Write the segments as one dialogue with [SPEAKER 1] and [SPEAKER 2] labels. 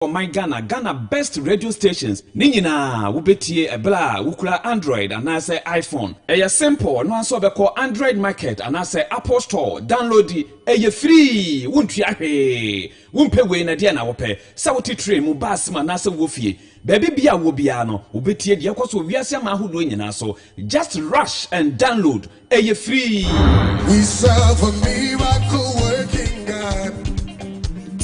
[SPEAKER 1] For my Ghana best radio stations. Ninyina wubetie ebla wukura Android and I say iPhone. Eye simple no anso be call Android market and I say Apple Store. Download it. Eye free. Wuntua hwe. Wumpe we na dia na wope. Sa woti train mu bus ma na se wofie. Baby bia wo bia no wubetie de kwaso wiase ma ahodo nyina so. Just rush and download. Eye free.
[SPEAKER 2] We serve a miracle working God.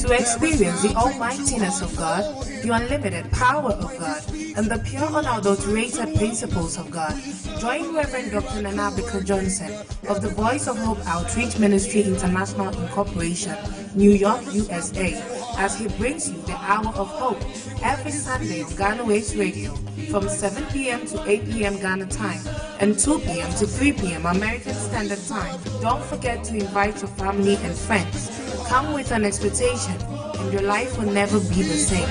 [SPEAKER 3] To experience the almightiness of God, the unlimited power of God, and the pure unadulterated principles of God, join Reverend Dr. Nanabika Johnson of the Voice of Hope Outreach Ministry International Incorporation, New York, USA, as he brings you the Hour of Hope every Sunday on Ghana Waves Radio from 7 p.m. to 8 p.m. Ghana time and 2 p.m. to 3 p.m. American Standard Time. Don't forget to invite your family and friends. Come with an expectation, and your life will never be the same.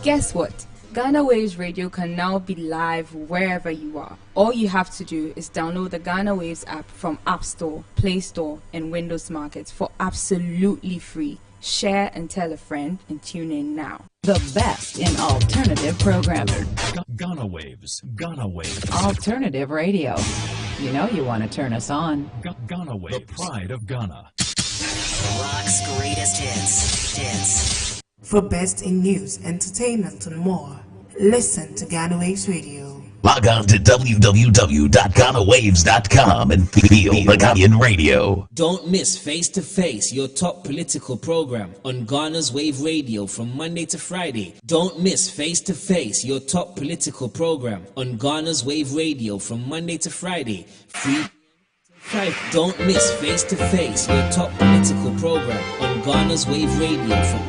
[SPEAKER 4] Guess what? Ghana Waves Radio can now be live wherever you are. All you have to do is download the Ghana Waves app from App Store, Play Store, and Windows Markets for absolutely free. Share and tell a friend and tune in now.
[SPEAKER 5] The best in alternative programming.
[SPEAKER 6] Ghana Waves. Ghana Waves.
[SPEAKER 5] Alternative radio. You know you want to turn us on.
[SPEAKER 6] Ghana Waves. The pride of Ghana.
[SPEAKER 7] Rock's greatest hits.
[SPEAKER 3] For best in news, entertainment, and more, listen to Ghana Waves Radio.
[SPEAKER 8] Log on to www.ghanawaves.com and feel the Ghanaian radio.
[SPEAKER 9] Don't miss Face to Face, your top political program on Ghana's Wave Radio from Monday to Friday. Don't miss Face to Face, your top political program on Ghana's Wave Radio from Monday to Friday. Don't miss Face to Face, your top political program on Ghana's Wave Radio from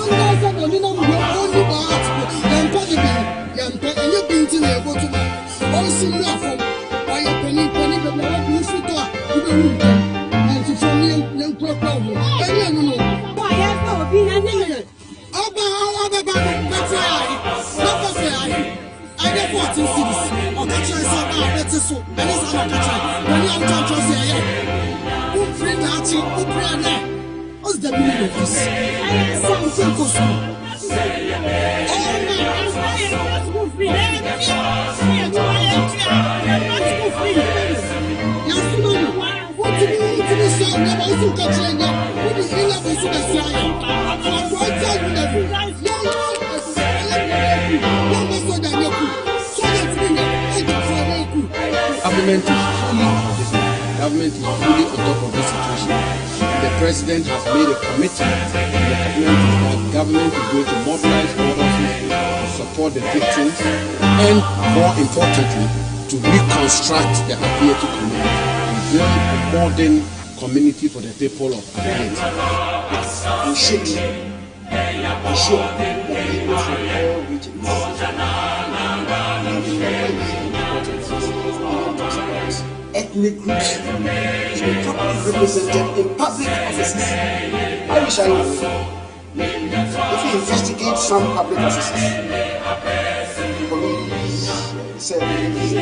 [SPEAKER 2] Yeah, only number only about young body, young penny, and you've been to the go to all similar from why a penny, but now you should talk. You don't and to from young problem. I don't know. Why have no opinion? That's right. I get 14 cities. Or catch yourself out, that's so. And it's not catching. When you have to say, who free that? Who pray there? What's the meaning of this? Something goes on. Government is fully on top of this situation. The president has made a commitment. The government is going to mobilize resources to support the victims and, more importantly, to reconstruct the Apieti community and build a modern community for the people of Apieti. We should be sure that people from all regions ethnic groups should be properly represented in public offices. I wish I knew. If we investigate some public offices, police, service,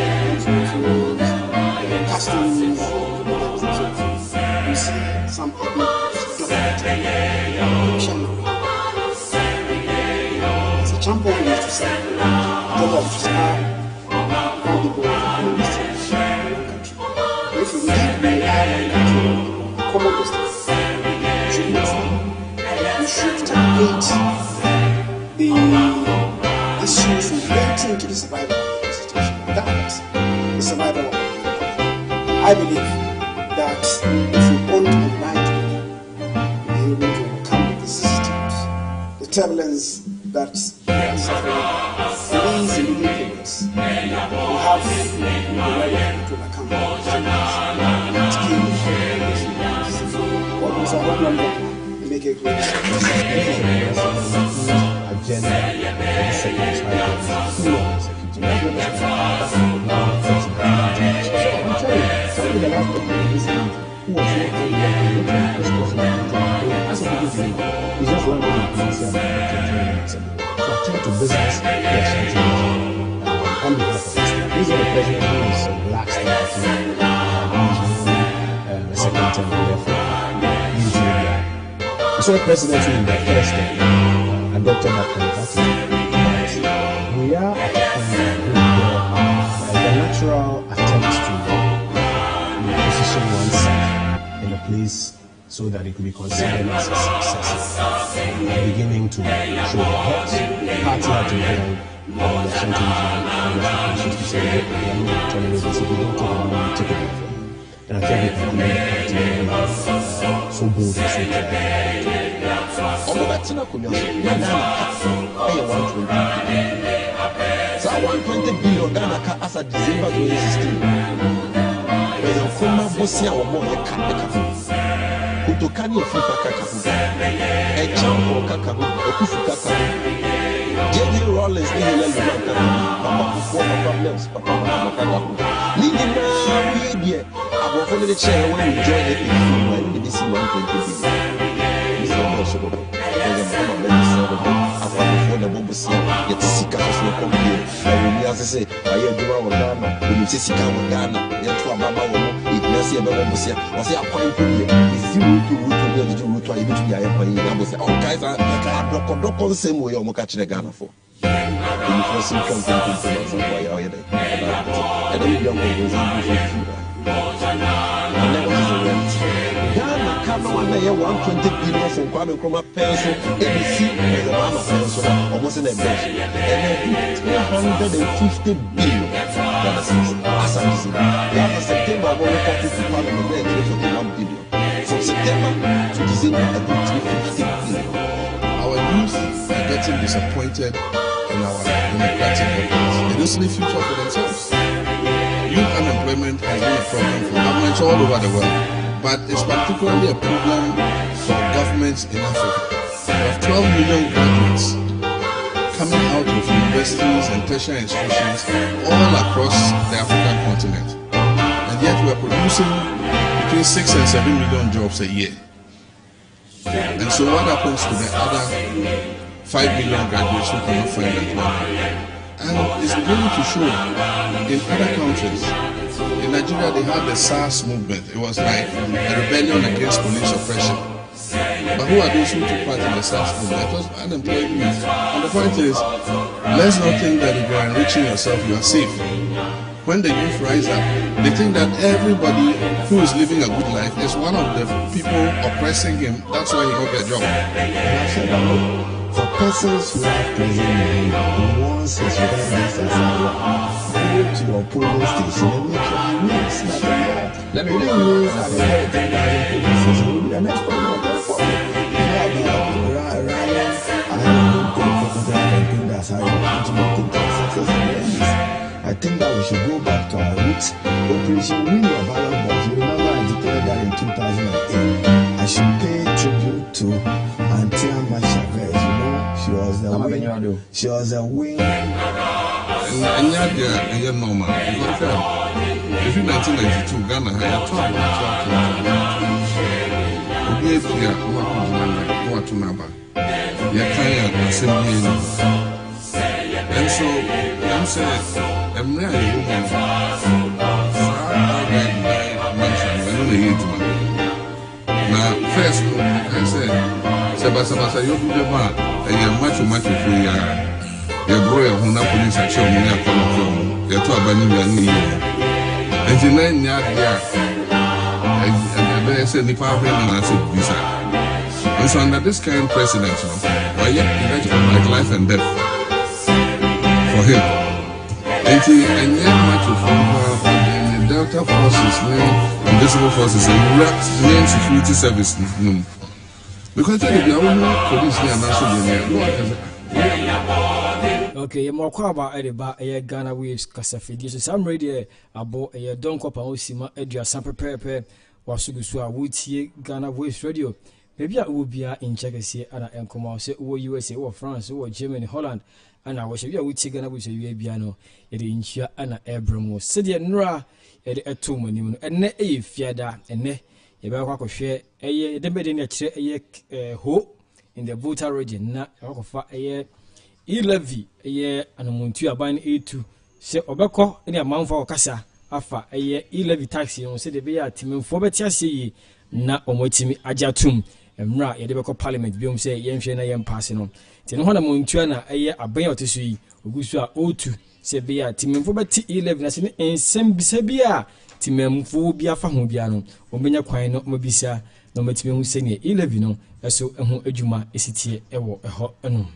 [SPEAKER 2] customs, we see some ethnic groups dominated. I wish I knew. It's a champion used to say, job officers are people if you leave me out common business, we should take the issues relating to the survival of the situation. That is survival of the country. I believe that if we want to unite, we'll be able to overcome the vicissitudes, the turbulence that we are suffering in these immediate periods. We have the right to overcome what was our own number? Make a great agenda for the second cycle. To business, yes, on behalf of this. These are the president who is relaxed the second term, therefore, usually. So the president in the first term adopted that kind. We are at a point where the natural attempt to position oneself in a place so that it could be considered as a success are beginning to show their heads. Party had to hold election to say that we are not tolerate this. If we don't take it, we will take it away from you. And I think we can commend the party so bold and so clear. Although that's not good, so I want 20 billion Ghana as a December 2016. When you come up with your more, Kutokani Fuka Kakafu, a champo Kakafu, a Kufu Kakafu, J.D. Rollins, Papa problems, Papa Nina, we I will the chair when we join the people, when we see 120 billion. This is also after the Bobusia, yet Sika has no complaint. And we as I say, I hear Dura Ghana, when you see Sika Ghana, yet to a Mama, if you see a Bobusia, or say a point to you, if you root to root to even to your empire, I will say, oh, guys, I'm not the same way I'm catching a Ghana for. And you first see something to why you're here. And then you don't go and that was the rent. Ghana come on there 120 billion from Kwame Nkrumah pencil, ABC as a mama pencil, almost in a bench. And then 350 billion as a September, I want to to Parliament there 341 billion. From September to December, I think 350 billion.
[SPEAKER 10] Our youth are getting disappointed in our democratic governments. They don't see the future for themselves. Youth unemployment has been a problem for governments all over the world, but it's particularly a problem for governments in Africa. We have 12 million graduates tertiary institutions all across the African continent. And yet we are producing between 6 and 7 million jobs a year. And so what happens to the other 5 million graduates who cannot find employment? And it's beginning to show in other countries. In Nigeria, they had the SARS movement. It was like a rebellion against police oppression. But who are those who took part in the SARS movement? It was unemployed youth. And the point is, let's not think that if you are enriching yourself, you are safe. When the youth rise up, they think that everybody who is living a good life is one of the people oppressing him. That's why he got a job.
[SPEAKER 2] And I said that, look, for persons who have prison in who wants his redundant as go to your polling station and make your needs nothing more. Let me know that the 10,000 polling station will be the next problem. That's how you want to make success in the end. I think that we should go back to our roots. Operation Win Your Ballot Box. You remember I declared that in 2008. I should pay tribute to Auntie Amma Chavez. You know, she was the wing. She was a wing.
[SPEAKER 10] And yeah, normal. If in 1992, Ghana had 12 and so I'm saying I'm really woman. Now, first, I said, Sabasa, you'll be the man, and you're much free. Your brother, who now police at your money, you're talking about you and the 9 yard, and I said, the power and I said, Visa. And so, under this kind of precedent, why yet, like life and death for him. And yet, much of the Delta forces, invisible forces, and main security service. Because they are police here and also
[SPEAKER 11] okay, you're more about a Ghana Waves Casafidi. So some radio about a don't cop and Osima Edria San Prepare was Sugusua Woodsy Ghana Waves Radio. Maybe I will be in Czechoslovakia and I come out, say, or USA or France or Germany, Holland. And I was a Woodsy Ghana with a Uabiano, Edinchia and Abramo. Said the Nra at a tomb and ne a fiada and ne a Bawako share a year, the bedding a ho in the Volta region, not a year. Levy a year and a Montua buying A2 say Obeko in a month for Casa Afa a year levy taxi on said the Bea Tim for Betia na Omotimi Ajatum and Mra Yadebeko Parliament Biom say Yemshana Yam passing on. Tenona Montuana a year a bayon to see Ogusua O2 say Bea Tim for Betty 11 as in Sem Bisabia Timem Phobia Famubiano Omenia Quino Mobisa no Metim Senior 11 so Ejuma Esitie Ewo a hot anum.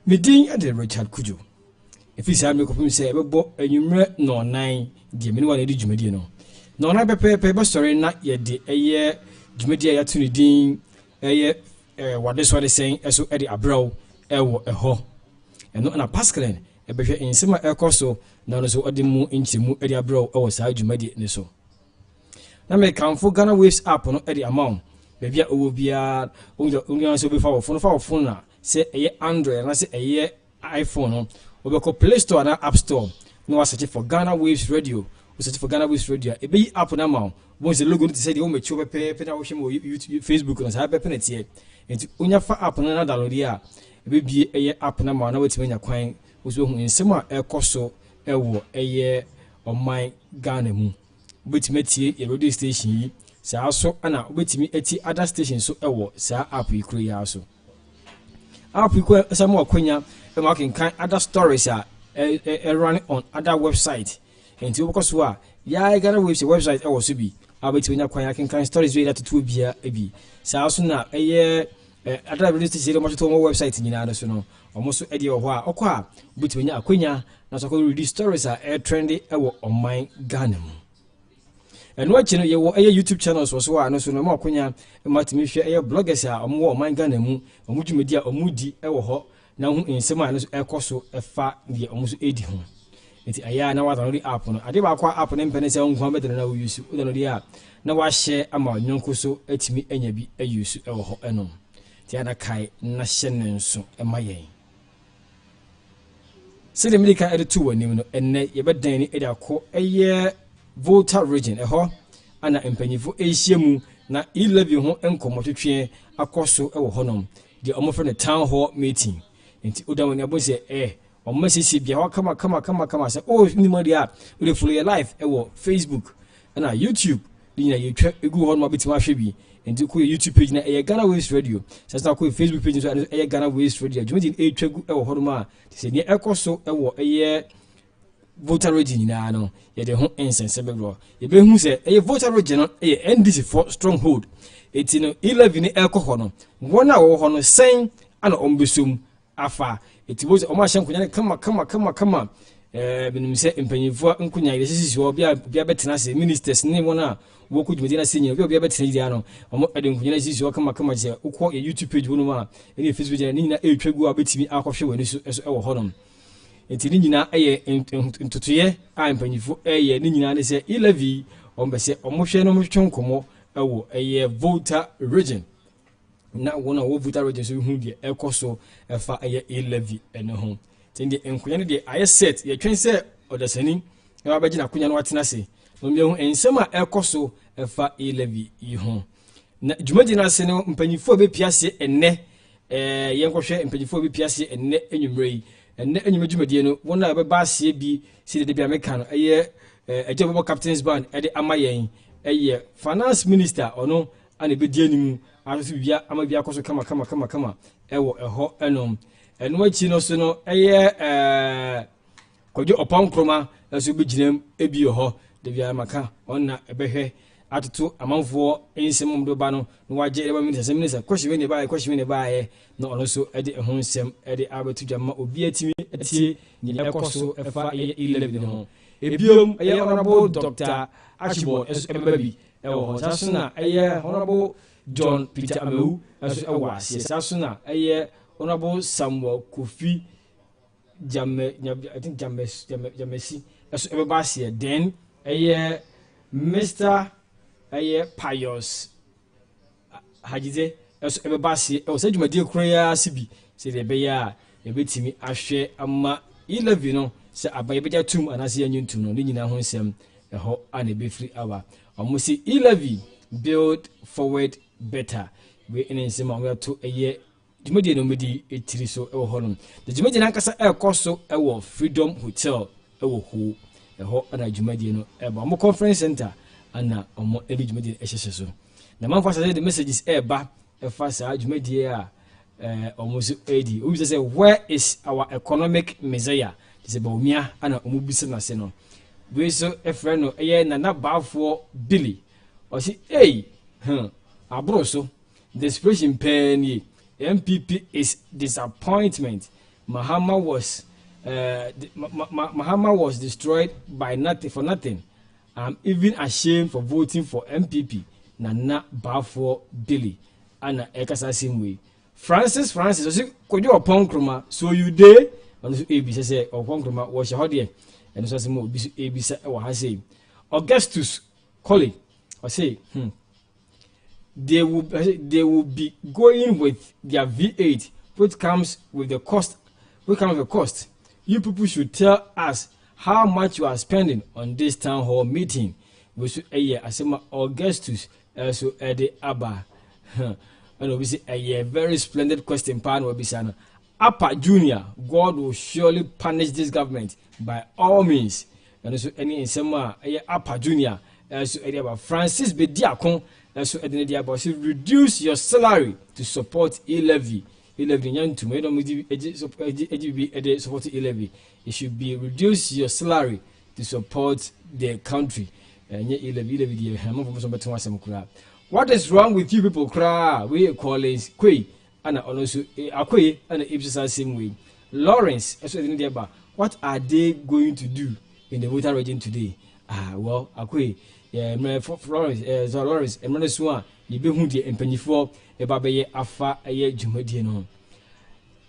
[SPEAKER 11] Meeting at the Richard Kujo. If he said, make up him say, a numerate no 9, dear many one edit Jumediano. No, I paper story not yet a year Jumedia to the dean, a year, what this what is saying, as so Eddie Abrow, a ho. And not a Pascaline, a better in summer air corso, none so at the moon inch mu Eddie Abrow or side Jumedi so. Now may come for Ghana Waves up on Eddie amount. Maybe it will be a only answer before phone. Say a year Android and I say a year iPhone. We go Play Store and App Store. No, I search for Ghana Waves Radio. We search for Ghana Waves Radio. A be app on amount. Once the logo to say the home chop pay YouTube, Facebook, and have a penalty. And when you fa app on another download here, it be a year app on amount. Now it's when you're crying. Was in summer air costo a year on my Ghana moon. Which met ye a radio station. So also, and I wait me at other stations so sir app you create also. I'll prepare some more Quenya and marking kind other stories are running on other websites. And to because why, yeah, I got a website also be. I'll be to Quenya can kind stories read to 2 beer a b. So also now a year other release to much to more website in United National almost Eddie or why or qua between Quenya, not so read stories are trendy on my Ghana. And watching your YouTube channels was why no sooner more Quenya and Martin share bloggers are more my Ghana or multimedia or moody ever now in summer air coso a far the almost 80 home. It's a year now only up on I did quite up and pennies on Mohammed and now use the app. Now I share among Yonkoso at me and be a use or no. The other Kai Nashen so am my. say the medical editor when and ye bet Danny Edako a year Volta region a ho and a empennyful Asiamu na 11 home and commodity akoso e wo honom the omofre the town hall meeting enti odawo ne abose o message bia ho kama say oh ni mo dia we follow your life e wo Facebook and YouTube ni na ye twa egu honom abetima hwe bi enti ko YouTube page na e Ghana Waves Radio sasa na ko Facebook page so e Ghana Waves Radio jumedi e twa egu e wo honom a se ne ekoso e wo e Volta region na no ye de ho ensense bebro ye be hu se e Volta region no e NDC for stronghold eti no 11 ekoho no wona wo ho no sen ana ombesum afa eti bo se o ma hye nkunya kama binim se empanyifo nkunya ile sisi wo bia betena se ministers ne wona wo ku dwumedi na se nya bia betena dia no o ede nkunya na sisi wo kama je ukọ ye YouTube page wono ma e Facebook page ni na e twegu abetimi akọhwe wani so e wo ho no enti ni nyina eye ntutuye a empanyifo eye ni nyina ne se 11 ombese omohwe no motwe nkomo ewo eye Volta region na wona wo Volta region so hu de ekoso efa eye 11 ene ho tindi enkunya ne de aye set ye twen se odasani e wa bagina kunya no watena se no me hu ensem a ekoso efa 11 yi ho na dwumadi na se no mpanyifo be piase enne ye nkohwe mpanyifo be piase enne enwumre yi enne enwumedwumadi no wona be ba ase bi se de bia meka no eye ejebo captains band e de amayen eye finance minister ono ane be die nimu aso bia ama bia koso kama ewo eho enom eno achi no so no eye kojo opon kroma aso be ginem ebi ho de bia maka onna ebehwe atoto amanfo ensem do ba no no waje eba minister kwahwe ne ba no ono so ede eho nsem ede abetu dwama obi atimi atie ni ekoso efa 11 ho ebiom eye honorable Dr. Archibald Ebabi ewo sasuna eye honorable John Peter Amewu aso ewo asie sasuna eye honorable Samuel Kofi I think Jamesi aso ebeba asie then eye Mr. eye Pius Hajize aso ebeba asie ewo sajumadi kroya sibi se de beya ebetimi ahwe ama 11 no se abaye beja tum anase anyuntum no ni nyina ho nsem eho ane be free hour omusi 11 build forward better we in nsem we to eye djumedi no medi etiri so ewo hono de djumedi na nkasa ekoso ewo Freedom Hotel ewo ho eho ana djumedi no eba mo conference center ana omo edi djumedi ehyehyɛ so na manfa say the messages eba efa sa djumedi a almost 80 we say where is our economic messiah is about mia ana omubisa na se no we so a friend no eye na na baafo Billy o si abro so the expression penny MPP is disappointment. Mahama was destroyed by nothing for nothing. I'm even ashamed for voting for MPP. Nana Bafo Billy. Anna Ekasa same way. Francis, could you upon Kroma? So you day? On the ABC say, or Ponkroma was your hodier. And so some ABC or I say, Augustus Colley, or say, they will be going with their V8, which comes with the cost. You people should tell us how much you are spending on this town hall meeting. We should asema Augustus so Eddie Abba. And we say a very splendid question. Pan will be sana. Upper Junior, God will surely punish this government by all means. And so any in sema Upper Junior, so Eddie Francis Bediakon. So reduce your salary to support e-levy. E-levy to support e-levy. It should be reduce your salary to support the country. What is wrong with you people? We call it Kwe and also Akwe and the same way. Lawrence, what are they going to do in the Volta region today? Well, Akwe. Lawrence, and Manesua, you be who the empennyfo, a baby afa a year Jumadiano.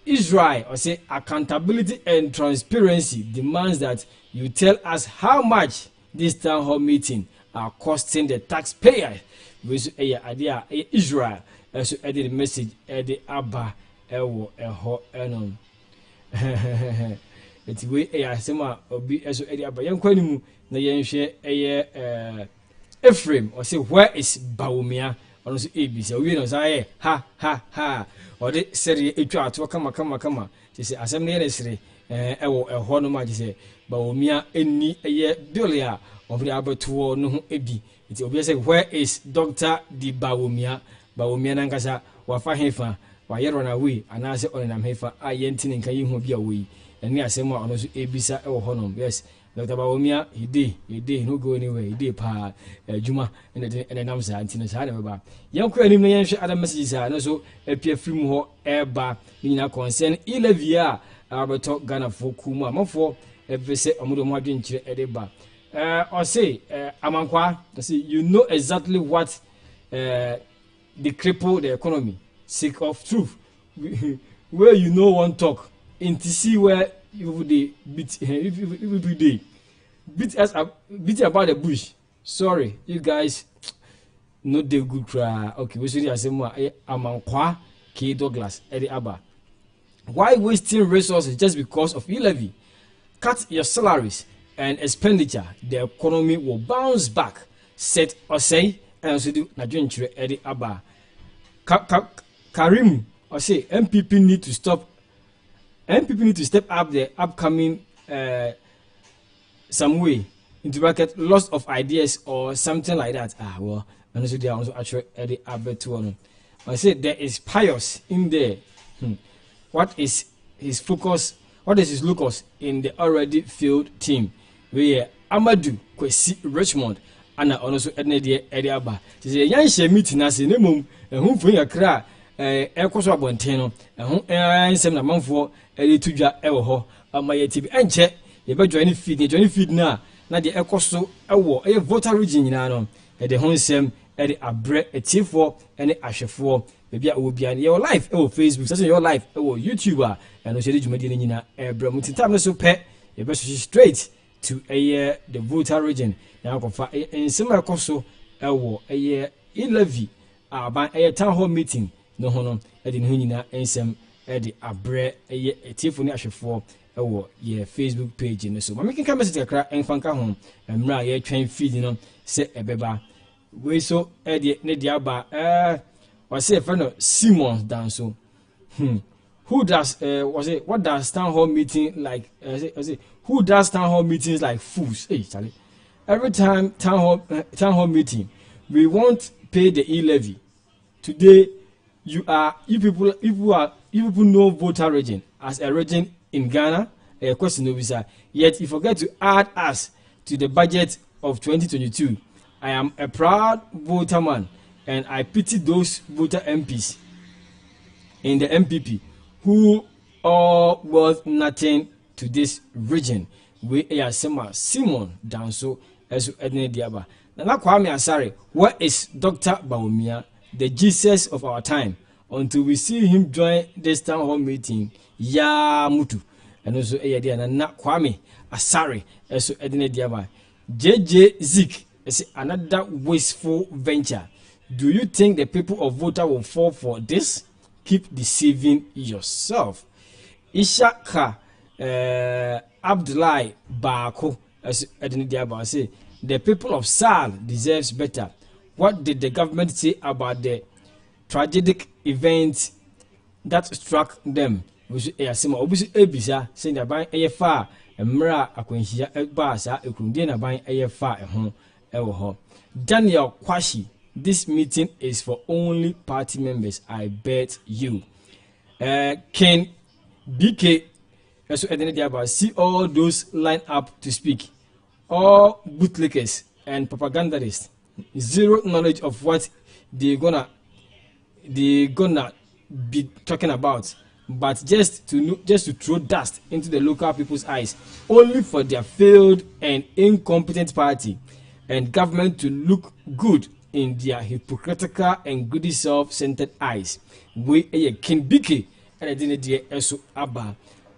[SPEAKER 11] Israel, or say accountability and transparency demands that you tell us how much this town hall meeting are costing the taxpayer. With a idea, Israel, as added the message, Eddie Abba, Ewo, Eho, Enon. eti we asema obi eso edi aba yenkwani mu na yenhwe Ephraim or say where is Baumia ono so ebisa we no say ha or de seri etwa ato kama ti say asem ne sere ewo eho no ma ti say Baumia eni bilia of the abeto no ho ebi eti obi say where is Dr. Di Baumia nankasa wafa hefa wa yero na we anase onenam hefa ayentini nka yi ho bia we eni asem a ono so ebisa ewo ho no yes Dr. Baumia he did no go anywhere he did pa juma and nam sa antino sa na ba yan ko anim na yan hwe other messages no so apia film ho eba ni na concern Ilevia abeto Ghana for kuma amafo evese omodo mo adwenkyire edeba or say amankwa say you know exactly what the cripple the economy sick of truth where you know one talk in to see where you beat us up, beat about the bush. Sorry, you guys not the good cry. Okay, we should say more amankwa K Douglas Eddie Abba. Why wasting resources just because of e-levy? Cut your salaries and expenditure. The economy will bounce back. Set or say and so do Nigerian Eddie Abba. Karim or say MPP need to step up the upcoming some way into bracket loss of ideas or something like that. Well, and so they are also actually Eddie Abba one. I say there is pious in there. What is his focus? What is his locus in the already filled team? Where Amadou Kwesi Richmond and also Eddie Abba. Say yan share meeting as in mum and whom for your cry Ecoso Bonteno and whom ensem na manfo Eddie Tuja Ewo my TV and check you better join feed now. Now the Ecoso Ewo a Volta region no at the home sem Eddie Abre a T4 and a Asher4. Maybe I will be on your life, Facebook, such your life, YouTuber, and also the Medina, Bramutin time so pet, you better straight to the Volta region. Now, in similar coso, a year 11 by a town hall meeting, no honor, at the Hunina, and some Eddie Abre a Tiffany Asher 4, your Facebook page. And so, I'm making comments to crack and funka home, and Mara train feeding on, say a beba. We so Eddie Nediaba, I say friend Simon down so. Who does what does town hall meeting like? Who does town hall meetings like fools? Hey, Charlie. Every time town hall meeting, we won't pay the e-levy. Today, you people know Volta region as a region in Ghana. A question of visa. Yet you forget to add us to the budget of 2022. I am a proud Volta man. And I pity those Volta MPs in the MPP who are worth nothing to this region. We are Simon Danso as Edne Diaba. Now, Kwame Asare, where is Dr. Baumia, the Jesus of our time, until we see him join this town hall meeting? Ya Mutu. And also, Kwame Asare as Edne Diaba. JJ Zik is another wasteful venture. Do you think the people of Volta will fall for this? Keep deceiving yourself. Ishaka Abdullahi Bako, as Ednidiaba say, the people of Sal deserves better. What did the government say about the tragic event that struck them? Saying that by AFA and Mra Aquinsia Basa, Ekundina by AFA at home. Daniel Kwashi. This meeting is for only party members, I bet you. Ken BK, see all those line up to speak. All bootlickers and propagandists, zero knowledge of what they're gonna be talking about, but just to throw dust into the local people's eyes, only for their failed and incompetent party and government to look good in their hypocritical and greedy self-centered eyes. We King Biki and I didn't dear Esu Abba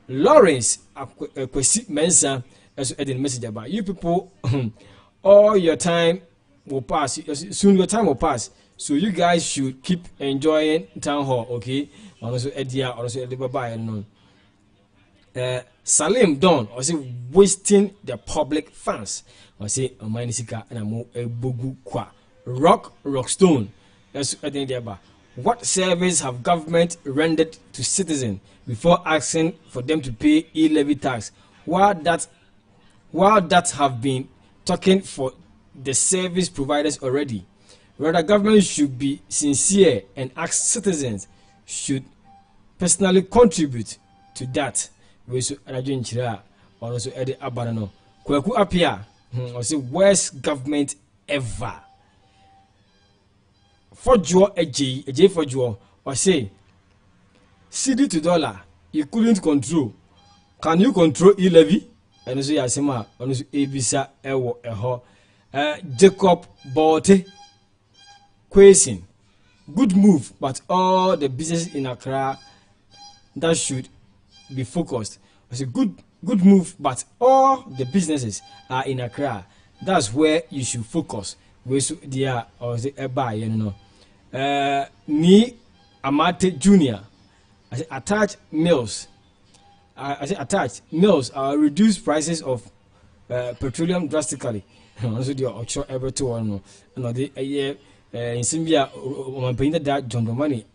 [SPEAKER 11] Lawrence Kwesi Mensa as a message about you people. All your time will pass. Soon your time will pass. So you guys should keep enjoying town hall, okay? Also Edia, also Edibaba and Salim Don or say wasting the public funds or say Omanisika and Amo Bogu Kwa Rockstone. That's I think about what service have government rendered to citizens before asking for them to pay e-levy tax? While that have been talking for the service providers already. Rather, government should be sincere and ask citizens should personally contribute to that. We should also edit Abanano. Kwaku appear or say worst government ever. For Joe a J for Joe or say CD to dollar you couldn't control. Can you control e-levy? And so Yasema on Ebisa Ewo Eho Jacob Bote Quesing. Good move, but all the businesses in Accra that should be focused. It's a good move, but all the businesses are in Accra. That's where you should focus. Where they are or the Eba, you know. Ni Amate Junior. I say attach mills. I say attach mills reduce prices of petroleum drastically. Also, the offshore ever to one. No, the year in Simbia, that John Romani.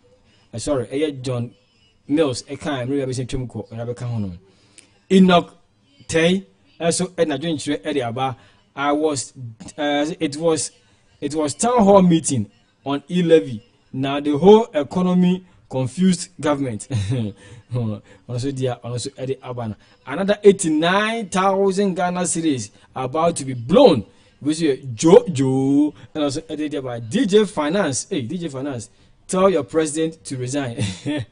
[SPEAKER 11] Sorry, John Mills. I can't remember saying Chumko and Rebecca Honon. Enoch Tay. Also, at Nigeria area bar. I was. It was town hall meeting on e-levy. Now the whole economy confused government. Also, Eddie Abana. Another 89,000 Ghana cedis about to be blown. We see Joe and also Eddie about DJ Finance. Hey, DJ Finance, tell your president to resign. And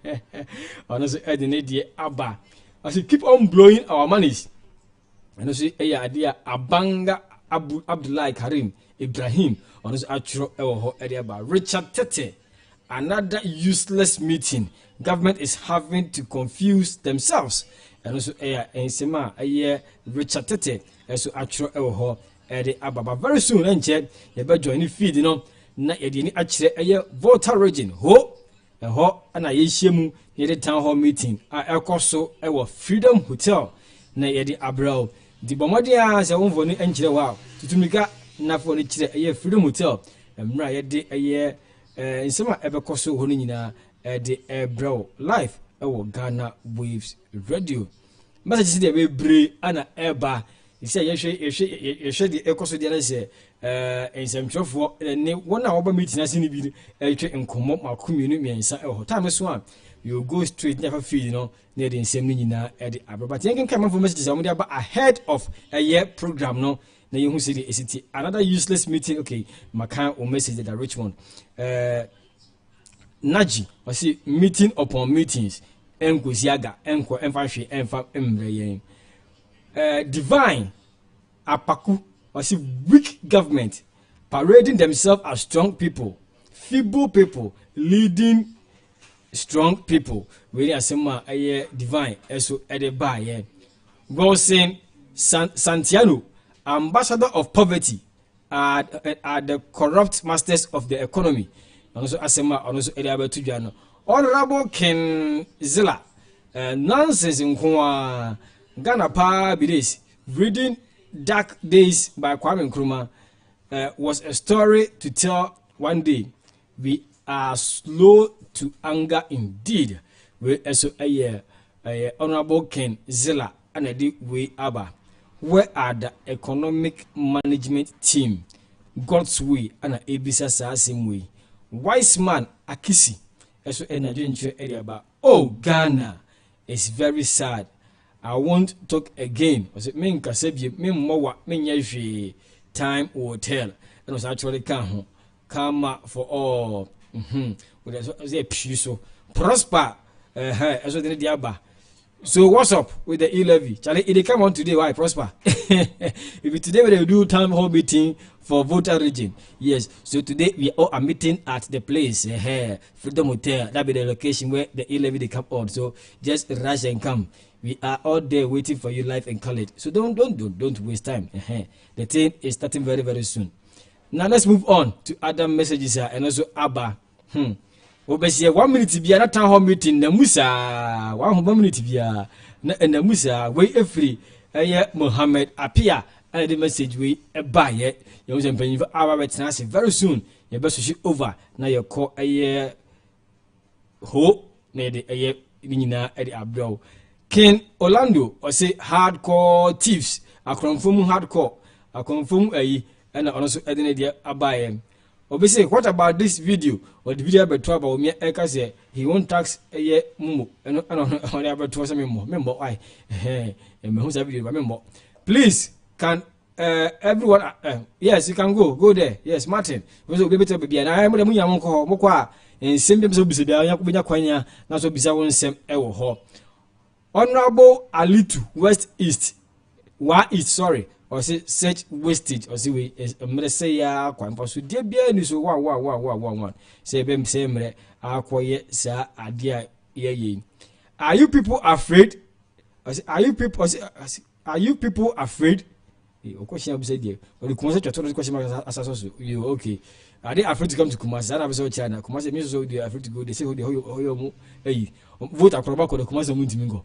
[SPEAKER 11] also Eddie Abba. I say keep on blowing our monies. And also idea Abanga Abdullah Karim Ibrahim. And also Achro Eddie Abba. Richard Tete. Another useless meeting. Government is having to confuse themselves. And also Sema Richard Tete. Also Achro Ewo Eddie Ababa. Very soon, you better join the feed, you know. Na Eddie actually Volta region. And I shemu near the town hall meeting. I also our Freedom Hotel. Na Eddie Abrao. The Bomadia as a woman for the engineer. Wow. To Mika, na for the Freedom Hotel. And Mra in some Ebecoso Honina Eddie Abrao. Life our Ghana Waves Radio. Message the way Anna Eba. He said, you should the echo so the say, and some truth for 1 hour meeting as in the and come up my community and say, oh, time is one. You go straight, never feel, you know, near the same Nina at the Abba. But you can come for messages about ahead of a year program, no. Now you see the city. Another useless meeting, okay, Macan or message that Richmond. Naji, I see meeting upon meetings, Enguziaga, Enqua, Enfashi, Enfa, Embrayin. Divine Apaku or see weak government parading themselves as strong people, feeble people leading strong people. Really, as a divine so at the bar. Wilson Santiago, ambassador of poverty, are the corrupt masters of the economy. And also Asema, and also Eliabe Tujano. Honorable Ken Zilla, nonsense in Kwa. Ghana Pa Bidis reading Dark Days by Kwame Nkrumah was a story to tell one day. We are slow to anger indeed. We also a honorable Ken Zilla and a deep way Abba. Where are the economic management team? God's way and a Abisa same way. Wise man Akisi also a Nigerian area about Ghana is very sad. I won't talk again. Was it mean Kasebi, me more, me time will tell. And was actually come for all. With a so prosper. As well the Abba. So what's up with the e-levy? Charlie, it come on today. Why prosper? If today we do town hall meeting for Volta region. Yes. So today we all are meeting at the place, Freedom Hotel. That be the location where the e-levy they come on. So just rush and come. We are all there waiting for you live and call it. So don't waste time. The thing is starting very, very soon. Now let's move on to other messages and also Abba. Obesia 1 minute bia na town hall meeting na musa 1 minute bia na musa we every Mohammed Apia and the message we buy it. You was paying for our wetness very soon. You best switch over now. You call ho na the nina at the abroad. Ken Orlando or say hardcore thieves. I confirm hardcore. I confirm and also adding idea abayem. Obviously, what about this video or the video about trouble? Me, I say he won't tax a year mumu and on about to some more. Remember, I who's a video. Remember, please can everyone? Yes, you can go there. Yes, Martin. We will be able to be. And I am the Muyamonko Mokwa and symptoms of Bisabia Yakubinya, not so bizarre sem ewo ho. Honorable Alitu West East. Why is sorry? Or say such wastage or see we is a say ya quite possible. Dear Bien is 1 say bem same quiet sir adia ye. Are you people afraid? Are you people afraid? O question I said there. Or the question as you okay. Are they afraid to come to Kumasi? I have so China. Kumasi means so they are afraid to go. They say the hey vote acrobat the Kumasi Muntimingo.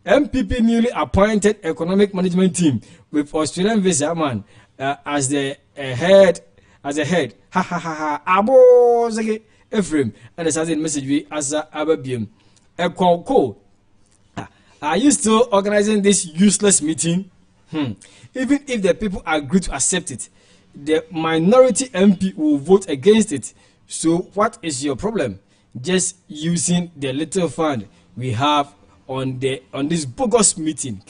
[SPEAKER 11] MPP newly appointed economic management team with Australian visa man as the head. Ha ha ha ha. Abo zage Ephraim and the certain message we as Ababium. Ekoko. Are you still organizing this useless meeting? Even if the people agree to accept it, the minority MP will vote against it. So what is your problem? Just using the little fund we have on this bogus meeting.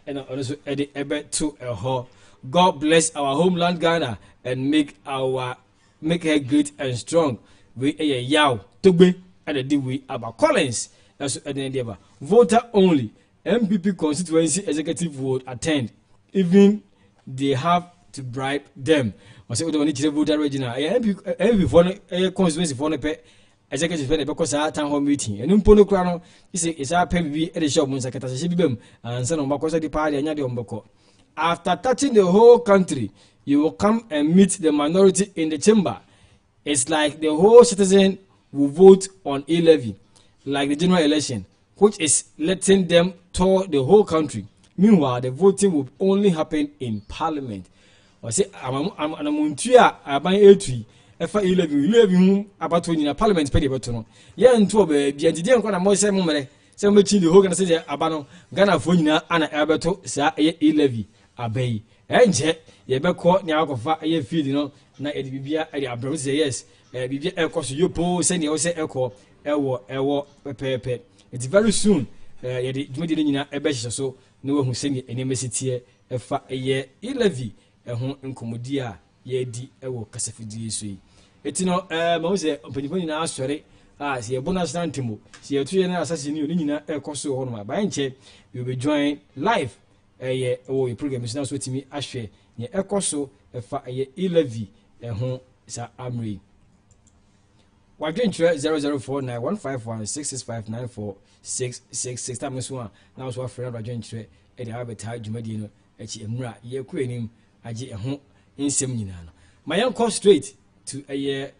[SPEAKER 11] And also Eddie Ebert to a whole. God bless our homeland Ghana and make her great and strong. We a yaw to be and the deal we about Collins. That's at the end of Volta only. MPP constituency executive vote attend. Even they have to bribe them. I say we don't need to vote original. MP for a constituency for a executive for because our town hall meeting. And Umpono Crown is our PB at the shop when Secretary Shibim and son of Makosa the party and Yadi. After touching the whole country, you will come and meet the minority in the chamber. It's like the whole citizen will vote on E-levy, like the general election, which is letting them tour the whole country. Meanwhile, the voting will only happen in parliament. I say, I'm a Muntia, I buy a tree. If I live in about 20 in parliament, pay the button. Yeah, and 2 the idea of more ceremony. Some between the Hogan says, Abano, Ghana Funina, and Alberto, Sa e levy, Abay. And yet, ye be caught now of a year feed, you know, na Edibia, Abro say yes. Bibia Elcos, you pose, send you say Elco, Elwo, Pepe. It's very soon. The Jumidina, a besh so, no one who sing it in a message if a year e-levy. Home in Comodia, ye di ewo Casafidi sui. It's no, Mose, open now, sorry. See a bonus tantimo. See a 2 year assassin, you Nina, a coso on my bench. You'll be joined live. A year, oh, your program is now with me, Ashe, near a coso, a year e-levy, a home, Sir Amri. Wagin 004915166594666 times 1. Now, so a friend of Gentry at the Habitat Jumedino, at Yemra, ye queen. Aji ehun insem nyina no my call straight to the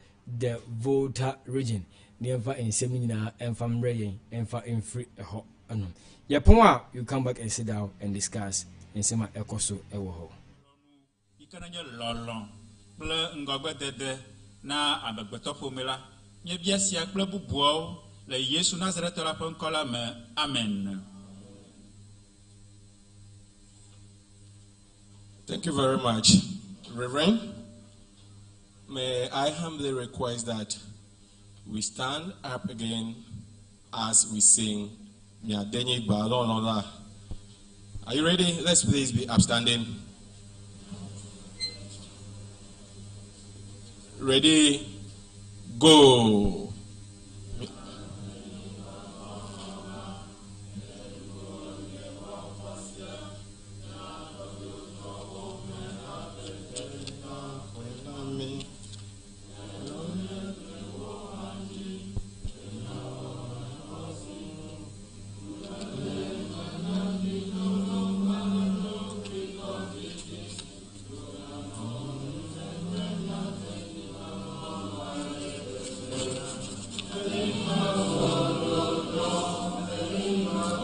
[SPEAKER 11] Volta region near insem nyina enfam reyen enfa free ho ano yepon a you come back and sit down and discuss ensema ekoso ewo ho
[SPEAKER 12] ikananya lolon ble ngogbedede na abegbeto pomela nye biasia kple bubuo le Yesu Nazareth la penkola me amen.
[SPEAKER 13] Thank you very much, Reverend. May I humbly request that we stand up again as we sing Nyadenyi Balolola. Are you ready? Let's please be upstanding. Ready? Go.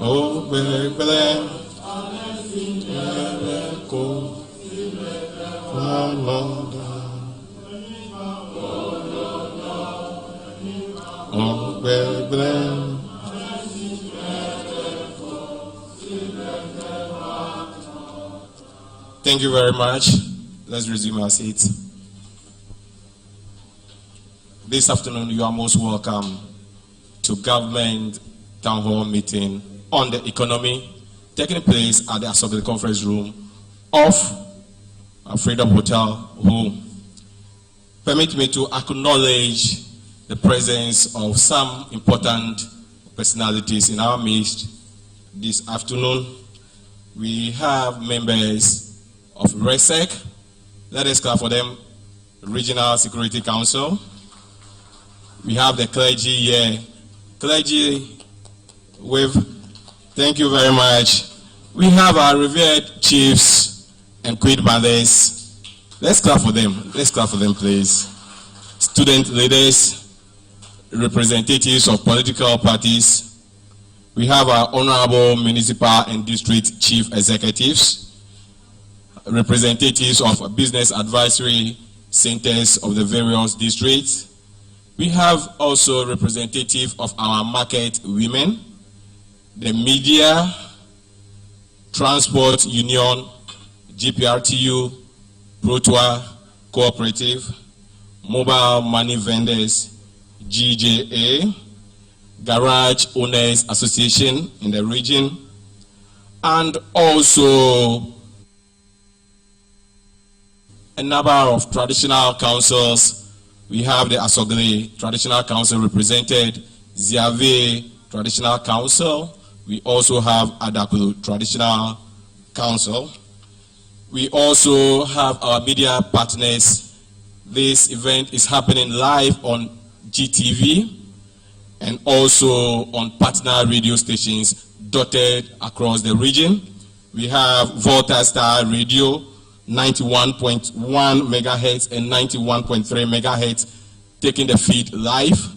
[SPEAKER 13] Oh, bele, oh, bele. Thank you very much. Let's resume our seats. This afternoon, you are most welcome to Government Town Hall meeting on the economy taking place at the Assembly Conference Room of Freedom Hotel, who permit me to acknowledge the presence of some important personalities in our midst this afternoon. We have members of RESEC. Let us clap for them. Regional Security Council. We have the clergy here. Clergy with, thank you very much. We have our revered chiefs and queen mothers. Let's clap for them. Let's clap for them, please. Student leaders, representatives of political parties. We have our honorable municipal and district chief executives, representatives of business advisory centers of the various districts. We have also representative of our market women, the media, transport union, GPRTU, Protoa Cooperative, mobile money vendors, GJA, Garage Owners Association in the region, and also a number of traditional councils. We have the Asogli Traditional Council represented, Ziave Traditional Council. We also have Adakulu Traditional Council. We also have our media partners. This event is happening live on GTV and also on partner radio stations dotted across the region. We have Volta Star Radio, 91.1 megahertz and 91.3 megahertz taking the feed live.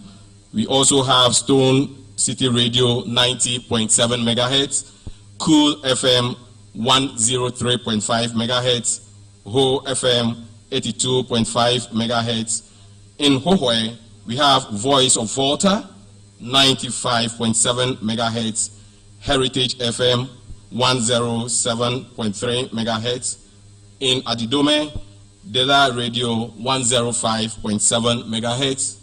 [SPEAKER 13] We also have Stone City Radio 90.7 megahertz, Cool FM 103.5 megahertz, Ho FM 82.5 megahertz. In Hohoe, we have Voice of Volta 95.7 megahertz, Heritage FM 107.3 megahertz. In Adidome, Dela Radio 105.7 megahertz.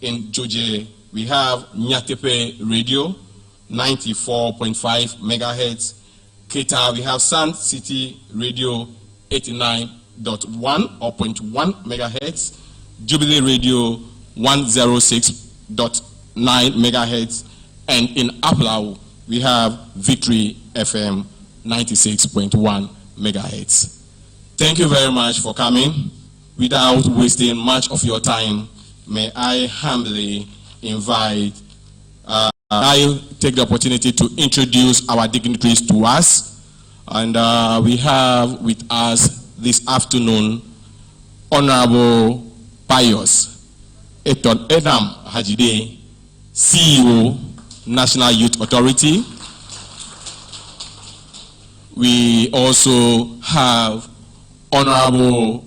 [SPEAKER 13] In Joje, we have Nyatepe Radio 94.5 megahertz. Kita, we have Sun City Radio 89.1 or 0.1 megahertz. Jubilee Radio 106.9 megahertz. And in Aplau, we have Victory FM 96.1 megahertz. Thank you very much for coming. Without wasting much of your time, may I humbly invite, I take the opportunity to introduce our dignitaries to us. And we have with us this afternoon, Honorable Pius Eton Edam Hajide, CEO, National Youth Authority. We also have Honorable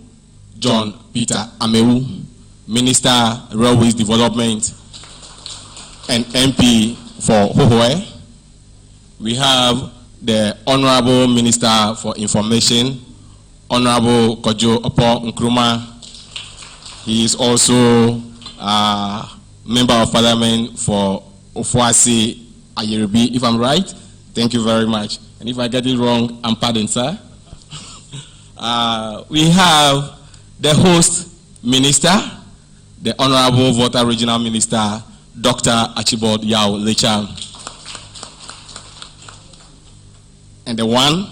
[SPEAKER 13] John Peter Amewu, Minister Railways Development and MP for Hohoe. We have the Honorable Minister for Information, Honorable Kojo Opo Nkrumah. He is also a Member of Parliament for Ofuasi Ayeribi, if I'm right. Thank you very much. And if I get it wrong, I'm pardoned, sir. We have the host minister, the Honorable Volta Regional Minister, Dr. Archibald Yao Lecha. And the one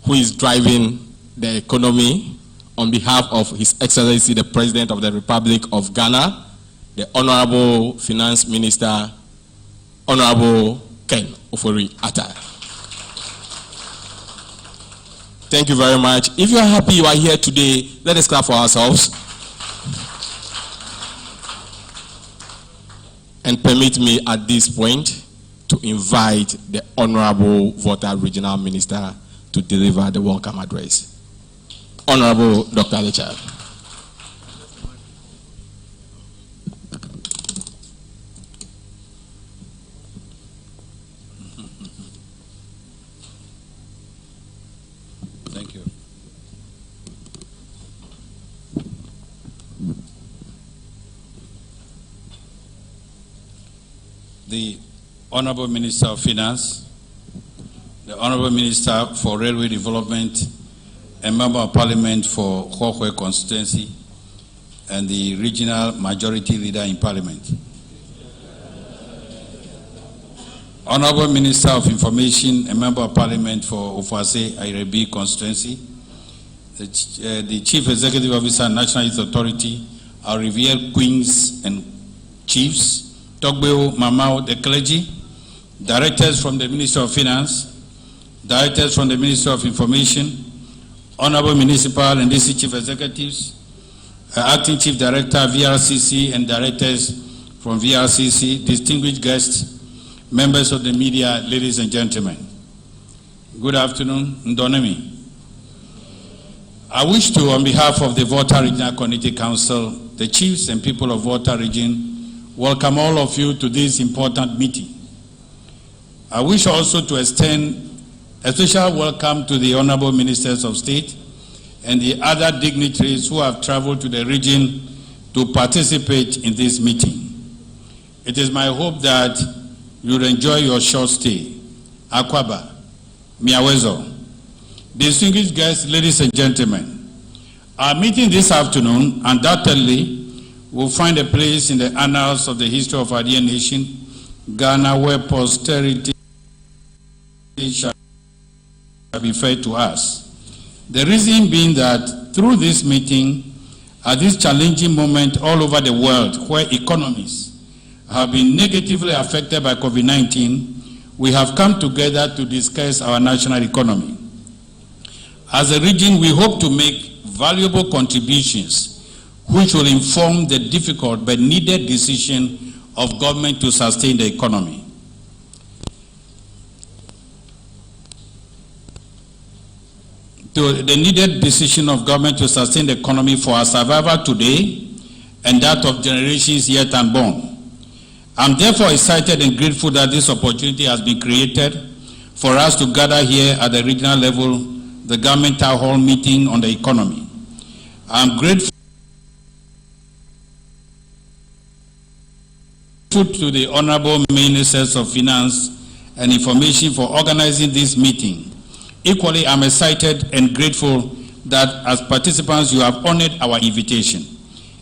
[SPEAKER 13] who is driving the economy on behalf of His Excellency, the President of the Republic of Ghana, the Honorable Finance Minister, Honorable Ken Ofori-Atta. Thank you very much. If you are happy you are here today, let us clap for ourselves. And permit me at this point to invite the Honorable Volta Regional Minister to deliver the welcome address. Honorable Dr. Richard.
[SPEAKER 12] Thank you. The Honorable Minister of Finance, the Honorable Minister for Railway Development, a Member of Parliament for Huahue constituency, and the Regional Majority Leader in Parliament. Honorable Minister of Information, a Member of Parliament for Ofase Airebi constituency, the Chief Executive Officer, National Youth Authority, our revered queens and chiefs, Togbeo Mamao, the clergy, directors from the Ministry of Finance, directors from the Ministry of Information, Honorable Municipal and DC Chief Executives, Acting Chief Director, VRCC, and directors from VRCC, distinguished guests, members of the media, ladies and gentlemen. Good afternoon, Ndonemi. I wish to, on behalf of the Volta Regional Community Council, the chiefs and people of Volta Region, welcome all of you to this important meeting. I wish also to extend a special welcome to the Honorable Ministers of State and the other dignitaries who have traveled to the region to participate in this meeting. It is my hope that you'll enjoy your short stay. Akwaba, Miawezo. Distinguished guests, ladies and gentlemen, our meeting this afternoon undoubtedly will find a place in the annals of the history of our dear nation, Ghana, where posterity shall be fed to us. The reason being that through this meeting, at this challenging moment all over the world where economies have been negatively affected by COVID-19, we have come together to discuss our national economy. As a region, we hope to make valuable contributions which will inform the difficult but needed decision of government to sustain the economy. The needed decision of government to sustain the economy for our survival today and that of generations yet unborn. I'm therefore excited and grateful that this opportunity has been created for us to gather here at the regional level, the government town hall meeting on the economy. I'm grateful to the Honorable Ministers of Finance and Information for organizing this meeting. Equally, I'm excited and grateful that as participants you have honored our invitation.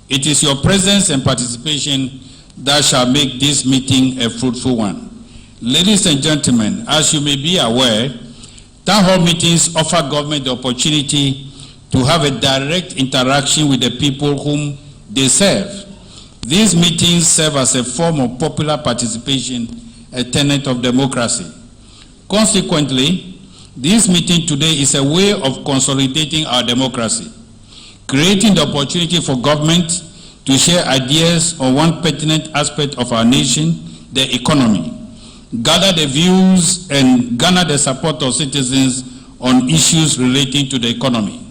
[SPEAKER 12] It is your presence and participation that shall make this meeting a fruitful one. Ladies and gentlemen, as you may be aware, town hall meetings offer government the opportunity to have a direct interaction with the people whom they serve. These meetings serve as a form of popular participation, a tenet of democracy. Consequently, this meeting today is a way of consolidating our democracy, creating the opportunity for government to share ideas on one pertinent aspect of our nation, the economy, gather the views and garner the support of citizens on issues relating to the economy.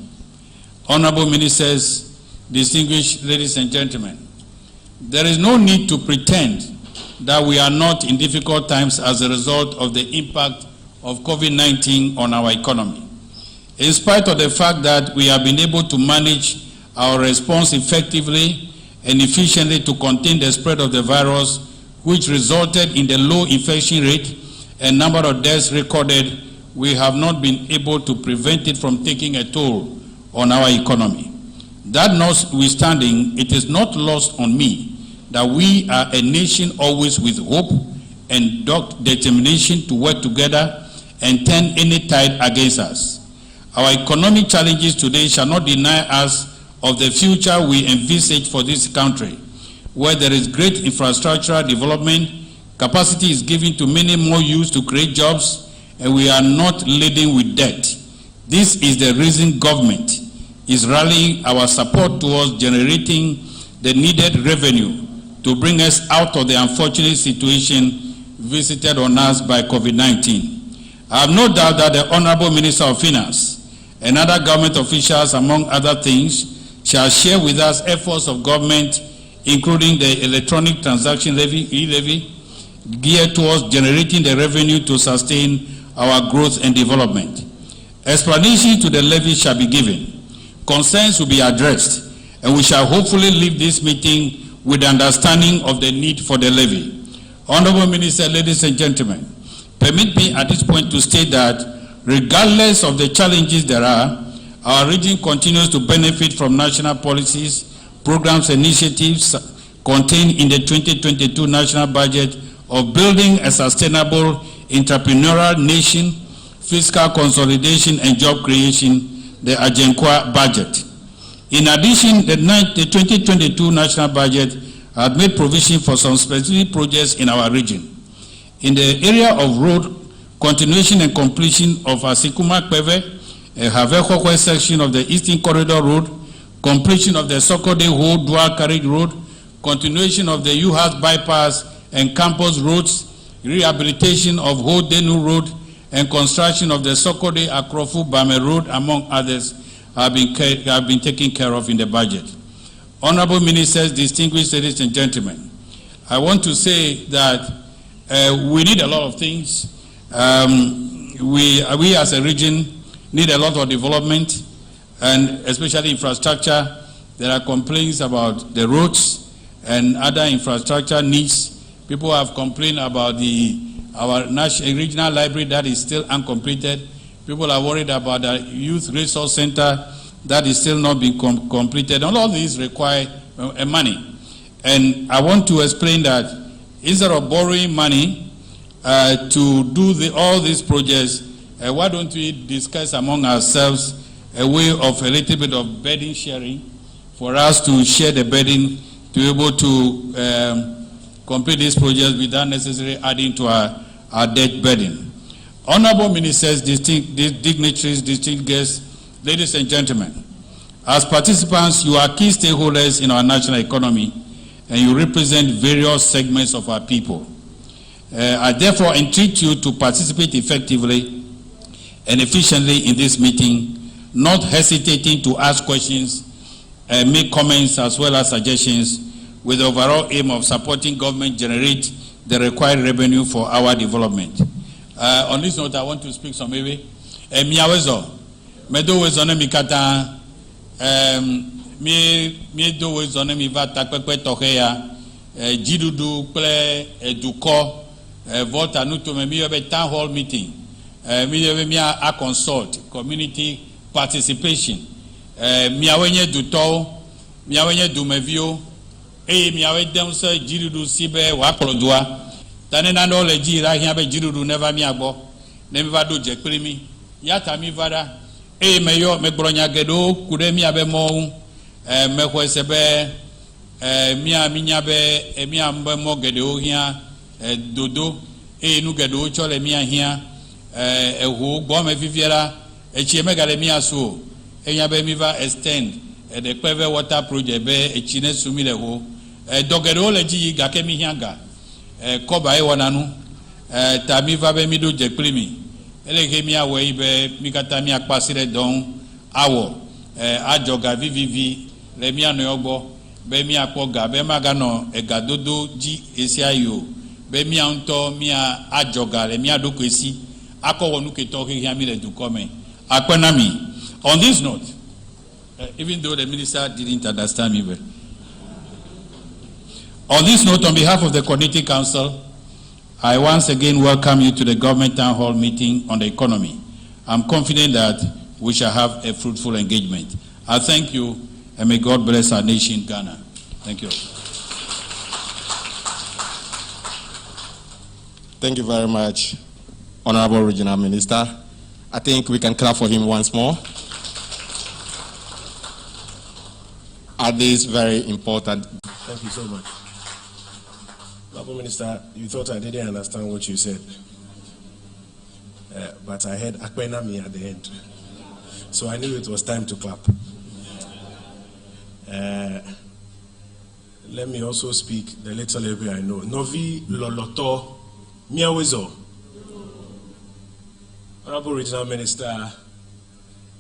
[SPEAKER 12] Honorable Ministers, distinguished ladies and gentlemen, there is no need to pretend that we are not in difficult times as a result of the impact of COVID-19 on our economy. In spite of the fact that we have been able to manage our response effectively and efficiently to contain the spread of the virus, which resulted in the low infection rate and number of deaths recorded, we have not been able to prevent it from taking a toll on our economy. That notwithstanding, it is not lost on me that we are a nation always with hope and determination to work together and turn any tide against us. Our economic challenges today shall not deny us of the future we envisage for this country, where there is great infrastructural development, capacity is given to many more youths to create jobs, and we are not laden with debt. This is the reason government is rallying our support towards generating the needed revenue to bring us out of the unfortunate situation visited on us by COVID-19. I have no doubt that the Honorable Minister of Finance and other government officials, among other things, shall share with us efforts of government, including the electronic transaction levy, e-levy, geared towards generating the revenue to sustain our growth and development. Explanation to the levy shall be given. Concerns will be addressed, and we shall hopefully leave this meeting with understanding of the need for the levy. Honorable Minister, ladies and gentlemen, permit me at this point to state that regardless of the challenges there are, our region continues to benefit from national policies, programs, and initiatives contained in the 2022 national budget of building a sustainable entrepreneurial nation, fiscal consolidation, and job creation, the Ajenkwa budget. In addition, the 2022 national budget has made provision for some specific projects in our region. In the area of road, continuation and completion of Asikuma Kweve, a Havekokwe section of the Eastern Corridor Road, completion of the Sokode Ho Dual Carriage Road, continuation of the U-House Bypass and Campus Roads, rehabilitation of Ho Denu Road, and construction of the Sokode Akrofu Bame Road, among others, have been taken care of in the budget. Honorable Ministers, distinguished ladies and gentlemen, I want to say that we need a lot of things. We as a region need a lot of development, and especially infrastructure. There are complaints about the roads and other infrastructure needs. People have complained about our national regional library that is still uncompleted. People are worried about the youth resource center that is still not being completed. All of these require money. And I want to explain that instead of borrowing money to do all these projects, why don't we discuss among ourselves a way of a little bit of burden sharing for us to share the burden to be able to complete these projects without necessarily adding to our debt burden. Honorable Ministers, distinct dignitaries, distinct guests, ladies and gentlemen, as participants, you are key stakeholders in our national economy and you represent various segments of our people. I therefore entreat you to participate effectively and efficiently in this meeting, not hesitating to ask questions and make comments as well as suggestions with the overall aim of supporting government generate the required revenue for our development. On this note, I want to speak some maybe. Miawezo, medowezone mikata, mi dowezone mi va takpekpe toheya, jidudu ple eduko, Volta nuto me mi yobe Townhall meeting. Mi a consult community participation. Miawenye duto, miawenye dumevio, miawe demse jirudu sibe wakolodua. Tane na no leji ra hiabe jirudu never miabo. Nemi vado jekrimi. Yata mi vada. Meyo me bronya gedo kude miabe mo. Me kwesebe mia minyabe mia mbe mo gedo hia dodo. Nu gedo chole mia hia. Ehu gome viviera echieme gale mia so enyabe mi va extend the Kweve water project be echine sumi le ho dogero le ji ga ke mi hianga koba e wonanu ta mi va be mi do je primi ele ke mi awe ibe mi kata mi apasire don awo ajoga vivivi le mi anu ogbo be mi apoga be magano egadodo ji esi ayo be mi anto mi ajoga le mi adoko esi. On this note, even though the minister didn't understand me well, on this note, on behalf of the Coordinating Council, I once again welcome you to the Government Town Hall meeting on the economy. I'm confident that we shall have a fruitful engagement. I thank you, and may God bless our nation, Ghana. Thank you.
[SPEAKER 13] Thank you very much, Honorable Regional Minister. I think we can clap for him once more. At this very important.
[SPEAKER 14] Thank you so much. Honorable Minister, you thought I didn't understand what you said. But I heard Akpenami at the end. So I knew it was time to clap. Let me also speak the little bit I know. Novi Loloto Miawizo, Honorable Regional Minister,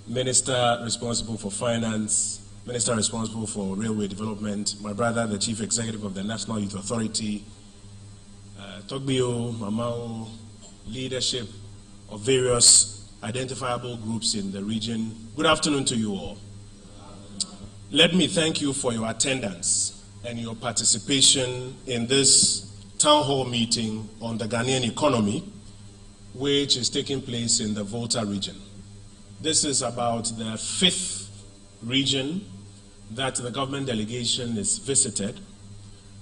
[SPEAKER 14] Minister responsible for Finance, Minister responsible for Railway Development, my brother, the Chief Executive of the National Youth Authority, Togbio, Mamao, leadership of various identifiable groups in the region. Good afternoon to you all. Let me thank you for your attendance and your participation in this town hall meeting on the Ghanaian economy, which is taking place in the Volta region. This is about the 5th region that the government delegation is visited.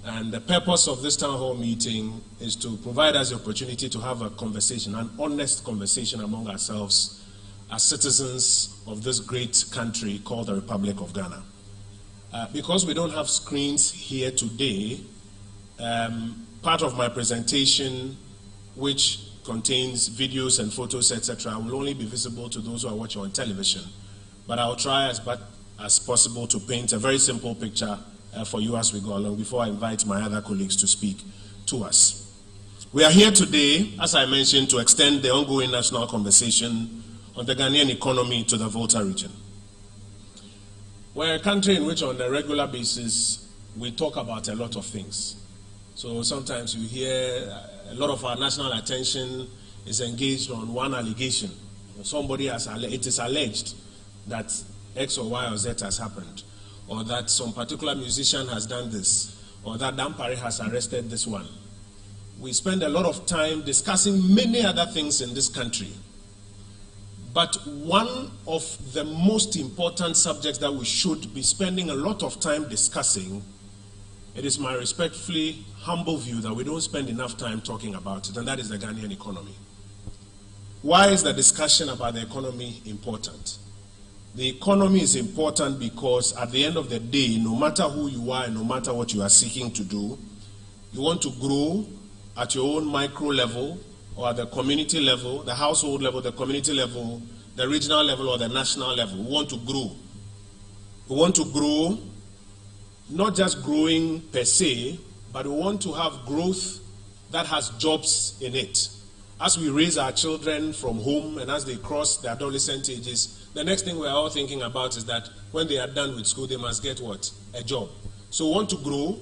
[SPEAKER 14] And the purpose of this town hall meeting is to provide us the opportunity to have a conversation, an honest conversation among ourselves as citizens of this great country called the Republic of Ghana. Because we don't have screens here today, part of my presentation, which contains videos and photos, etc., will only be visible to those who are watching on television. But I'll try as possible to paint a very simple picture for you as we go along before I invite my other colleagues to speak to us. We are here today, as I mentioned, to extend the ongoing national conversation on the Ghanaian economy to the Volta region. We're a country in which on a regular basis we talk about a lot of things. So sometimes you hear a lot of our national attention is engaged on one allegation. It is alleged that X or Y or Z has happened, or that some particular musician has done this, or that Dampare has arrested this one. We spend a lot of time discussing many other things in this country. But one of the most important subjects that we should be spending a lot of time discussing, it is my respectfully humble view that we don't spend enough time talking about it, and that is the Ghanaian economy. Why is the discussion about the economy important? The economy is important because at the end of the day, no matter who you are and no matter what you are seeking to do, you want to grow at your own micro level, or at the community level, the household level, the community level, the regional level, or the national level. We want to grow. We want to grow, not just growing per se, but we want to have growth that has jobs in it. As we raise our children from home and as they cross the adolescent ages, the next thing we're all thinking about is that when they are done with school, they must get what? A job. So we want to grow,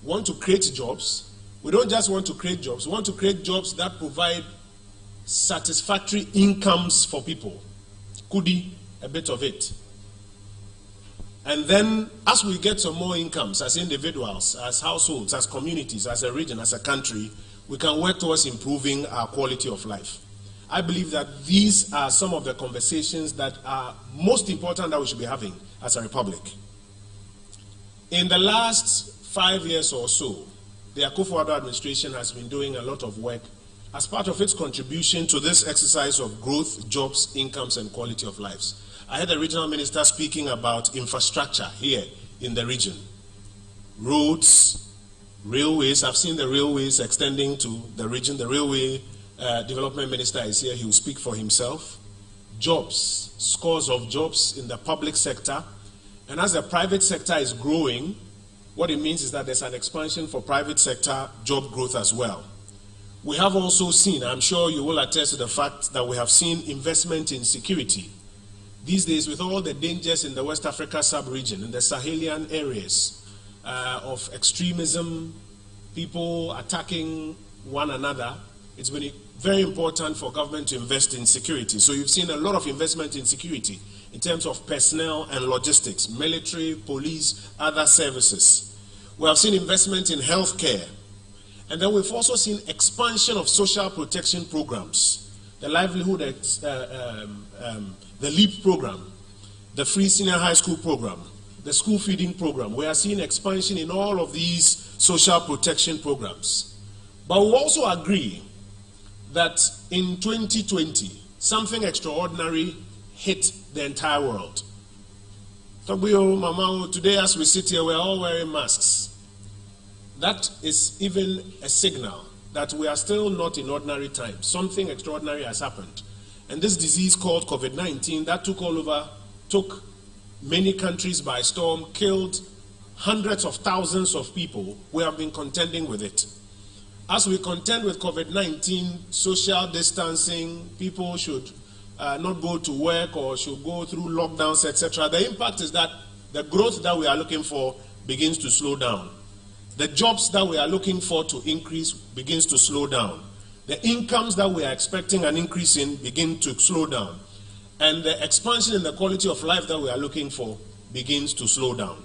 [SPEAKER 14] we want to create jobs. We don't just want to create jobs, we want to create jobs that provide satisfactory incomes for people. Could be a bit of it. And then as we get some more incomes as individuals, as households, as communities, as a region, as a country, we can work towards improving our quality of life. I believe that these are some of the conversations that are most important that we should be having as a republic. In the last 5 years or so, the Akufo-Addo administration has been doing a lot of work as part of its contribution to this exercise of growth, jobs, incomes, and quality of lives. I heard the regional minister speaking about infrastructure here in the region. Roads, railways. I've seen the railways extending to the region. The railway development minister is here. He will speak for himself. Jobs, scores of jobs in the public sector. And as the private sector is growing, what it means is that there's an expansion for private sector job growth as well. We have also seen, I'm sure you will attest to the fact that we have seen investment in security. These days, with all the dangers in the West Africa sub-region, in the Sahelian areas of extremism, people attacking one another, it's been very important for government to invest in security. So you've seen a lot of investment in security in terms of personnel and logistics, military, police, other services. We have seen investment in healthcare. And then we've also seen expansion of social protection programs, the livelihood, the LEAP program, the free senior high school program, the school feeding program. We are seeing expansion in all of these social protection programs. But we also agree that in 2020, something extraordinary hit the entire world. Today as we sit here, we're all wearing masks. That is even a signal that we are still not in ordinary times. Something extraordinary has happened. And this disease called COVID-19 that took many countries by storm, killed hundreds of thousands of people. We have been contending with it.
[SPEAKER 13] As we contend with COVID-19, social distancing, people should not go to work or should go through lockdowns, etc. The impact is that the growth that we are looking for begins to slow down. The jobs that we are looking for to increase begins to slow down. The incomes that we are expecting an increase in begin to slow down. And the expansion in the quality of life that we are looking for begins to slow down.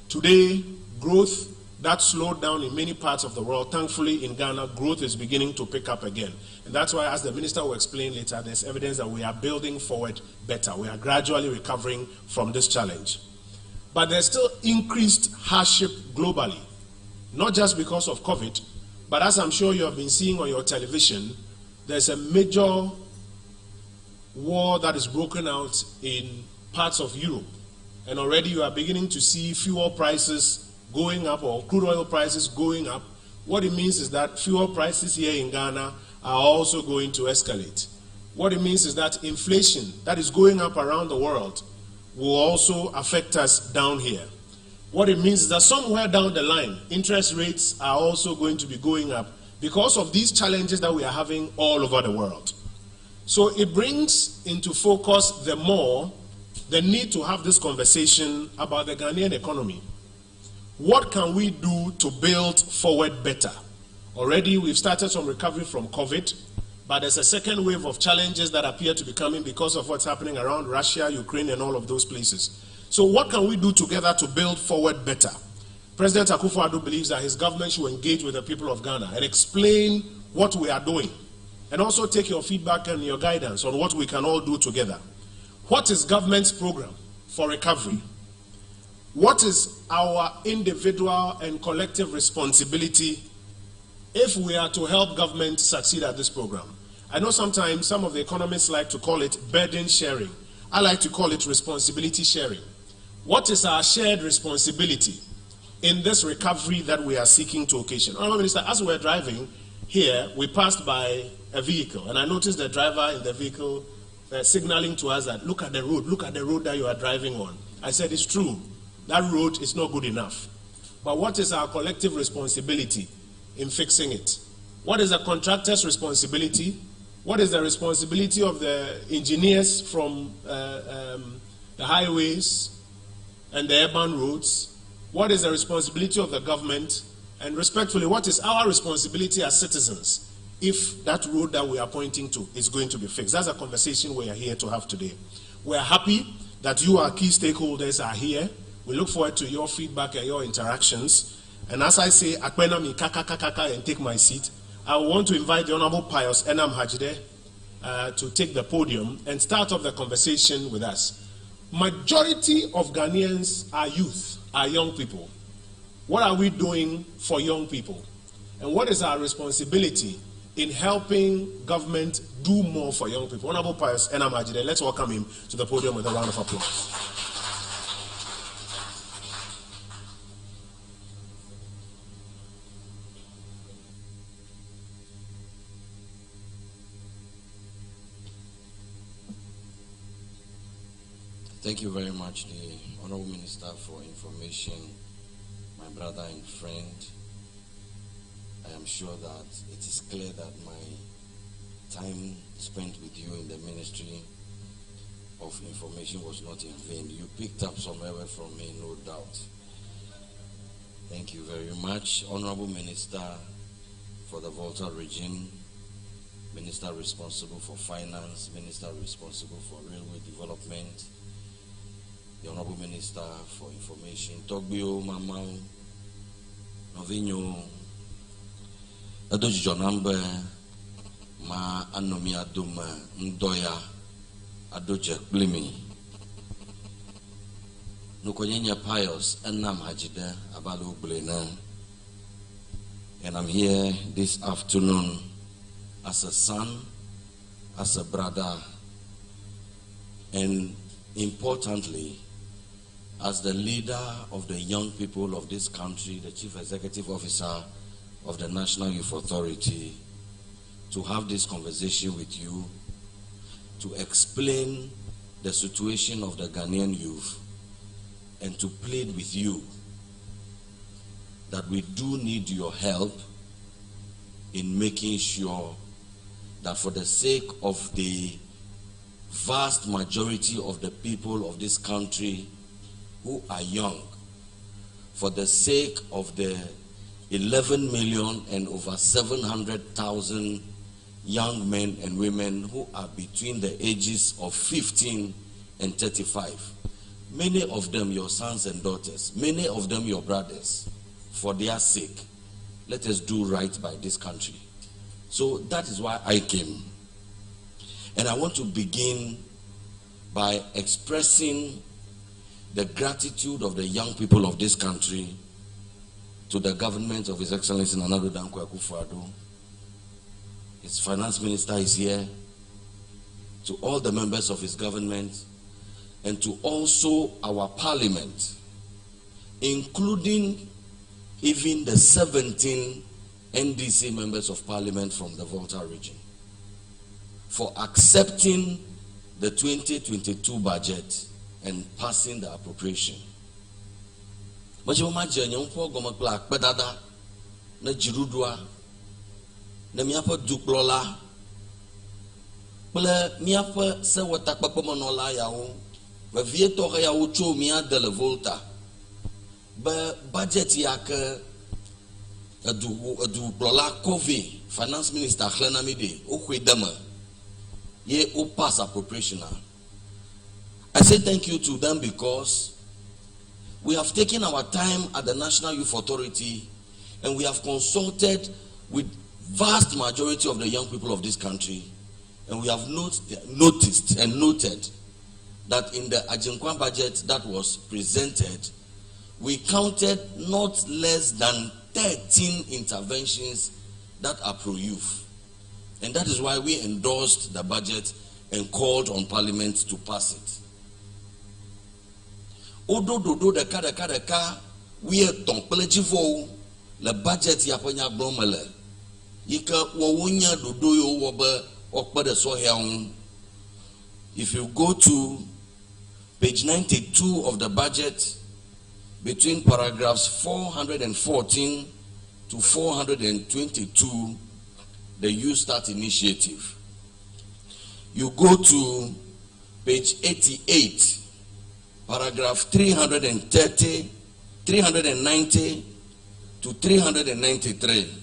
[SPEAKER 13] Today, growth that slowed down in many parts of the world, thankfully in Ghana, growth is beginning to pick up again. And that's why, as the minister will explain later, there's evidence that we are building forward better. We are gradually recovering from this challenge. But there's still increased hardship globally, not just because of COVID, but as I'm sure you have been seeing on your television, there's a major war that is broken out in parts of Europe. And already you are beginning to see fuel prices going up or crude oil prices going up. What it means is that fuel prices here in Ghana are also going to escalate. What it means is that inflation that is going up around the world will also affect us down here. What it means is that somewhere down the line, interest rates are also going to be going up because of these challenges that we are having all over the world. So it brings into focus the more the need to have this conversation about the Ghanaian economy. What can we do to build forward better? Already we've started some recovery from COVID, but there's a second wave of challenges that appear to be coming because of what's happening around Russia, Ukraine, and all of those places. So what can we do together to build forward better? President Akufo-Addo believes that his government should engage with the people of Ghana and explain what we are doing, and also take your feedback and your guidance on what we can all do together. What is government's program for recovery? What is our individual and collective responsibility if we are to help government succeed at this program? I know sometimes some of the economists like to call it burden sharing. I like to call it responsibility sharing. What is our shared responsibility in this recovery that we are seeking to occasion? Honourable Minister, as we were driving here, we passed by a vehicle, and I noticed the driver in the vehicle signaling to us that, look at the road that you are driving on. I said, it's true, that road is not good enough. But what is our collective responsibility in fixing it? What is the contractor's responsibility? What is the responsibility of the engineers from the highways and the urban roads? What is the responsibility of the government? And respectfully, what is our responsibility as citizens if that road that we are pointing to is going to be fixed? That's a conversation we are here to have today. We are happy that you, our key stakeholders, are here. We look forward to your feedback and your interactions. And as I say, Akpena mi kaka kaka and take my seat, I want to invite the Honorable Pius Enam Hajide to take the podium and start off the conversation with us. Majority of Ghanaians are youth, are young people. What are we doing for young people? And what is our responsibility in helping government do more for young people? Honorable Pius Enam Hajide, let's welcome him to the podium with a round of applause.
[SPEAKER 15] Thank you very much, the Honourable Minister, for information, my brother and friend. I am sure that it is clear that my time spent with you in the Ministry of Information was not in vain. You picked up some error from me, no doubt. Thank you very much. Honourable Minister for the Volta region, Minister responsible for finance, Minister responsible for railway development, the Honourable Minister for Information, Togbio, Mamau, Novinho, Adoji Jonambe, Ma Anomi Adum, Ndoya, Adoje Blimi, Nukonyenya Pius, Enam Hajide, Abalu Blena. And I'm here this afternoon as a son, as a brother, and importantly, as the leader of the young people of this country, the Chief Executive Officer of the National Youth Authority, to have this conversation with you, to explain the situation of the Ghanaian youth, and to plead with you that we do need your help in making sure that for the sake of the vast majority of the people of this country who are young, for the sake of the 11 million and over 700,000 young men and women who are between the ages of 15 and 35. Many of them your sons and daughters, many of them your brothers. For their sake, let us do right by this country. So that is why I came. And I want to begin by expressing the gratitude of the young people of this country to the government of His Excellency Nana Addo Dankwa Akufo-Addo. His finance minister is here, to all the members of his government, and to also our parliament, including even the 17 NDC members of parliament from the Volta region, for accepting the 2022 budget and passing the appropriation. Na miapa duklola ple miapa se wata kpakpama nola yawo ve vie tore yawo tso mia de le Volta be budget yake edu kplola kove finance minister Khlenamide o khwedama ye o pass appropriation. I say thank you to them because we have taken our time at the National Youth Authority and we have consulted with vast majority of the young people of this country, and we have noticed and noted that in the Ajinkwan budget that was presented, we counted not less than 13 interventions that are pro-youth. And that is why we endorsed the budget and called on Parliament to pass it. Odo dodo deka we ton pelejivo le budget yapanya blomele. If you go to page 92 of the budget, between paragraphs 414 to 422, the Youth Start Initiative. You go to page 88, paragraph 390 to 393.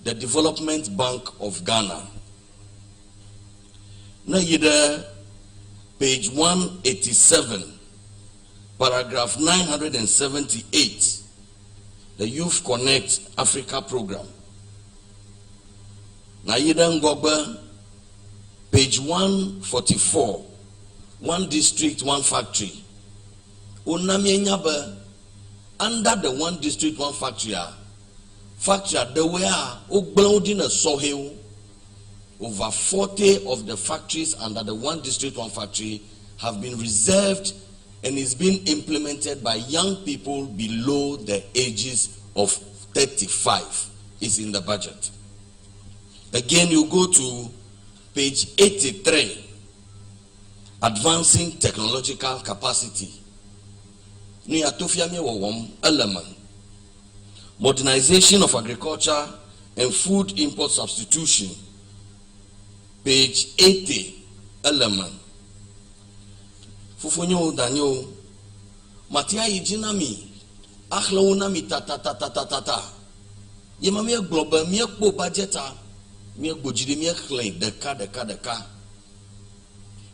[SPEAKER 15] The Development Bank of Ghana. Now you page 187, paragraph 978, the Youth Connect Africa program. Now you go page 144, one district, one factory. Under the one district, one factory. Factory the way Ogbloudin a Soheu, over 40 of the factories under the one district, one factory have been reserved and is being implemented by young people below the ages of 35. Is in the budget. Again, you go to page 83, advancing technological capacity. Element. Modernization of agriculture and food import substitution. Page 80, element. Fufonyo Daniel Matia Yijinami Akhlaunami ta. Yemamia global mia po budgeta mia gojidi mia claim deka.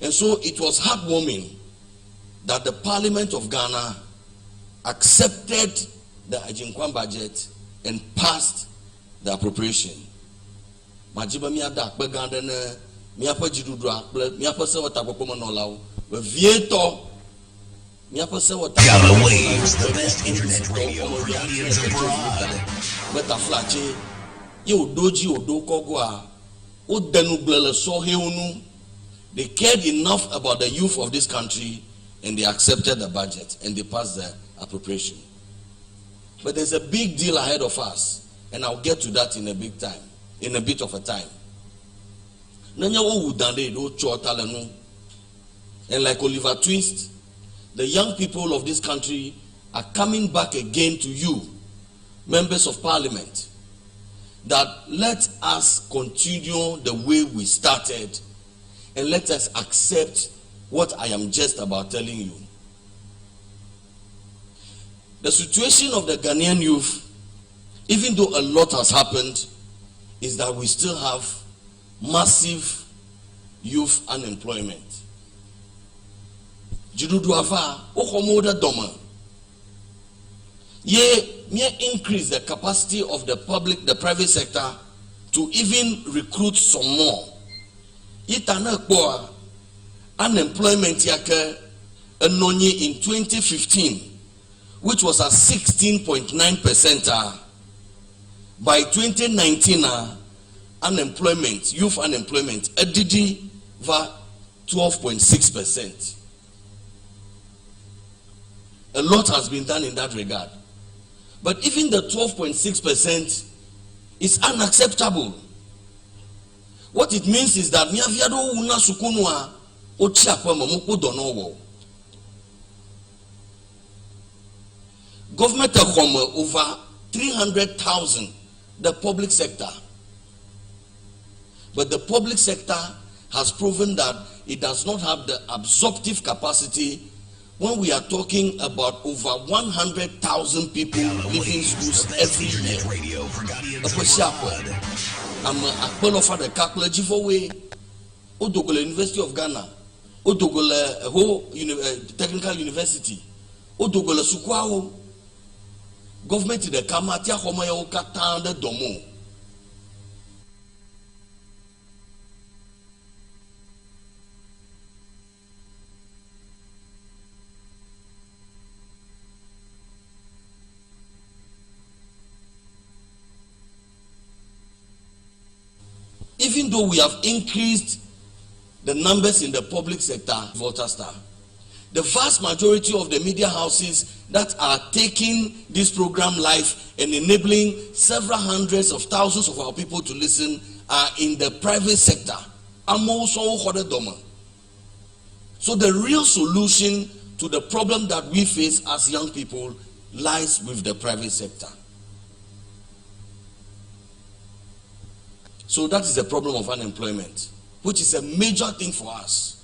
[SPEAKER 15] And so it was heartwarming that the Parliament of Ghana accepted the Ajinkwan budget and passed the appropriation. Majiba miya da akpe gande ne miya pa jidudua miya pa se wata popo manolaw we vieto miya pa se wata
[SPEAKER 8] Ghana Waves, the best internet radio for Ghanaians abroad.
[SPEAKER 15] Beta flache ye odoji odokogwa odenu glele so heunu. They cared enough about the youth of this country and they accepted the budget and they passed the appropriation. But there's a big deal ahead of us, and I'll get to that in a bit of a time. And like Oliver Twist, the young people of this country are coming back again to you, members of parliament, that let us continue the way we started and let us accept what I am just about telling you. The situation of the Ghanaian youth, even though a lot has happened, is that we still have massive youth unemployment. Jiduduava, Ohomoda Doma. May increase the capacity of the private sector to even recruit some more. Itana kwa unemployment yake enonye in 2015, which was at 16.9%. By 2019, unemployment, youth unemployment, edidi va 12.6%. A lot has been done in that regard. But even the 12.6% is unacceptable. What it means is that miaviado una sukunwa ochiakwa mamuko donowo. Government over 300,000, the public sector. But the public sector has proven that it does not have the absorptive capacity when we are talking about over 100,000 people leaving schools every year. I'm a qualified the calculator for way. Odogola University of Ghana, Odogola Technical University, Odogola Sukwao. Government in the Kamatia Homaya Okatan the Domo. Even though we have increased the numbers in the public sector, Volta Star, the vast majority of the media houses that are taking this program live and enabling several hundreds of thousands of our people to listen are in the private sector. So the real solution to the problem that we face as young people lies with the private sector. So that is the problem of unemployment, which is a major thing for us.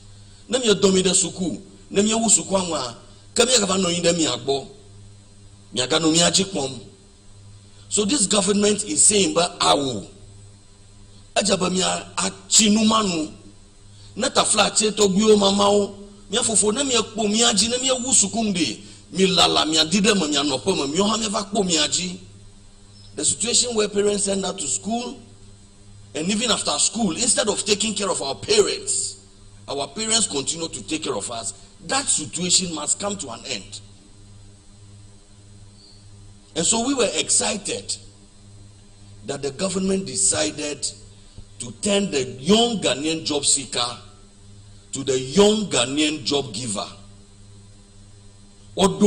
[SPEAKER 15] So this government is saying, but awu ajabamia achinumanu nata flache to bio mamao mia fofo na mia kpo mia ji na mia wusukumde mi lala mia dide ma mia nopo ma mi ha mia va kpo mia ji. The situation where parents send out to school, and even after school, instead of taking care of our parents continue to take care of us. That situation must come to an end. And so we were excited that the government decided to turn the young Ghanaian job seeker to the young Ghanaian job giver.
[SPEAKER 8] Ghana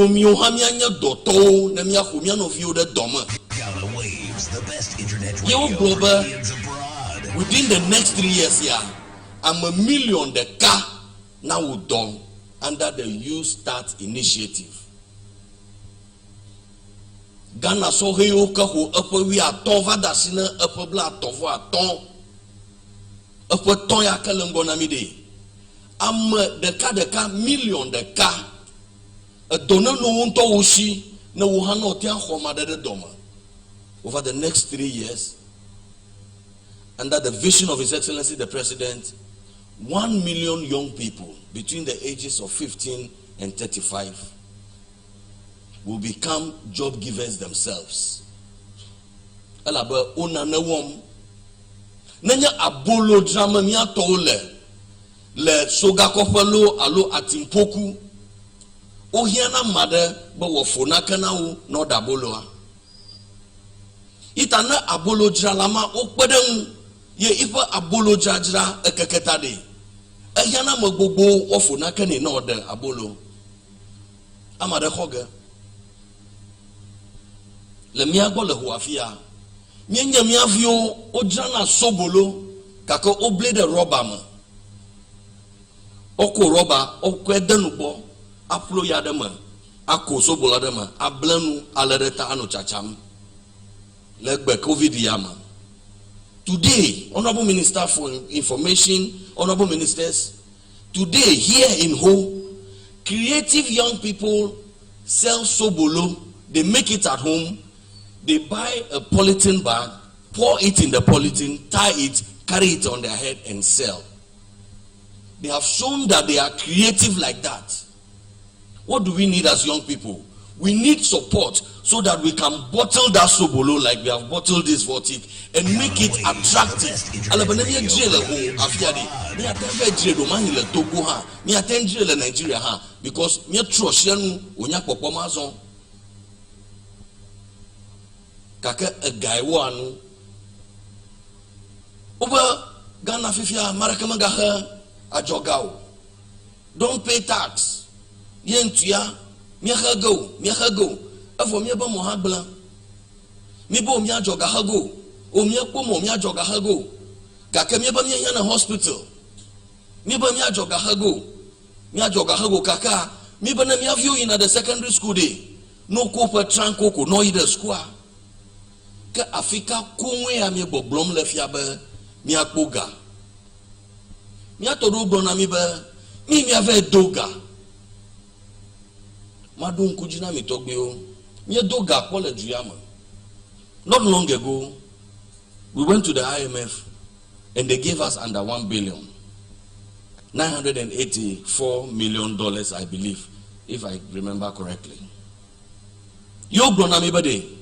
[SPEAKER 8] Waves, the best internet
[SPEAKER 15] radio
[SPEAKER 8] for
[SPEAKER 15] global,
[SPEAKER 8] Ghanaians abroad.
[SPEAKER 15] within the next 3 years here, I'm $1 million the car now done under the You Start initiative. Ghana so he oka ho upper we are tova dasina upper black tovo aton upper ton ya kalangona mide. I'm the car million the car a donor no one to ushi no wuhano tia homa de doma. Over the next 3 years, under the vision of His Excellency the President, 1 million young people between the ages of 15 and 35 will become job givers themselves. Alaba ona na wom nanya abolo drama mi atole le soga kopelo alo atimpoku ohiana made bo wofona kana wo no dabolo a itana abolo dralama okpedem ye ifa abolo jajra ekeketa de ehiana magbogbo wofona kana no de abolo amade hoge le miago le huafia nyenya miavio ojana sobolo kako oble de rubber ma oko rubber oko edenubo aplo yadema ako sobolo adema ablanu alereta anu chacham legbe covid yama Today, Honorable Minister for Information, Honorable Ministers, today here in Ho, creative young people sell sobolo. They make it at home. They buy a polythene bag, pour it in the polythene, tie it, carry it on their head and sell. They have shown that they are creative like that. What do we need as young people? We need support so that we can bottle that sobolo like we have bottled this Voltic and make it attractive. Because a guy one over Ghana Fifia Marakamagaha Ajogao. Don't pay tax. Yentia, Miahago. For me, Mohabla. Mibo Mia Jogahago. O Mia Pomo Mia Jogahago. Kakamia Miana Hospital. Miba Mia Jogahago Kaka. Miba Mia view in at the secondary school day. No copper trankoko, no either square. Ka Africa Kumwe Ami Boblom Lefiabe Mia Boga. Mia Toru Bonamibe. Mi ave doga. Madun kujina mi togbeo. Mi doga pole juyama. Not long ago, we went to the IMF and they gave us under $1 billion. $984 million, I believe, if I remember correctly. Yo bronamibade.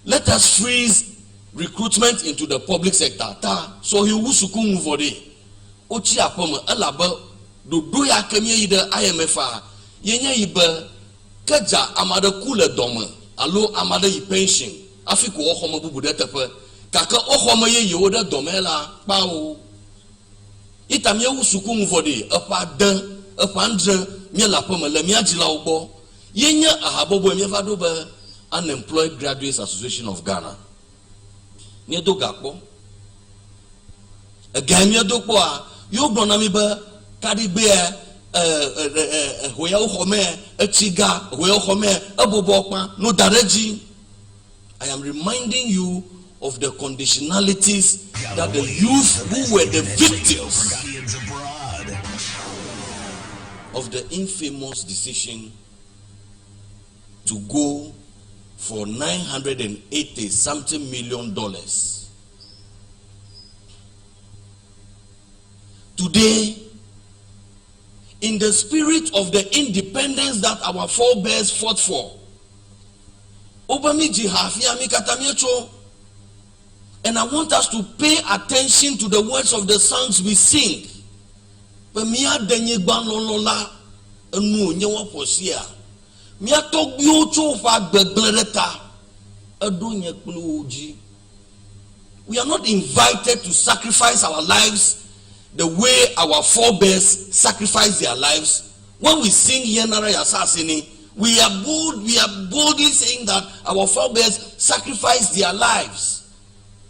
[SPEAKER 15] Let us freeze recruitment into the public sector. Ta so you wusuku muvode. Ochi apoma alaba do ya kemye ide IMF a yenye ibe kaja amada kule dome alo amada yi pension afiko ohoma bubude tepe kaka ohoma ye yoda dome la pawo itamye wusuku mvode apa dan apa ndre me la poma la mi agila obo yenye ahabobo me vado be Unemployed Graduates Association of Ghana nye do gakpo gamye do po a yo bronami be kadibe hoya home echiga hoya home abobokpa no dareji. I am reminding you of the conditionalities that the youth who were the victims of the infamous decision to go for $980-something million. Today, in the spirit of the independence that our forebears fought for, and I want us to pay attention to the words of the songs we sing. We are not invited to sacrifice our lives the way our forebears sacrificed their lives. When we sing Yenara Yasasini, we are boldly saying that our forebears sacrificed their lives.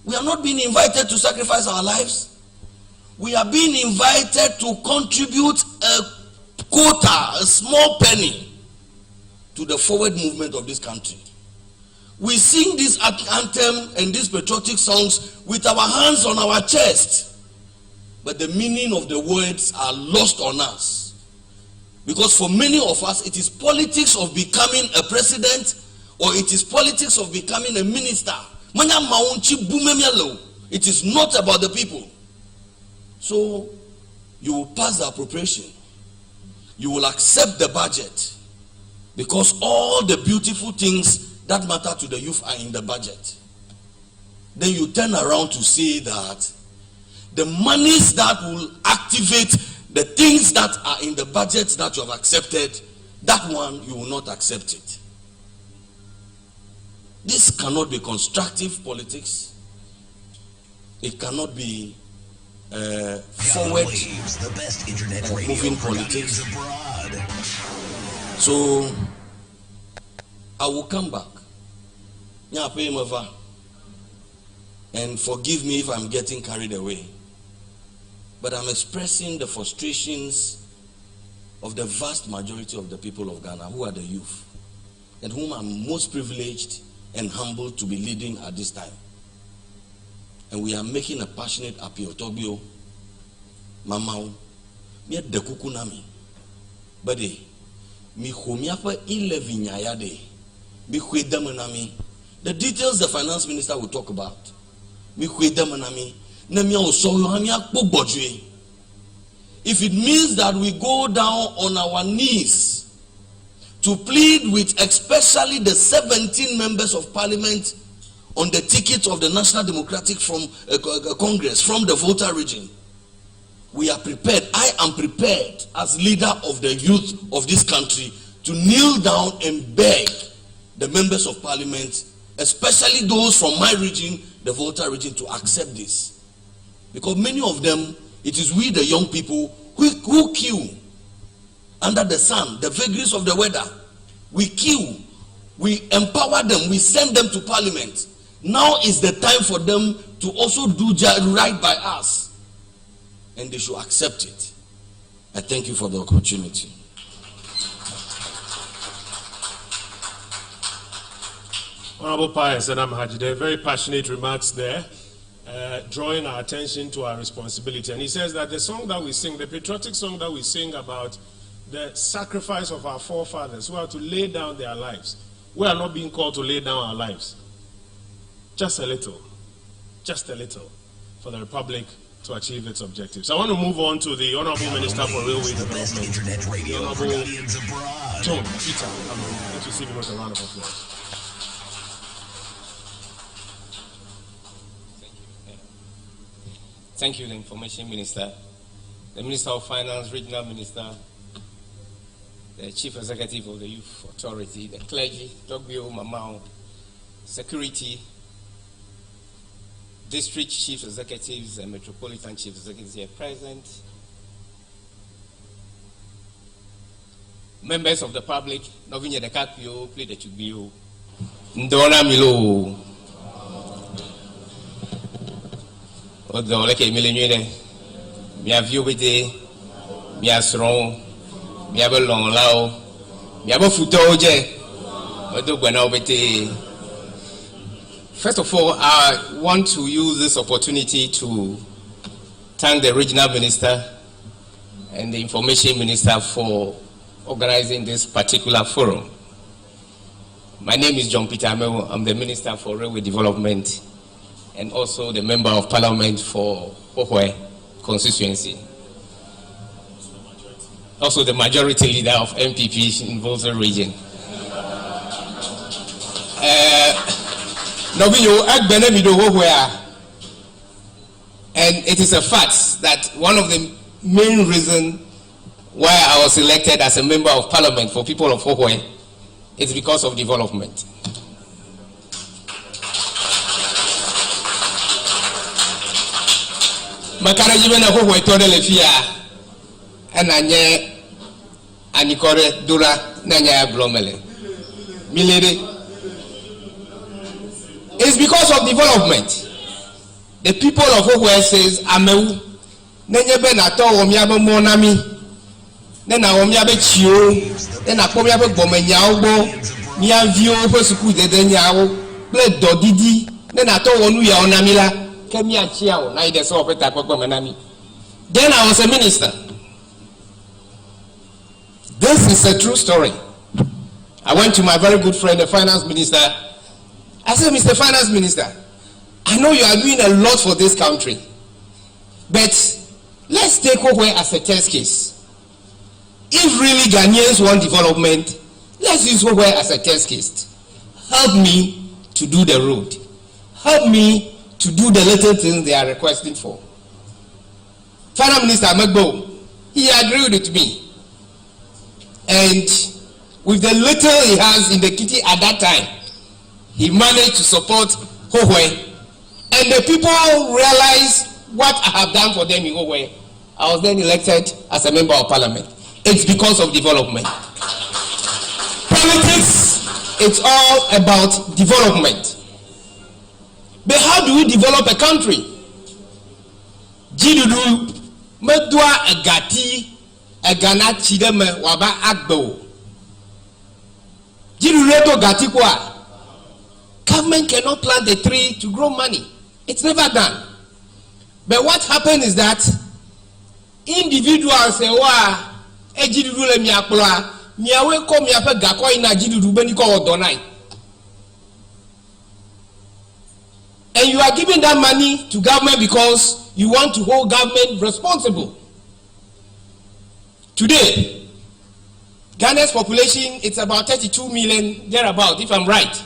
[SPEAKER 15] We are not being invited to sacrifice our lives. We are being invited to contribute a quota, a small penny, to the forward movement of this country. We sing this anthem and these patriotic songs with our hands on our chest, but the meaning of the words are lost on us. Because for many of us, it is politics of becoming a president, or it is politics of becoming a minister. It is not about the people. So you will pass the appropriation. You will accept the budget, because all the beautiful things that matter to the youth are in the budget. Then you turn around to say that the monies that will activate the things that are in the budget that you have accepted, that one you will not accept it. This cannot be constructive politics. It cannot be forward moving politics. So I will come back. And forgive me if I'm getting carried away. But I'm expressing the frustrations of the vast majority of the people of Ghana, who are the youth, and whom I'm most privileged and humbled to be leading at this time. and we are making a passionate appeal. Tobio, Mamau, me de kukunami, bade, mi homiapa 11 yayade, mi huedamanami. The details the finance minister will talk about. Mi huedamanami, namia osoyo hamia kubojwe. If it means that we go down on our knees to plead with especially the 17 members of parliament on the ticket of the National Democratic Congress from the Volta region, we are prepared. I am prepared as leader of the youth of this country to kneel down and beg the members of parliament, especially those from my region, the Volta region, to accept this. Because many of them, it is we, the young people, who queue under the sun, the vagaries of the weather. We queue, we empower them, we send them to parliament. Now is the time for them to also do right by us. And they should accept it. I thank you for the opportunity.
[SPEAKER 13] Honorable Pius and Amhajide, very passionate remarks there. Drawing our attention to our responsibility. And he says that the song that we sing, the patriotic song that we sing about the sacrifice of our forefathers who had to lay down their lives, we are not being called to lay down our lives. Just a little for the Republic to achieve its objectives. I want to move on to the Honorable Minister for Railway Development,
[SPEAKER 8] Internet radio,
[SPEAKER 13] the Honorable
[SPEAKER 8] millions abroad.
[SPEAKER 13] Tom Peter. Let's receive him with a round of applause.
[SPEAKER 16] Thank you, the Information Minister, the Minister of Finance, Regional Minister, the Chief Executive of the Youth Authority, the clergy, Togbio, Mamao, Security, District Chief Executives and Metropolitan Chief Executives here present, members of the public, Novinya de Capio, Play the Chubio, Ndona Milo. Odo leke milenye mi avio bete mi asron mi abelon lao mi abofuto oje odo gwana obete. First of all, I want to use this opportunity to thank the Regional Minister and the Information Minister for organizing this particular forum. My name is John Peter Amewo. I'm the Minister for Railway Development and also the Member of Parliament for Hohwe constituency. Also the majority leader of MPP in Volta region. And it is a fact that one of the main reasons why I was elected as a Member of Parliament for people of Hohwe is because of development. Makara jibena ko hoitore le fia ananye anikore dura nanya blomele milere. It's because of development. The people of Hohwe says ameu nenye be na to wo mi abo monami ne na wo mi abe chio ne na ko mi abe gbomenya ogbo mi avio fo suku dede nyawo ple dodidi ne na to wonu ya onamila. Then I was a minister. This is a true story. I went to my very good friend, the finance minister. I said, Mr. Finance Minister, I know you are doing a lot for this country, but let's take Hohwe as a test case. If really Ghanaians want development, let's use Hohwe as a test case. Help me to do the road. Help me to do the little things they are requesting for. Finance Minister Magbo, he agreed with me. And with the little he has in the kitty at that time, he managed to support Hohwe. And the people realized what I have done for them in Hohwe. I was then elected as a Member of Parliament. It's because of development. Politics, it's all about development. But how do we develop a country? Jidudu medwa agati agana chideme waba agbo. Jidudu to gati kwa. Government cannot plant a tree to grow money. It's never done. But what happened is that individuals say, "Wa, ejidudu le miaploa, miawe ko miape gako ina jidudu beni ko odonai." And you are giving that money to government because you want to hold government responsible. Today, Ghana's population, it's about 32 million, thereabout, if I'm right.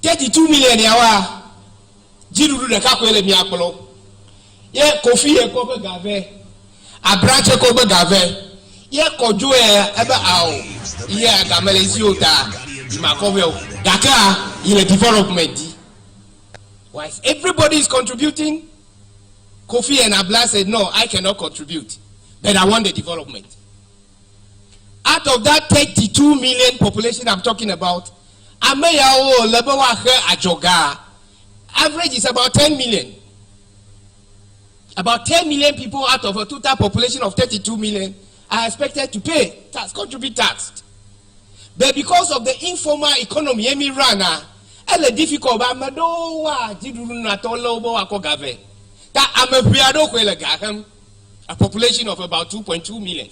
[SPEAKER 16] 32 million yawa. Jidudu de kakwele miapolo. Ye kofi e ko be gave. Abrache ko be gave. Ye kojo ebe awo. Ye agamele si ota. Makovel. Daka ile development. Why everybody is contributing? Kofi and Abla said, "No, I cannot contribute, but I want the development." Out of that 32 million population I'm talking about, Ameyawo Lebawahe Ajoga, average is about 10 million. About 10 million people out of a total population of 32 million are expected to pay tax, contribute tax. But because of the informal economy, it's difficult. A population of about 2.2 million.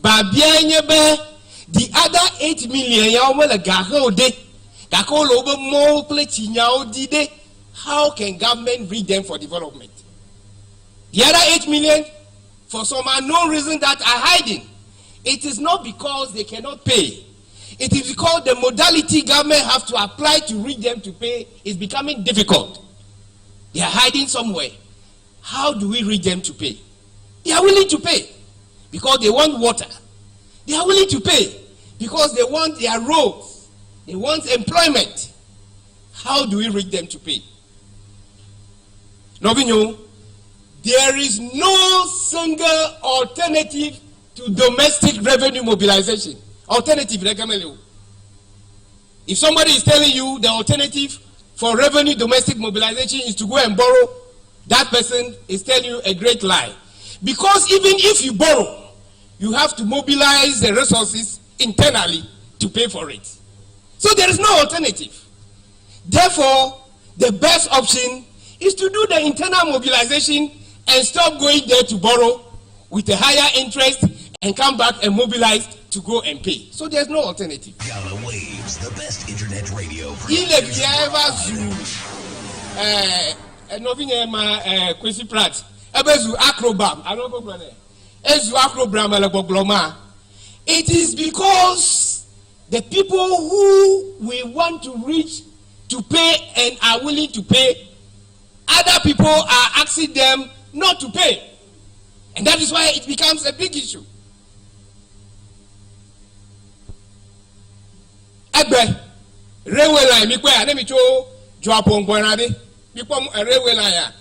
[SPEAKER 16] But the other 8 million, how can government read them for development? The other 8 million, for some unknown reason that are hiding. It is not because they cannot pay. It is because the modality government have to apply to read them to pay is becoming difficult. They are hiding somewhere. How do we read them to pay? They are willing to pay because they want water. They are willing to pay because they want their roads. They want employment. How do we read them to pay? Novinho, there is no single alternative to domestic revenue mobilization. Alternative, if somebody is telling you the alternative for revenue domestic mobilization is to go and borrow, that person is telling you a great lie. Because even if you borrow, you have to mobilize the resources internally to pay for it. So there is no alternative. Therefore, the best option is to do the internal mobilization and stop going there to borrow with a higher interest and come back and mobilize to go and pay. So there's no alternative.
[SPEAKER 8] Ghana Waves, the best internet radio.
[SPEAKER 16] Il est bien vastu. Kwesi Pratt. Ebezu acrobam. Ezu acrobam elegogloma. It is because the people who we want to reach to pay and are willing to pay, other people are asking them not to pay. And that is why it becomes a big issue. Egbe railway line mi pe ane mi cho joapon gwanade mi po railway line ya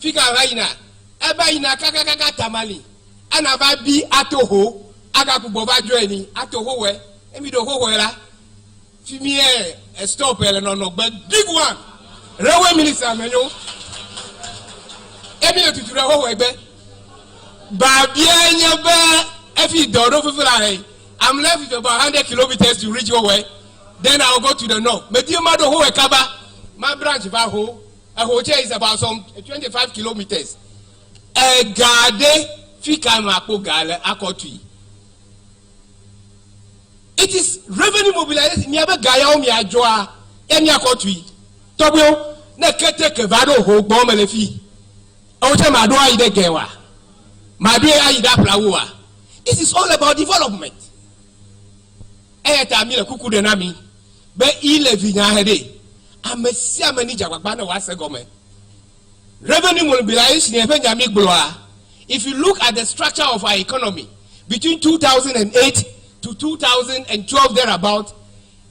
[SPEAKER 16] fika raina eba ina kaka tamali ana ba bi atoho aga ku boba jo eni atoho we emi do ho la fi mi stop ele no gbe big one railway minister menyo emi o tutura ho we gbe ba bi enya be efi do fufura I'm left with about 100 kilometers to reach Owe. Then I'll go to the north. Mediumado Ho Ekaba, my branch Vaho, a hotel is about some 25 kilometers. A gade Fikamapo Gale Akotui. It is revenue mobilization. Niaba Gaya Mia Joa, Emia Kotui. Tobio, Nakete Kevado Ho Bomelefi. Ota Madoa Ide Gewa. Madea Ida Plaua. This is all about development. Tamila kuku de nami be ile vinyahede amesia mani jagba na wase gome revenue mobilization e fe nyami gboa. If you look at the structure of our economy between 2008 to 2012 thereabout,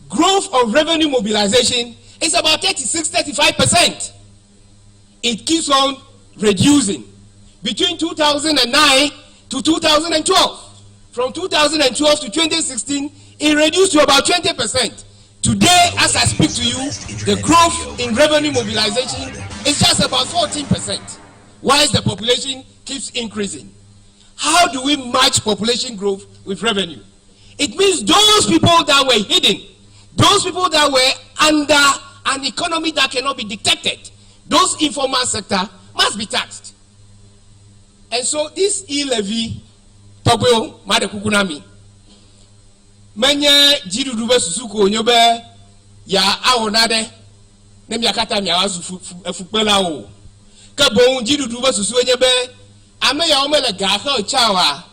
[SPEAKER 16] growth of revenue mobilization is about 36-35%. It keeps on reducing between 2009 to 2012. From 2012 to 2016, it reduced to about 20%. Today, as I speak to you, the growth in revenue mobilization is just about 14%, whilst the population keeps increasing. How do we match population growth with revenue? It means those people that were hidden, those people that were under an economy that cannot be dictated. Those informal sector must be taxed. And so this e-levy, Togweo, Made Kukunami, Menye Jiduduba Susuko, Nyobe, Ya Aonade, Nemyakata Miawasu Fupelao, Kabon Jiduduba Susu Nyebe, Ameya Omele Gaha Chawa,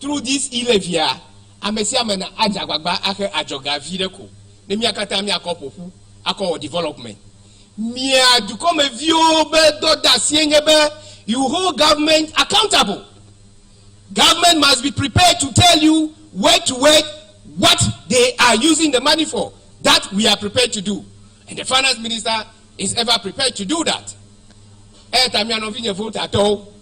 [SPEAKER 16] through this e-levy, Amesiamena Ajagba Ake Ajoga Videko, Nemyakata Miakopu, Ako development. Mia du come view be do da siengebe, you hold government accountable. Government must be prepared to tell you where to work, what they are using the money for. That we are prepared to do. And the finance minister is ever prepared to do that. Tamiano Vinya Volta at all.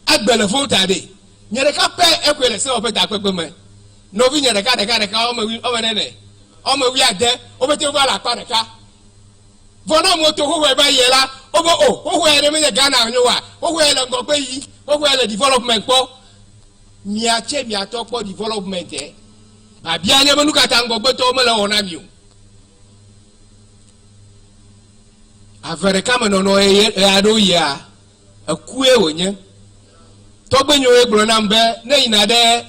[SPEAKER 16] Agbele Volta de. Nyereka pe ekwele se opeta kwekwe. No vinya de ka omenene. Ome wi ade, obete wa la pa de ka. Vona moto ho we ba yela, obo ho we le me Ghana anyowa, ho we le ngogbe yi, ho we le development po. Miache miato po development eh. Ba bia nya menu kata ngogbe to me le wona mi o. Avere kama no ado ya. Akue wonye. Togbe nyo egbro na mbe na ina de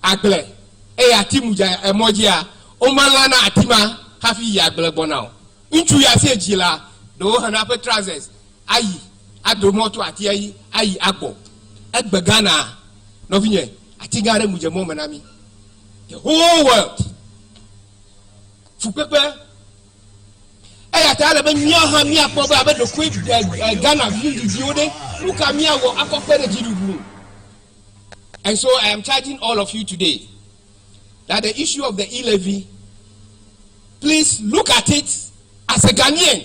[SPEAKER 16] agle. Atimu ja emoji a o mala na atima hafi ya agle bona. Inchu ya se jila do hana pe trousers ayi adomoto ati ayi agbo egbe Ghana no vinye ati gare mujemo manami the whole world fupepe ata be nya ha mi akpo ba be do kwe Ghana view di ode uka mi awo akokpe de jidudu. And so I am charging all of you today that the issue of the e-levy, please look at it as a Ghanaian.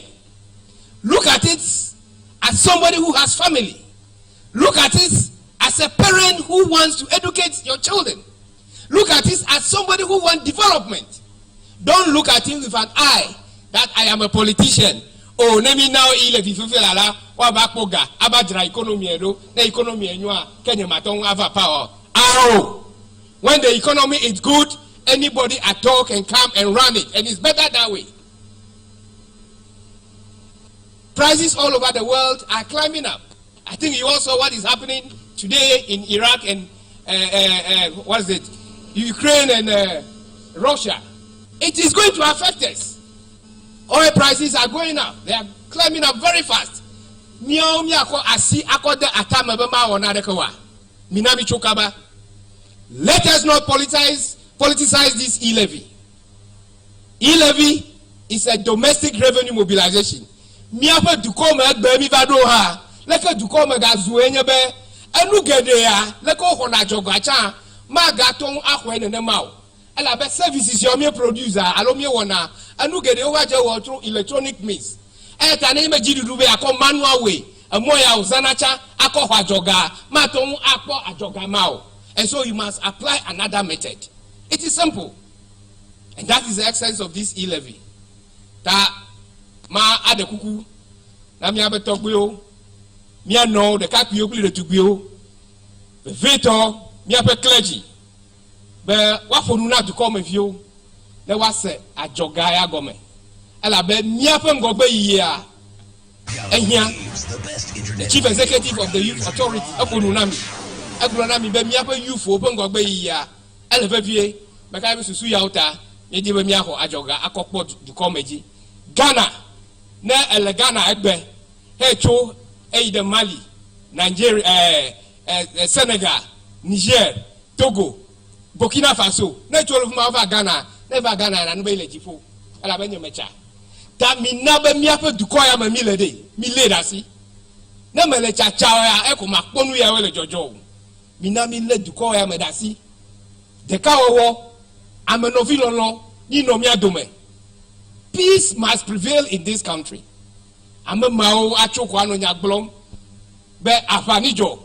[SPEAKER 16] Look at it as somebody who has family. Look at it as a parent who wants to educate your children. Look at it as somebody who wants development. Don't look at it with an eye that I am a politician. Oh, name now e-levy fulfillala wa bakpoga abadra economy edo na economy enwa Kenya maton have power. Ow! When the economy is good, anybody at all can come and run it, and it's better that way. Prices all over the world are climbing up. I think you also what is happening today in Iraq and what is it? Ukraine and Russia. It is going to affect us. Oil prices are going up. They are climbing up very fast. Let us not politicize this e-levy. E-levy is a domestic revenue mobilization. Miapa dukome egbe mi vado ha leke dukome gazu enyebe enu gede ya leke hona jogacha ma gaton ahwe ne mawo ela be services yo me producer alo me wona enu gede o waje wo through electronic means eta na ime jidudu be akọ manual way amoya uzanacha akọ hwajoga ma ton akọ ajoga mawo. And so you must apply another method. It is simple. And that is the essence of this e-levy. That ma ade kuku na mi abe togbo mi ano de ka pio pli de tugbo the veto mi abe clergy be wa fonu na to come view na wa se ajoga ya gome ala be mi abe ngogbe yiye a ehia the chief executive of the youth authority afonu na mi agro na mi be mi abe youth open ngogbe yiye a ala be vie be ka be susu ya uta ye di be mi aho ajoga akokpo du come ji Ghana na Ghana egbe hecho the Mali, Nigeria, Senegal, Niger, Togo, Burkina Faso. Na cholo fuma Ghana, never Ghana na nbe lejifo. Ala benyo mecha. Ta mi na be mi ape dukoya ma mi lede, mi leda si. Na me le cha ya e ko makponu ya we le jojo. Mi na mi le dukoya me da si. De ka wowo amenofi lolo ni no mi adome. Peace must prevail in this country. I'm a mao achokwa no nyaglom be afanijo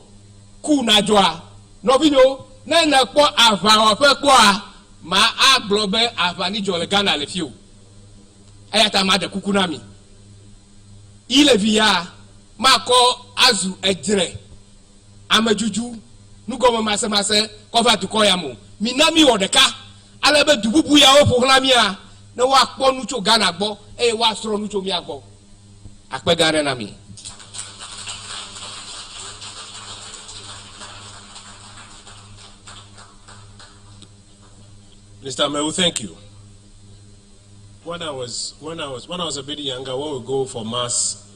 [SPEAKER 16] ku na joa no bino na po afa ofe po a ma aglo be afanijo le Ghana le fiu ayata ma de kukunami ile via ma ko azu ejire amajuju nugo ma se cover to koyamo minami odeka alebe dububu ya opo hlamia na wa kpo nu cho Ghana gbo e wa soro nu cho mi agbo akpe Ghana na mi.
[SPEAKER 13] Mr. Mewu, thank you. When I was a bit younger, when we go for mass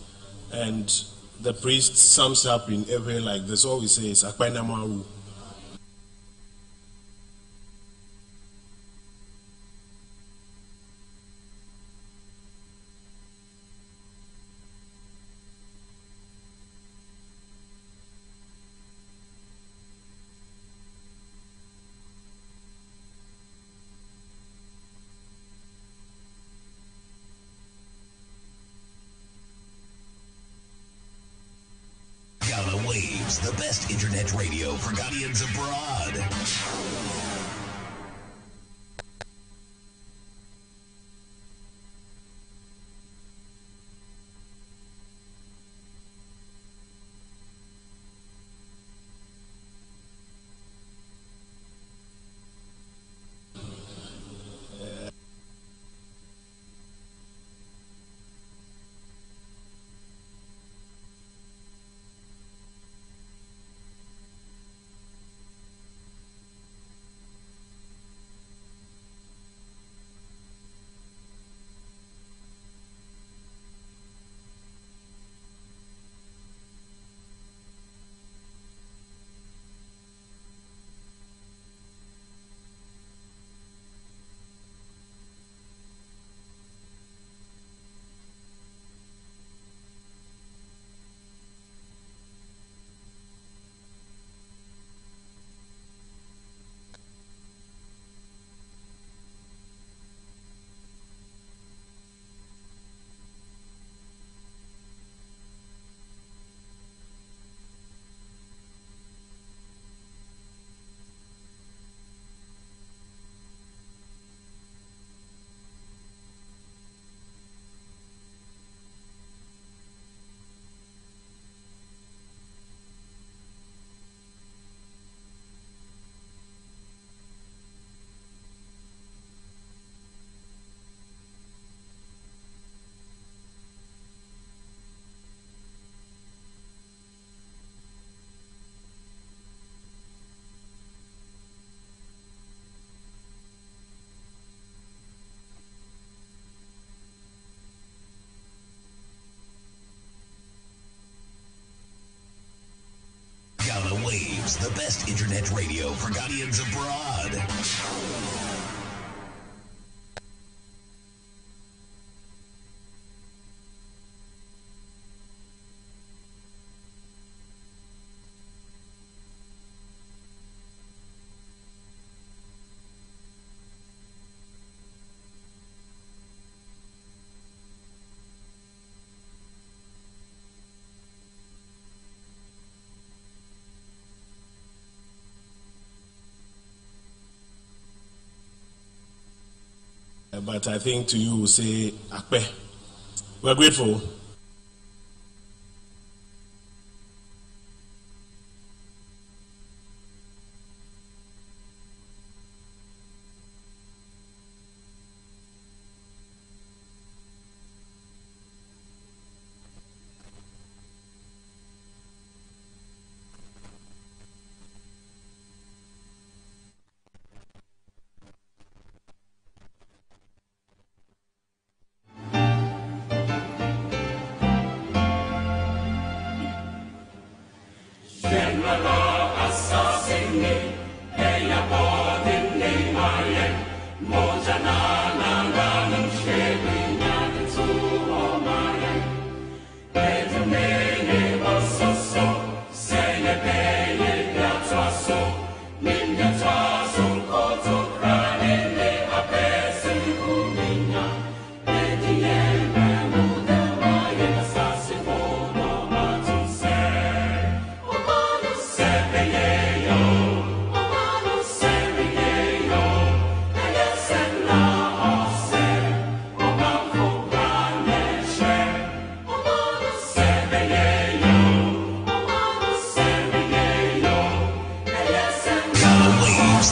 [SPEAKER 13] and the priest sums up in every like this, all we say is Akpena Maru.
[SPEAKER 8] Ghana Waves, the best internet radio for Ghanaians abroad. Ghana Waves, the best internet radio for Ghanaians abroad.
[SPEAKER 13] But I think to you will say, Akpe. We're grateful.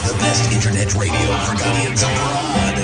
[SPEAKER 8] The best internet radio for Ghanaians abroad.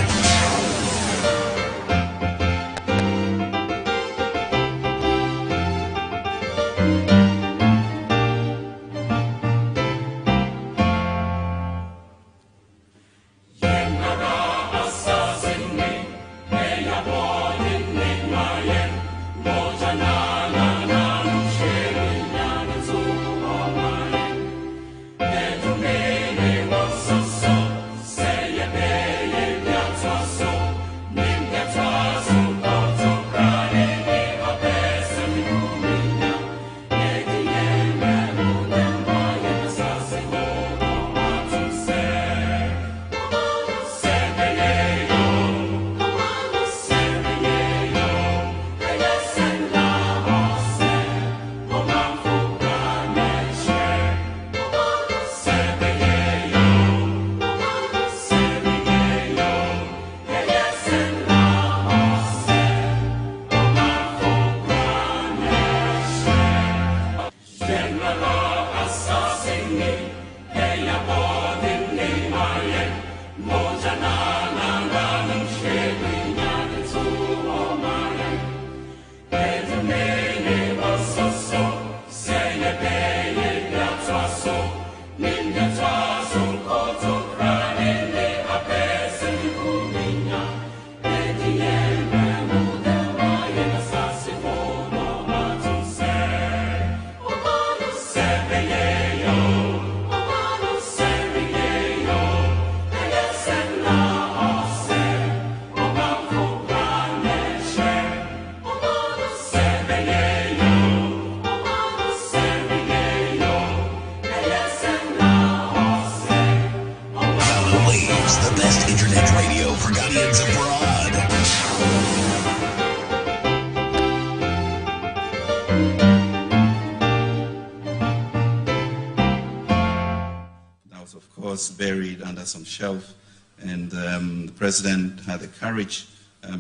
[SPEAKER 17] Buried under some shelf, and the president had the courage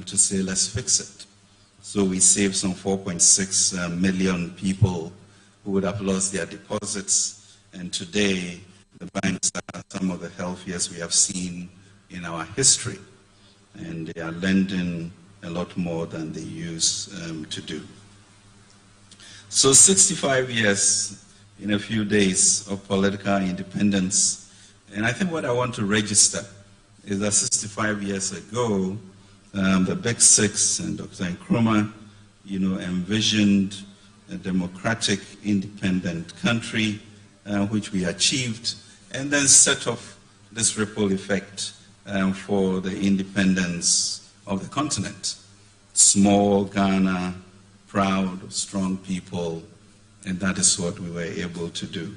[SPEAKER 17] to say, let's fix it. So we saved some 4.6 million people who would have lost their deposits, and today the banks are some of the healthiest we have seen in our history, and they are lending a lot more than they used to do. So 65 years in a few days of political independence. And I think what I want to register is that 65 years ago, the Big Six and Dr. Nkrumah, envisioned a democratic, independent country, which we achieved, and then set off this ripple effect for the independence of the continent. Small Ghana, proud, strong people, and that is what we were able to do.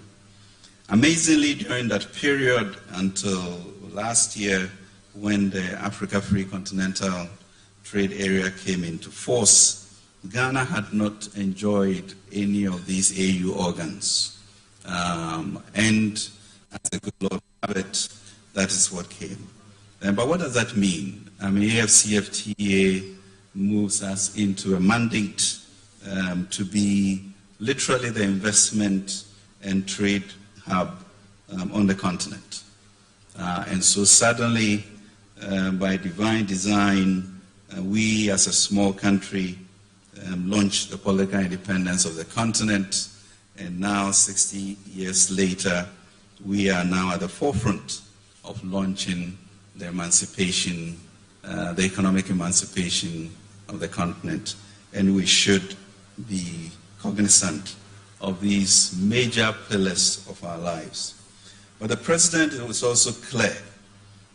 [SPEAKER 17] Amazingly, during that period until last year, when the Africa Free Continental Trade Area came into force, Ghana had not enjoyed any of these AU organs. And as a good Lord habit, that is what came. But what does that mean? AFCFTA moves us into a mandate to be literally the investment and trade hub on the continent. And so suddenly, by divine design, we as a small country launched the political independence of the continent, and now 60 years later, we are now at the forefront of launching the emancipation, the economic emancipation of the continent. And we should be cognizant of these major pillars of our lives. But the president was also clear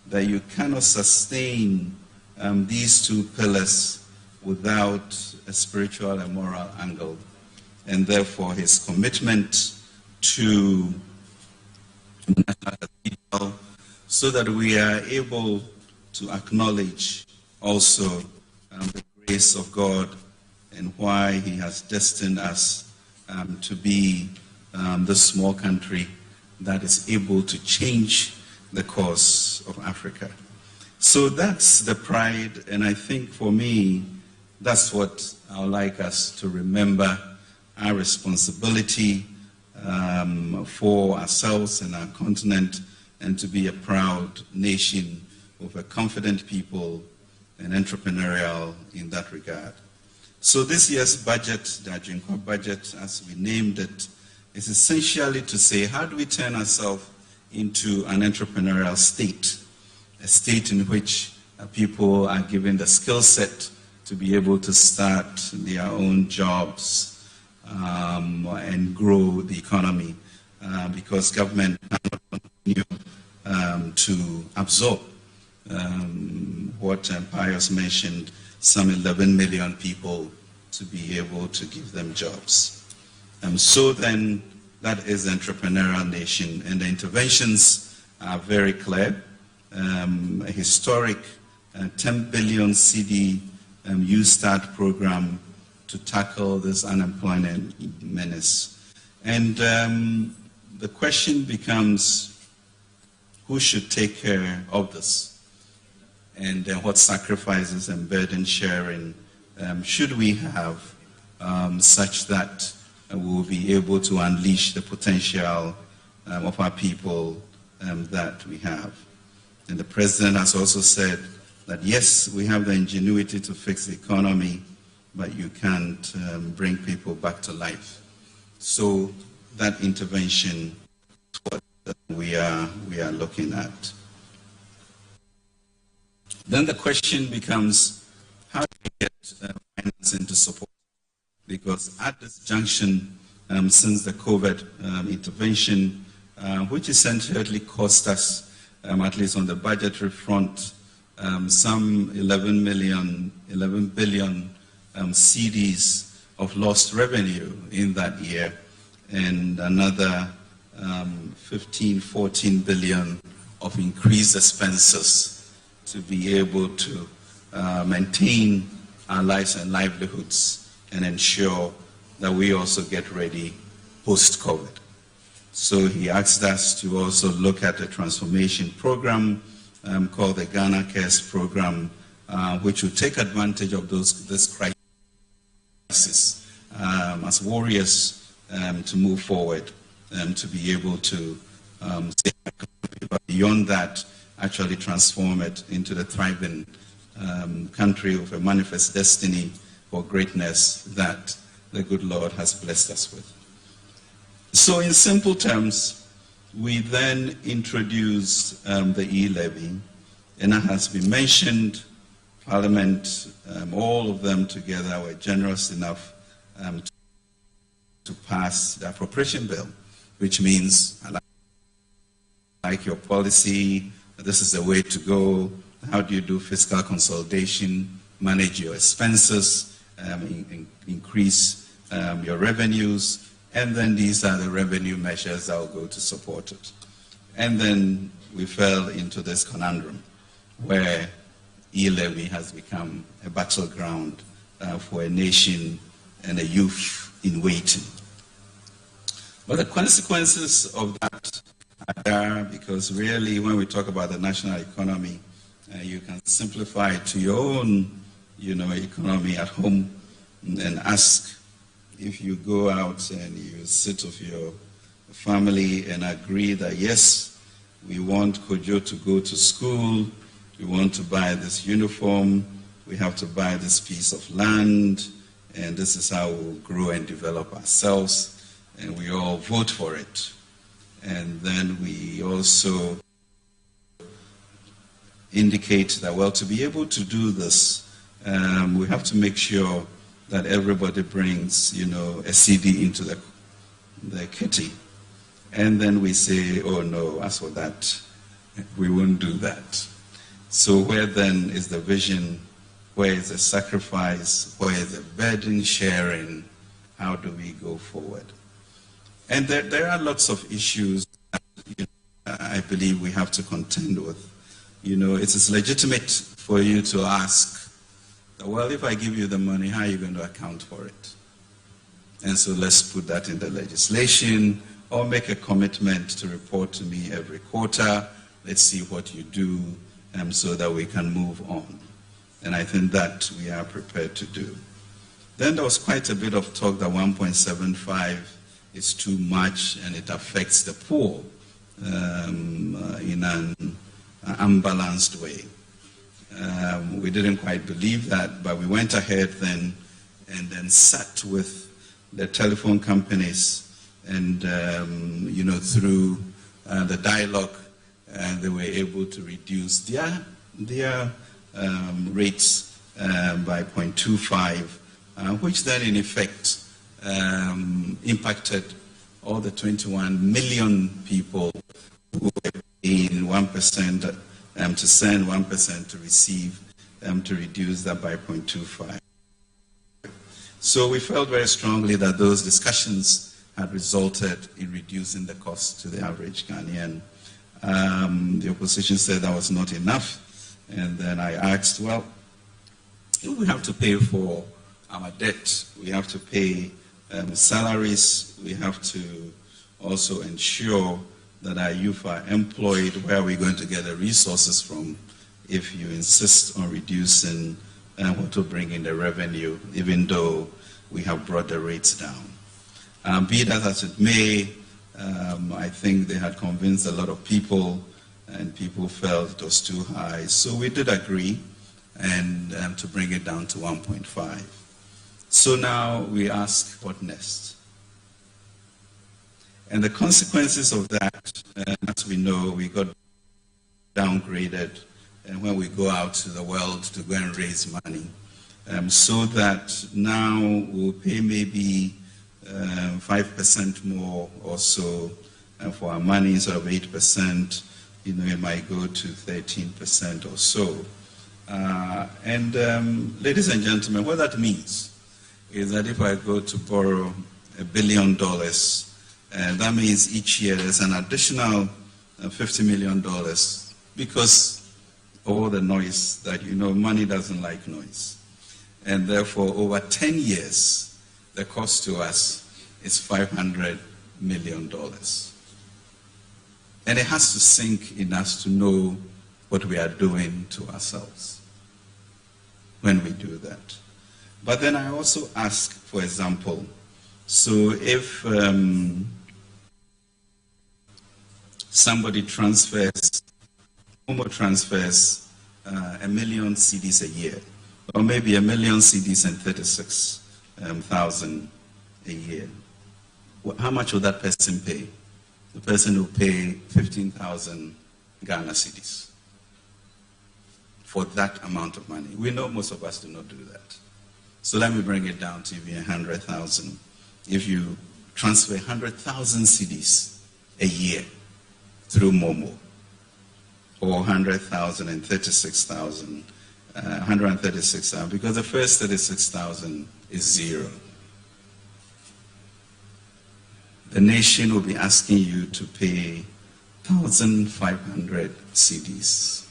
[SPEAKER 17] that you cannot sustain these two pillars without a spiritual and moral angle. And therefore his commitment to national cathedral, so that we are able to acknowledge also the grace of God and why he has destined us to be the small country that is able to change the course of Africa. So that's the pride, and I think for me, that's what I would like us to remember, our responsibility for ourselves and our continent, and to be a proud nation with a confident people and entrepreneurial in that regard. So this year's budget, the Ajinkwa budget, as we named it, is essentially to say, how do we turn ourselves into an entrepreneurial state, a state in which people are given the skill set to be able to start their own jobs and grow the economy, because government cannot continue to absorb what Pius mentioned, some 11 million people to be able to give them jobs. So then, that is the entrepreneurial nation, and the interventions are very clear. A historic 10 billion CD Youth Start program to tackle this unemployment menace. And the question becomes, who should take care of this? And what sacrifices and burden sharing should we have such that we will be able to unleash the potential of our people that we have. And the president has also said that yes, we have the ingenuity to fix the economy, but you can't bring people back to life. So that intervention is what we are looking at. Then the question becomes, how do we get financing to support? Because at this junction, since the COVID intervention, which essentially cost us, at least on the budgetary front, some 11 billion cedis of lost revenue in that year, and another 14 billion of increased expenses to be able to maintain our lives and livelihoods and ensure that we also get ready post-COVID. So he asked us to also look at a transformation program called the Ghana Cares Program, which will take advantage of this crisis as warriors to move forward, to be able to but beyond that, actually transform it into the thriving country with a manifest destiny for greatness that the good Lord has blessed us with. So in simple terms, we then introduced the e-levy, and as has been mentioned, Parliament, all of them together were generous enough to pass the appropriation bill, which means, I like your policy, this is the way to go. How do you do fiscal consolidation, manage your expenses, increase your revenues, and then these are the revenue measures that will go to support it. And then we fell into this conundrum where e-levy has become a battleground for a nation and a youth in waiting. But the consequences of that are there, because really when we talk about the national economy, you can simplify it to your own economy at home and ask, if you go out and you sit with your family and agree that yes, we want Kojo to go to school, we want to buy this uniform, we have to buy this piece of land, and this is how we'll grow and develop ourselves, and we all vote for it. And then we also indicate that, well, to be able to do this, we have to make sure that everybody brings, a CD into the kitty. And then we say, oh no, as for that, we won't do that. So where then is the vision? Where is the sacrifice? Where is the burden sharing? How do we go forward? And there are lots of issues that I believe we have to contend with. It is legitimate for you to ask, well, if I give you the money, how are you going to account for it? And so let's put that in the legislation, or make a commitment to report to me every quarter. Let's see what you do, so that we can move on. And I think that we are prepared to do. Then there was quite a bit of talk that 1.75 is too much and it affects the poor in an unbalanced way. We didn't quite believe that, but we went ahead then and then sat with the telephone companies, and through the dialogue, they were able to reduce their rates by 0.25, which then in effect impacted all the 21 million people who were paying 1% to send, 1% to receive, to reduce that by 0.25. So we felt very strongly that those discussions had resulted in reducing the cost to the average Ghanaian. The opposition said that was not enough, and then I asked, well, if we have to pay for our debt, we have to pay salaries, we have to also ensure that our youth are employed, where are we going to get the resources from if you insist on reducing what will bring in the revenue, even though we have brought the rates down? Be that as it may, I think they had convinced a lot of people, and people felt it was too high. So we did agree and to bring it down to 1.5. So now we ask, what next? And the consequences of that, as we know, we got downgraded, and when we go out to the world to go and raise money, so that now we'll pay maybe 5% more or so for our money. Instead of 8%, it might go to 13% or so. Ladies and gentlemen, what that means is that if I go to borrow $1 billion, that means each year there's an additional $50 million, because of all the noise that money doesn't like noise. And therefore, over 10 years, the cost to us is $500 million. And it has to sink in us to know what we are doing to ourselves when we do that. But then I also ask, for example, so if somebody transfers, Momo transfers 1 million CDs a year, or maybe 1 million CDs and 36,000 a year, how much will that person pay? The person will pay 15,000 Ghana cedis for that amount of money. We know most of us do not do that. So let me bring it down to even 100,000. If you transfer 100,000 cedis a year through Momo, or 100,000 and 36,000, 136,000, because the first 36,000 is zero. The nation will be asking you to pay 1,500 cedis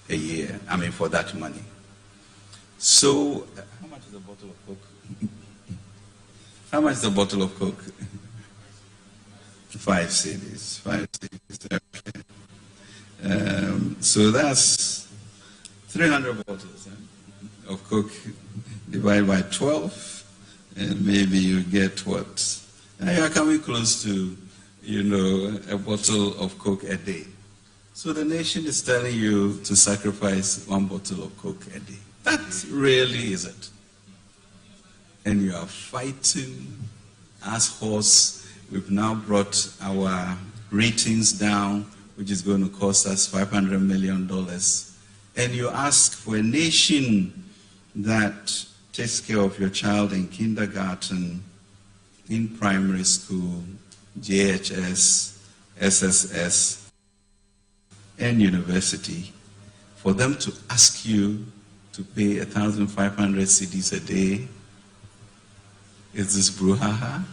[SPEAKER 17] a year, for that money. So, how much is a bottle of Coke? How much is a bottle of Coke? 5 cedis, 5 cedis, okay. So that's 300 bottles of Coke divided by 12, and maybe you get what? Now you are coming close to, a bottle of Coke a day. So the nation is telling you to sacrifice 1 bottle of Coke a day. That really is it. And you are fighting as horse. We've now brought our ratings down, which is going to cost us $500 million. And you ask for a nation that takes care of your child in kindergarten, in primary school, JHS, SSS, and university, for them to ask you to pay 1,500 cedis a day. Is this brouhaha?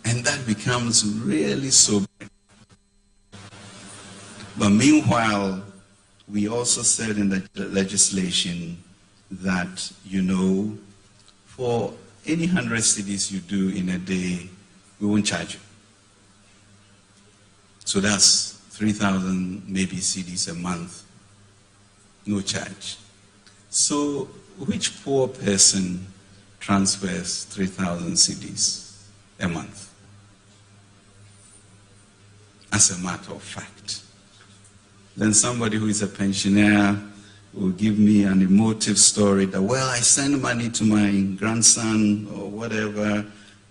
[SPEAKER 17] And that becomes really sobering. But meanwhile, we also said in the legislation that, for any 100 cedis you do in a day, we won't charge you. So that's 3,000 maybe cedis a month, no charge. So which poor person transfers 3,000 cedis a month? As a matter of fact. Then somebody who is a pensioner will give me an emotive story that, well, I send money to my grandson or whatever,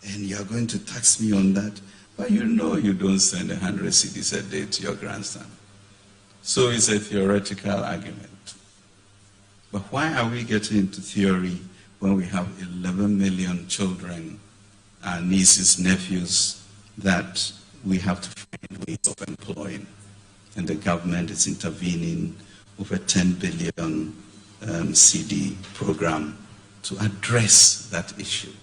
[SPEAKER 17] and you're going to tax me on that. But you don't send 100 cedis a day to your grandson. So it's a theoretical argument. But why are we getting into theory when we have 11 million children, our nieces, nephews, that we have to find ways of employing? And the government is intervening with a 10 billion CD program to address that issue.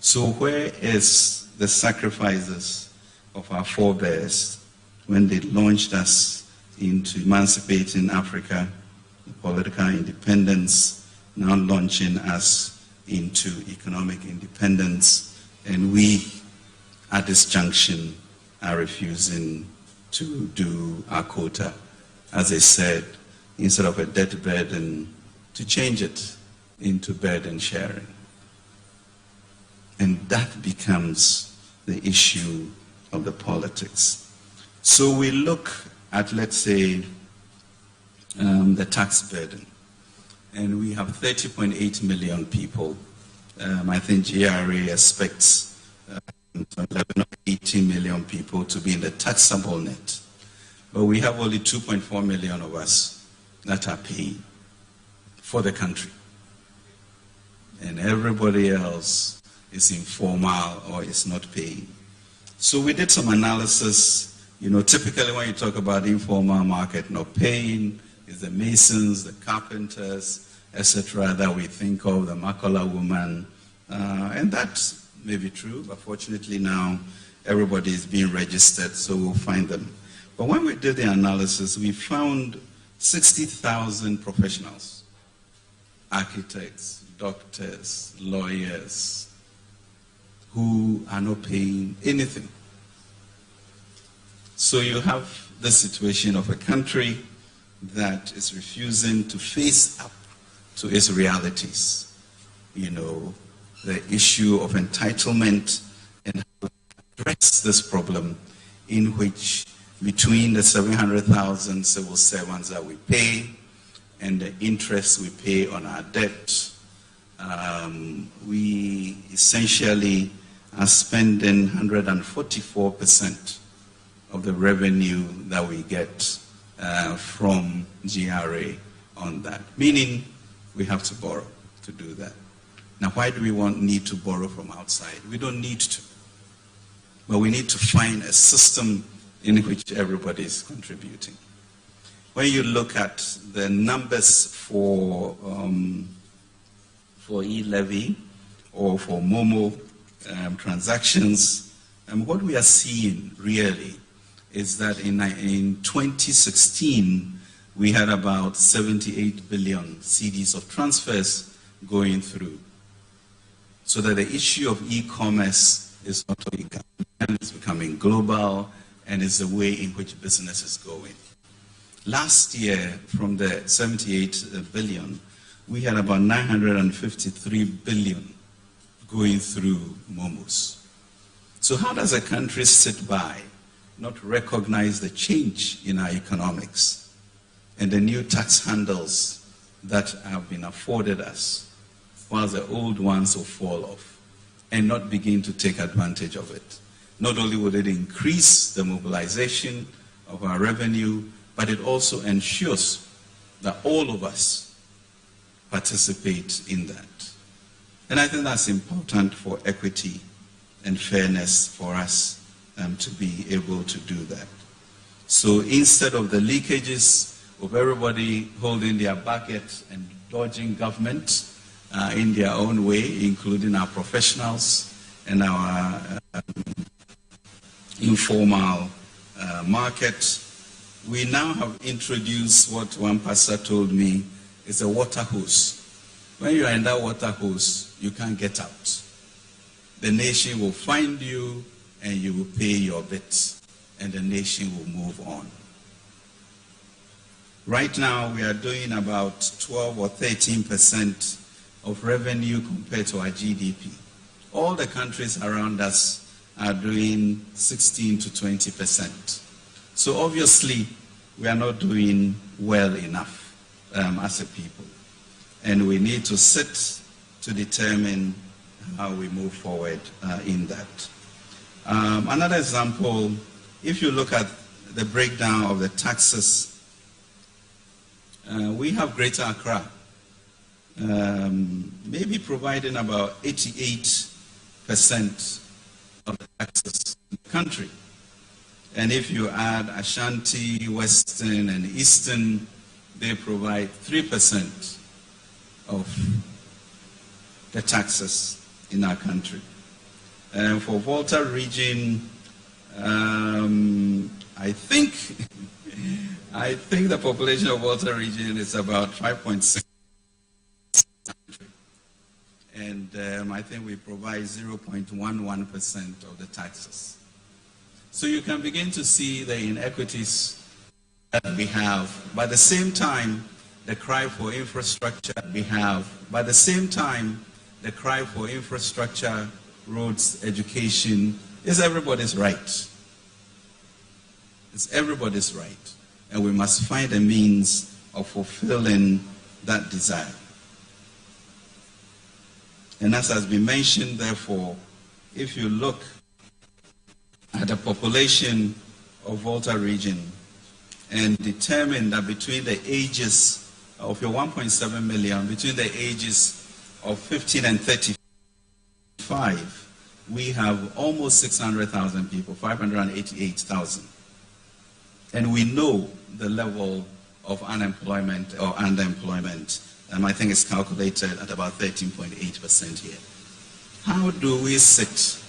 [SPEAKER 17] So where is the sacrifices of our forebears when they launched us into emancipating Africa, political independence, now launching us into economic independence, and we, at this junction, are refusing to do our quota, as I said, instead of a debt burden, to change it into burden sharing. And that becomes the issue of the politics. So we look at, let's say, the tax burden. And we have 30.8 million people. I think GRA expects 11 or 18 million people to be in the taxable net. But we have only 2.4 million of us that are paying for the country. And everybody else is informal or is not paying. So we did some analysis. Typically when you talk about informal market not paying, it's the masons, the carpenters, etc. that we think of, the Makola woman. And that may be true, but fortunately now everybody is being registered, so we'll find them. But when we did the analysis, we found 60,000 professionals, architects, doctors, lawyers, who are not paying anything. So you have the situation of a country that is refusing to face up to its realities. The issue of entitlement and how to address this problem, in which between the 700,000 civil servants that we pay and the interest we pay on our debt, we essentially are spending 144% of the revenue that we get from GRA on that, meaning we have to borrow to do that. Now, why do we need to borrow from outside? We don't need to. But we need to find a system in which everybody is contributing. When you look at the numbers for e-levy or for Momo transactions, what we are seeing really is that in 2016, we had about 78 billion CDs of transfers going through. So that the issue of e-commerce is not only it's becoming global, and is the way in which business is going. Last year, from the 78 billion, we had about 953 billion going through Momos. So how does a country sit by, not recognize the change in our economics and the new tax handles that have been afforded us, while the old ones will fall off, and not begin to take advantage of it? Not only will it increase the mobilization of our revenue, but it also ensures that all of us participate in that. And I think that's important for equity and fairness for us to be able to do that. So instead of the leakages of everybody holding their bucket and dodging government in their own way, including our professionals and our informal market, we now have introduced what one pastor told me is a water hose. When you are in that water hose, you can't get out. The nation will find you and you will pay your bit, and the nation will move on. Right now, we are doing about 12 or 13% of revenue compared to our GDP. All the countries around us are doing 16 to 20%. So obviously, we are not doing well enough as a people. And we need to sit to determine how we move forward in that. Another example, if you look at the breakdown of the taxes, we have Greater Accra, maybe providing about 88% of the taxes in the country. And if you add Ashanti, Western, and Eastern, they provide 3% of the taxes in our country. And for Volta region, I think the population of Volta region is about 5.6. And I think we provide 0.11% of the taxes. So you can begin to see the inequities that we have. But at the same time, the cry for infrastructure we have, but at the same time, the cry for infrastructure, roads, education is everybody's right. It's everybody's right. And we must find a means of fulfilling that desire. And as has been mentioned, therefore, if you look at the population of Volta region and determine that between the ages of your 1.7 million, between the ages of 15 and 35, we have almost 600,000 people, 588,000. And we know the level of unemployment or underemployment. I think it's calculated at about 13.8% here. How do we sit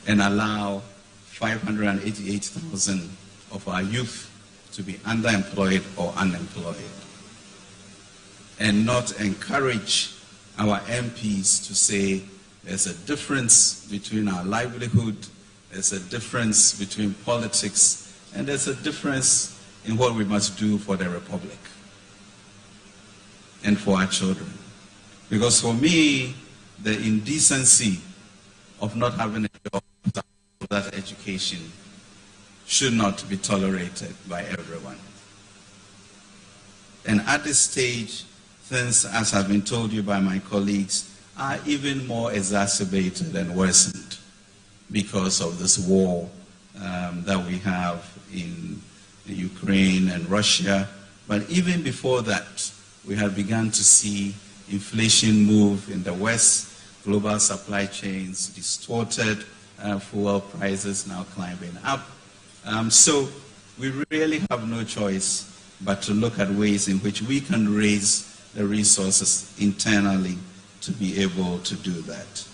[SPEAKER 17] and allow 588,000 of our youth to be underemployed or unemployed and not encourage our MPs to say there's a difference between our livelihood, there's a difference between politics, and there's a difference in what we must do for the Republic and for our children. Because for me, the indecency of not having a job after that education should not be tolerated by everyone. And at this stage, things, as have been told you by my colleagues, are even more exacerbated and worsened because of this war that we have in Ukraine and Russia. But even before that, we had begun to see inflation move in the West, global supply chains distorted, fuel prices now climbing up. So we really have no choice but to look at ways in which we can raise the resources internally to be able to do that.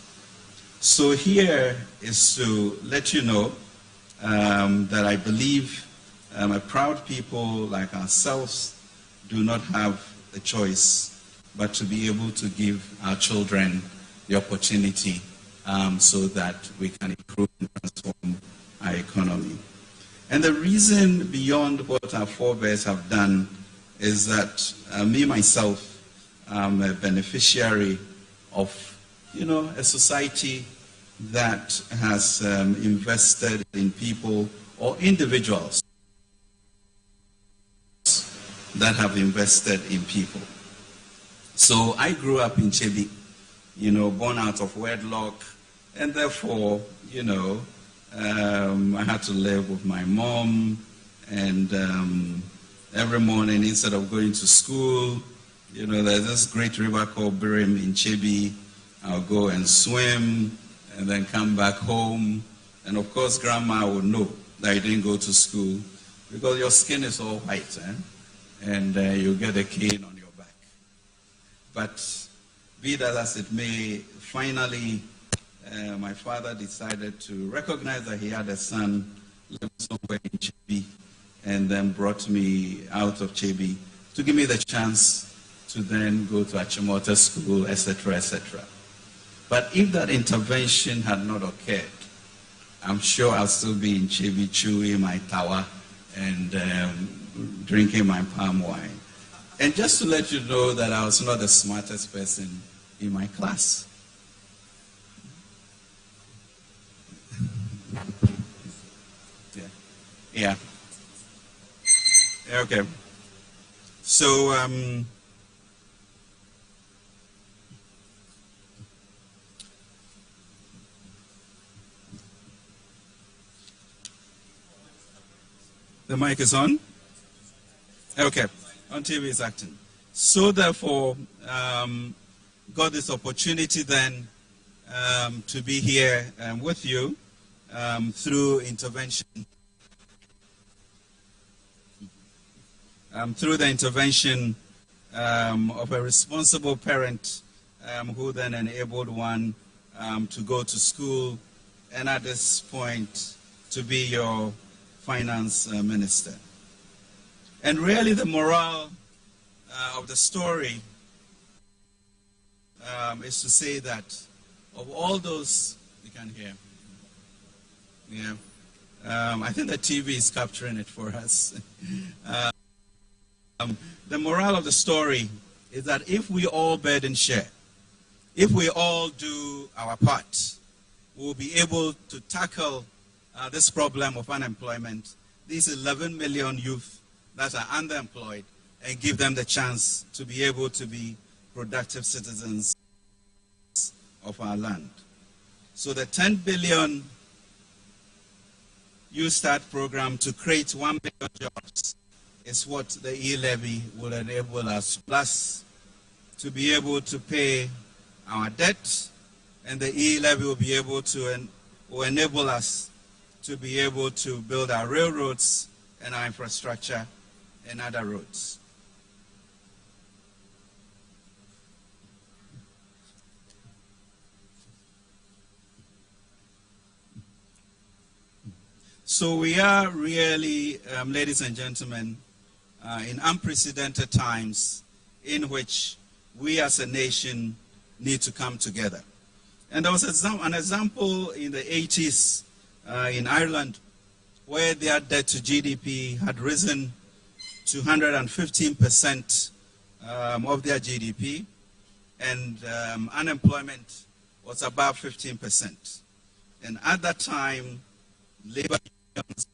[SPEAKER 17] So here is to let you know that I believe a proud people like ourselves do not have a choice but to be able to give our children the opportunity so that we can improve and transform our economy. And the reason beyond what our forebears have done is that me, myself, I'm a beneficiary of, a society that has invested in people or individuals that have invested in people. So I grew up in Chebi, born out of wedlock, and therefore, I had to live with my mom, and every morning instead of going to school, there's this great river called Birim in Chebi. I'll go and swim and then come back home. And of course, grandma would know that you didn't go to school because your skin is all white, and you get a cane on your back. But be that as it may, finally, my father decided to recognize that he had a son living somewhere in Chebi, and then brought me out of Chebi to give me the chance to then go to Achimota school, etc., etc. But if that intervention had not occurred, I'm sure I'll still be in Chebi chewing my tawa and drinking my palm wine. And just to let you know that I was not the smartest person in my class. Yeah. Okay. So, the mic is on? Okay. On TV is acting. So therefore, got this opportunity then to be here with you through intervention. Through the intervention of a responsible parent who then enabled one to go to school, and at this point to be your finance minister. And really the moral of the story is to say that of all those, you can hear, I think the TV is capturing it for us. The moral of the story is that if we all burden share, if we all do our part, we'll be able to tackle this problem of unemployment, these 11 million youth that are underemployed, and give them the chance to be able to be productive citizens of our land. So the 10 billion Youth Start program to create 1 million jobs is what the e-levy will enable us, plus to be able to pay our debt, and the e-levy will be able to will enable us to be able to build our railroads and our infrastructure and other roads. So we are really, ladies and gentlemen, in unprecedented times in which we as a nation need to come together. And there was an example in the 80s in Ireland where their debt to GDP had risen to 115% of their GDP, and unemployment was above 15%. And at that time, labor unions,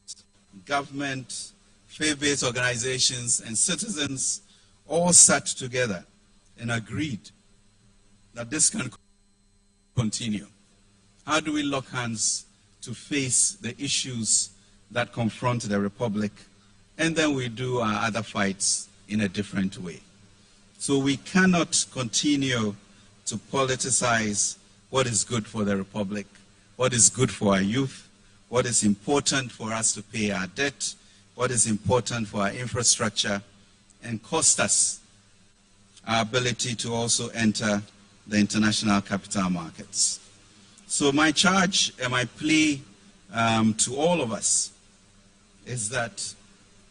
[SPEAKER 17] government, faith-based organizations, and citizens all sat together and agreed that this can continue. How do we lock hands to face the issues that confront the Republic, and then we do our other fights in a different way? So we cannot continue to politicize what is good for the Republic, what is good for our youth, what is important for us to pay our debt, what is important for our infrastructure, and cost us our ability to also enter the international capital markets. So my charge and my plea to all of us is that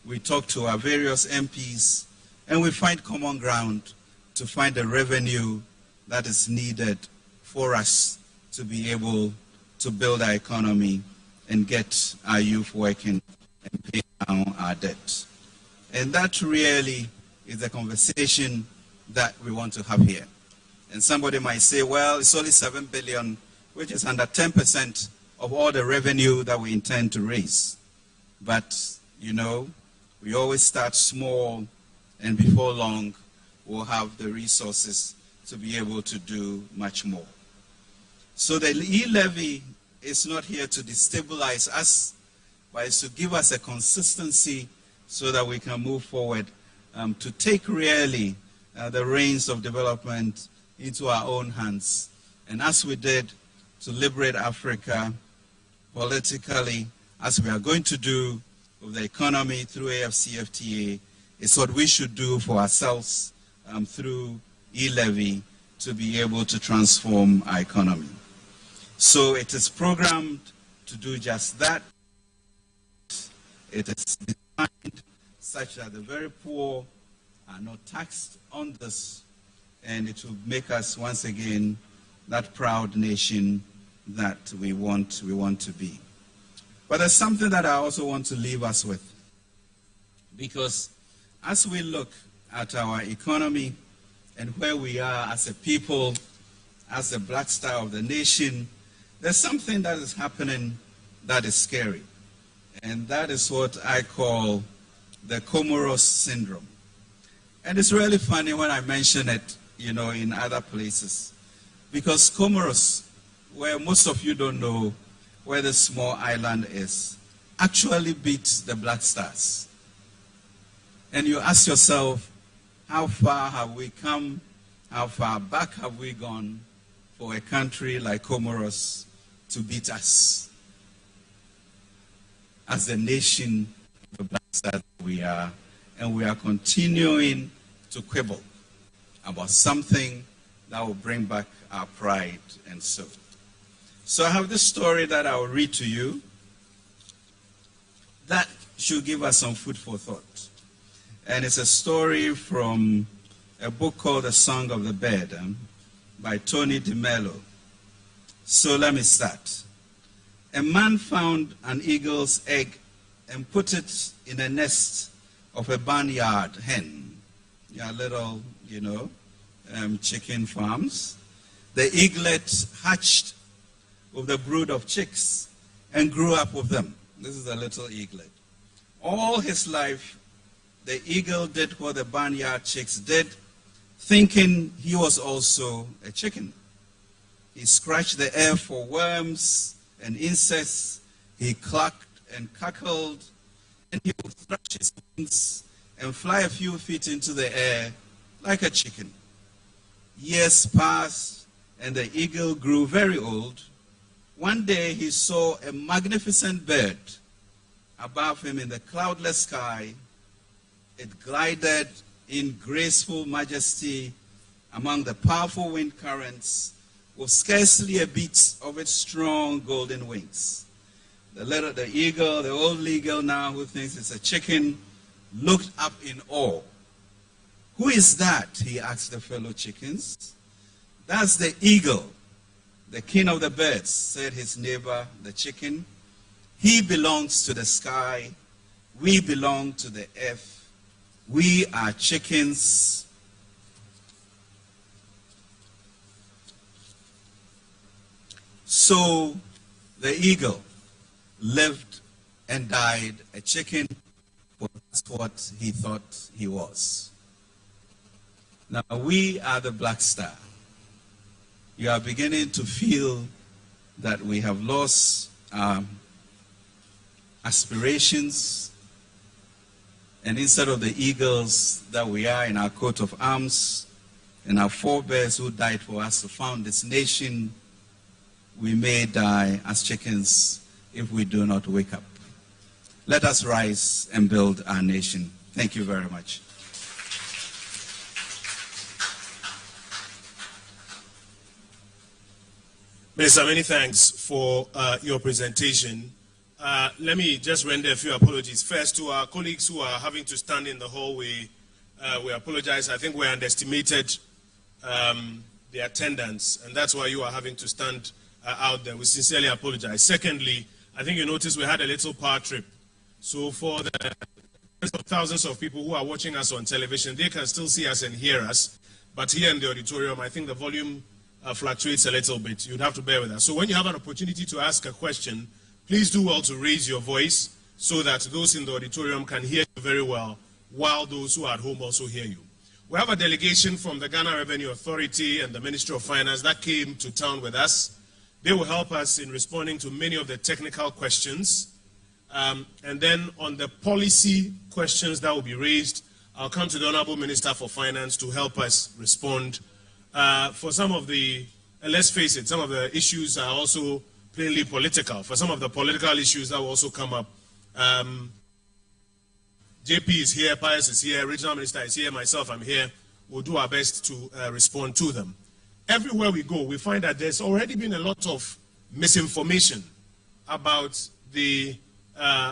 [SPEAKER 17] we talk to our various MPs and we find common ground to find the revenue that is needed for us to be able to build our economy and get our youth working and pay down our debt. And that really is the conversation that we want to have here. And somebody might say, well, it's only 7 billion, which is under 10% of all the revenue that we intend to raise. But, you know, we always start small, and before long, we'll have the resources to be able to do much more. So the e-levy is not here to destabilize us, but it's to give us a consistency so that we can move forward, to take really the reins of development into our own hands. And as we did to liberate Africa politically, as we are going to do with the economy through AFCFTA, is what we should do for ourselves through e-levy to be able to transform our economy. So it is programmed to do just that. It is designed such that the very poor are not taxed on this, and it will make us once again that proud nation that we want to be. But there's something that I also want to leave us with, because as we look at our economy and where we are as a people, as the black star of the nation, there's something that is happening that is scary. And that is what I call the Comoros syndrome. And it's really funny when I mention it, you know, in other places. Because Comoros, where most of you don't know where the small island is, actually beats the Black Stars. And you ask yourself, how far have we come? How far back have we gone for a country like Comoros to beat us as the nation of Black Stars we are? And we are continuing to quibble about something that will bring back our pride and so. So I have this story that I will read to you that should give us some food for thought. And it's a story from a book called The Song of the Bird by Tony DeMello. So let me start. A man found an eagle's egg and put it in a nest of a barnyard hen. Little, chicken farms. The eaglet hatched with the brood of chicks and grew up with them. This is a little eaglet. All his life, the eagle did what the barnyard chicks did, thinking he was also a chicken. He scratched the air for worms and insects. He clucked and cackled, and he would stretch his wings and fly a few feet into the air like a chicken. Years passed, and the eagle grew very old. One day he saw a magnificent bird above him in the cloudless sky. It glided in graceful majesty among the powerful wind currents with scarcely a beat of its strong golden wings. The eagle, the old eagle now who thinks it's a chicken, looked up in awe. Who is that? He asked the fellow chickens. That's the eagle, the king of the birds, said his neighbor, the chicken. He belongs to the sky. We belong to the earth. We are chickens. So the eagle lived and died a chicken, but that's what he thought he was. Now we are the Black Star. You are beginning to feel that we have lost aspirations, and instead of the eagles that we are in our coat of arms and our forebears who died for us to found this nation, we may die as chickens if we do not wake up. Let us rise and build our nation. Thank you very much.
[SPEAKER 14] Minister, many thanks for your presentation. Let me just render a few apologies. First, to our colleagues who are having to stand in the hallway, we apologize. I think we underestimated the attendance, and that's why you are having to stand out there. We sincerely apologize. Secondly, I think you noticed we had a little power trip. So for the thousands of people who are watching us on television, they can still see us and hear us. But here in the auditorium, I think the volume fluctuates a little bit. You'd have to bear with us. So when you have an opportunity to ask a question, please do well to raise your voice so that those in the auditorium can hear you very well, while those who are at home also hear you. We have a delegation from the Ghana Revenue Authority and the Ministry of Finance that came to town with us. They will help us in responding to many of the technical questions. And then on the policy questions that will be raised, I'll come to the Honorable Minister for Finance to help us respond. For some of the, let's face it, some of the issues are also plainly political. For some of the political issues that will also come up, JP is here, Pius is here, Regional Minister is here, myself, I'm here. We'll do our best to respond to them. Everywhere we go, we find that there's already been a lot of misinformation about the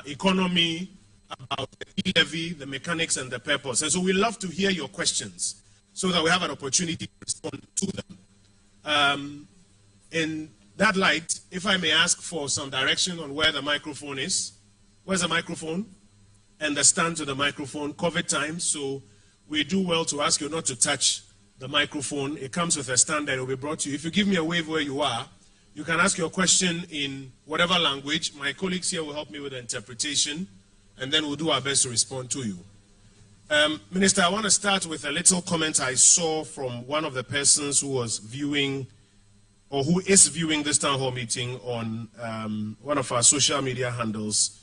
[SPEAKER 14] economy, about the levy, the mechanics, and the purpose. And so we love to hear your questions so that we have an opportunity to respond to them. In that light, if I may ask for some direction on where the microphone is. Where's the microphone? And the stand to the microphone, COVID time, so we do well to ask you not to touch the microphone. It comes with a stand that will be brought to you. If you give me a wave where you are, you can ask your question in whatever language. My colleagues here will help me with the interpretation, and then we'll do our best to respond to you. Minister, I want to start with a little comment I saw from one of the persons who was viewing, or who is viewing this town hall meeting on one of our social media handles.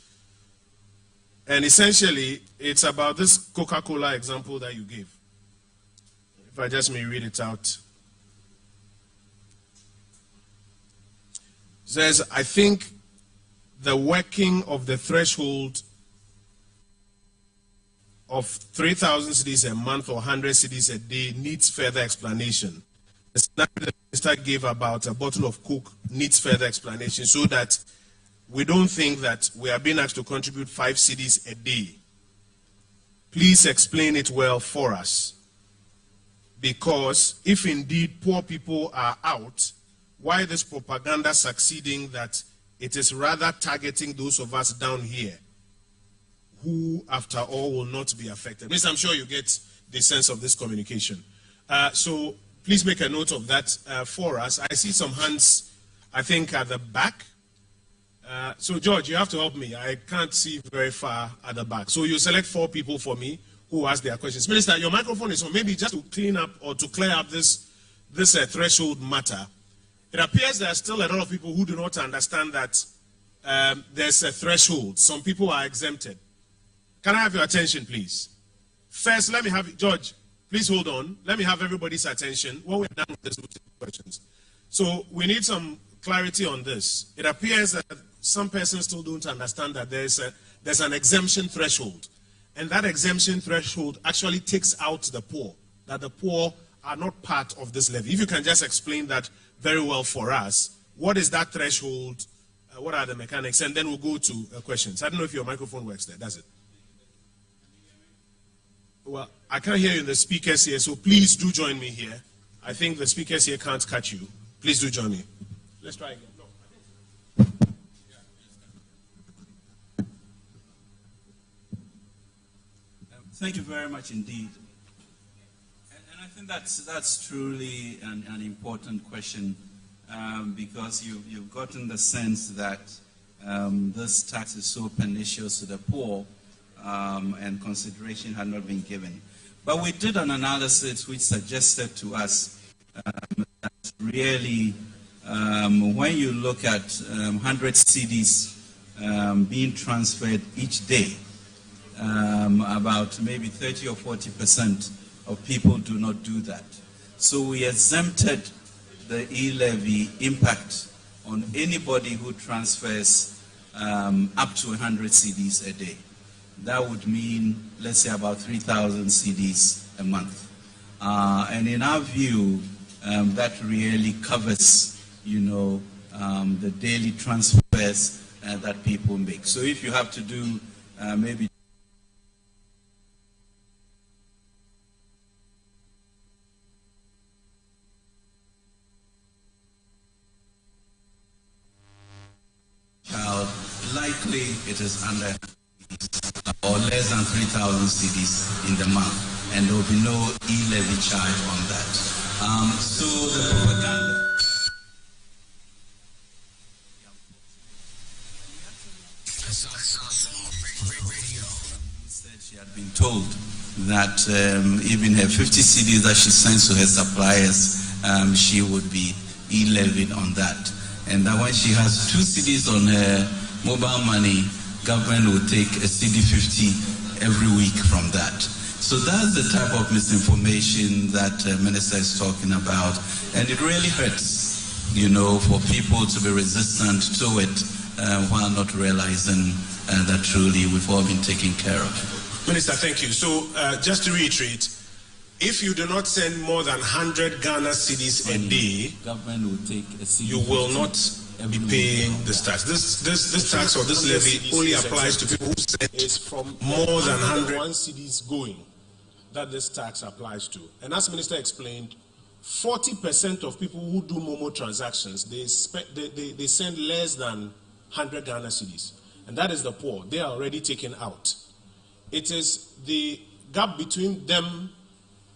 [SPEAKER 14] And essentially, it's about this Coca-Cola example that you gave. If I just may read it out. It says, I think the working of the threshold of 3,000 cedis a month or 100 cedis a day needs further explanation. The scenario the minister gave about a bottle of Coke needs further explanation so that we don't think that we are being asked to contribute 5 cedis a day. Please explain it well for us. Because if indeed poor people are out, why this propaganda succeeding that it is rather targeting those of us down here who, after all, will not be affected. Miss, I'm sure you get the sense of this communication. So please make a note of that for us. I see some hands, I think, at the back. So, George, you have to help me. I can't see very far at the back. So you select 4 people for me who ask their questions. Minister, your microphone is on. Maybe just to clean up or to clear up this threshold matter. It appears there are still a lot of people who do not understand that there's a threshold. Some people are exempted. Can I have your attention, please? First, let me have, George, please hold on. Let me have everybody's attention. When we're done with this, we'll take questions. So we need some clarity on this. It appears that some persons still don't understand that there's an exemption threshold. And that exemption threshold actually takes out the poor, that the poor are not part of this levy. If you can just explain that very well for us, what is that threshold? What are the mechanics? And then we'll go to questions. I don't know if your microphone works there. Does it? Well, I can't hear you in the speakers here, so please do join me here. I think the speakers here can't catch you. Please do join me. Let's try again.
[SPEAKER 18] Thank you very much indeed. And I think that's truly an important question because you've gotten the sense that this tax is so pernicious to the poor and consideration had not been given. But we did an analysis which suggested to us that really when you look at 100 CDs being transferred each day, about maybe 30 or 40% of people do not do that. So we exempted the e-levy impact on anybody who transfers up to 100 CDs a day. That would mean, let's say, about 3,000 CDs a month. And in our view, that really covers, the daily transfers that people make. So if you have to do maybe likely it is under or less than 3,000 CDs in the month, and there will be no e-levy charge on that. So the propaganda. Said she had been told that even her 50 CDs that she sends to her suppliers, she would be e-levied on that. And that when she has 2 CDs on her mobile money, government will take a CD 50 every week from that. So that's the type of misinformation that Minister is talking about. And it really hurts, for people to be resistant to it while not realizing that truly we've all been taken care of.
[SPEAKER 14] Minister, thank you. So just to reiterate, if you do not send more than 100 Ghana cedis a day,
[SPEAKER 18] government will take a CD
[SPEAKER 14] you will not be paying this tax. This tax or this levy only applies to people who send
[SPEAKER 13] it's from
[SPEAKER 14] more than 100
[SPEAKER 13] cedis going that this tax applies to. And as Minister explained, 40% of people who do Momo transactions, they send less than 100 Ghana cedis. And that is the poor. They are already taken out. It is the gap between them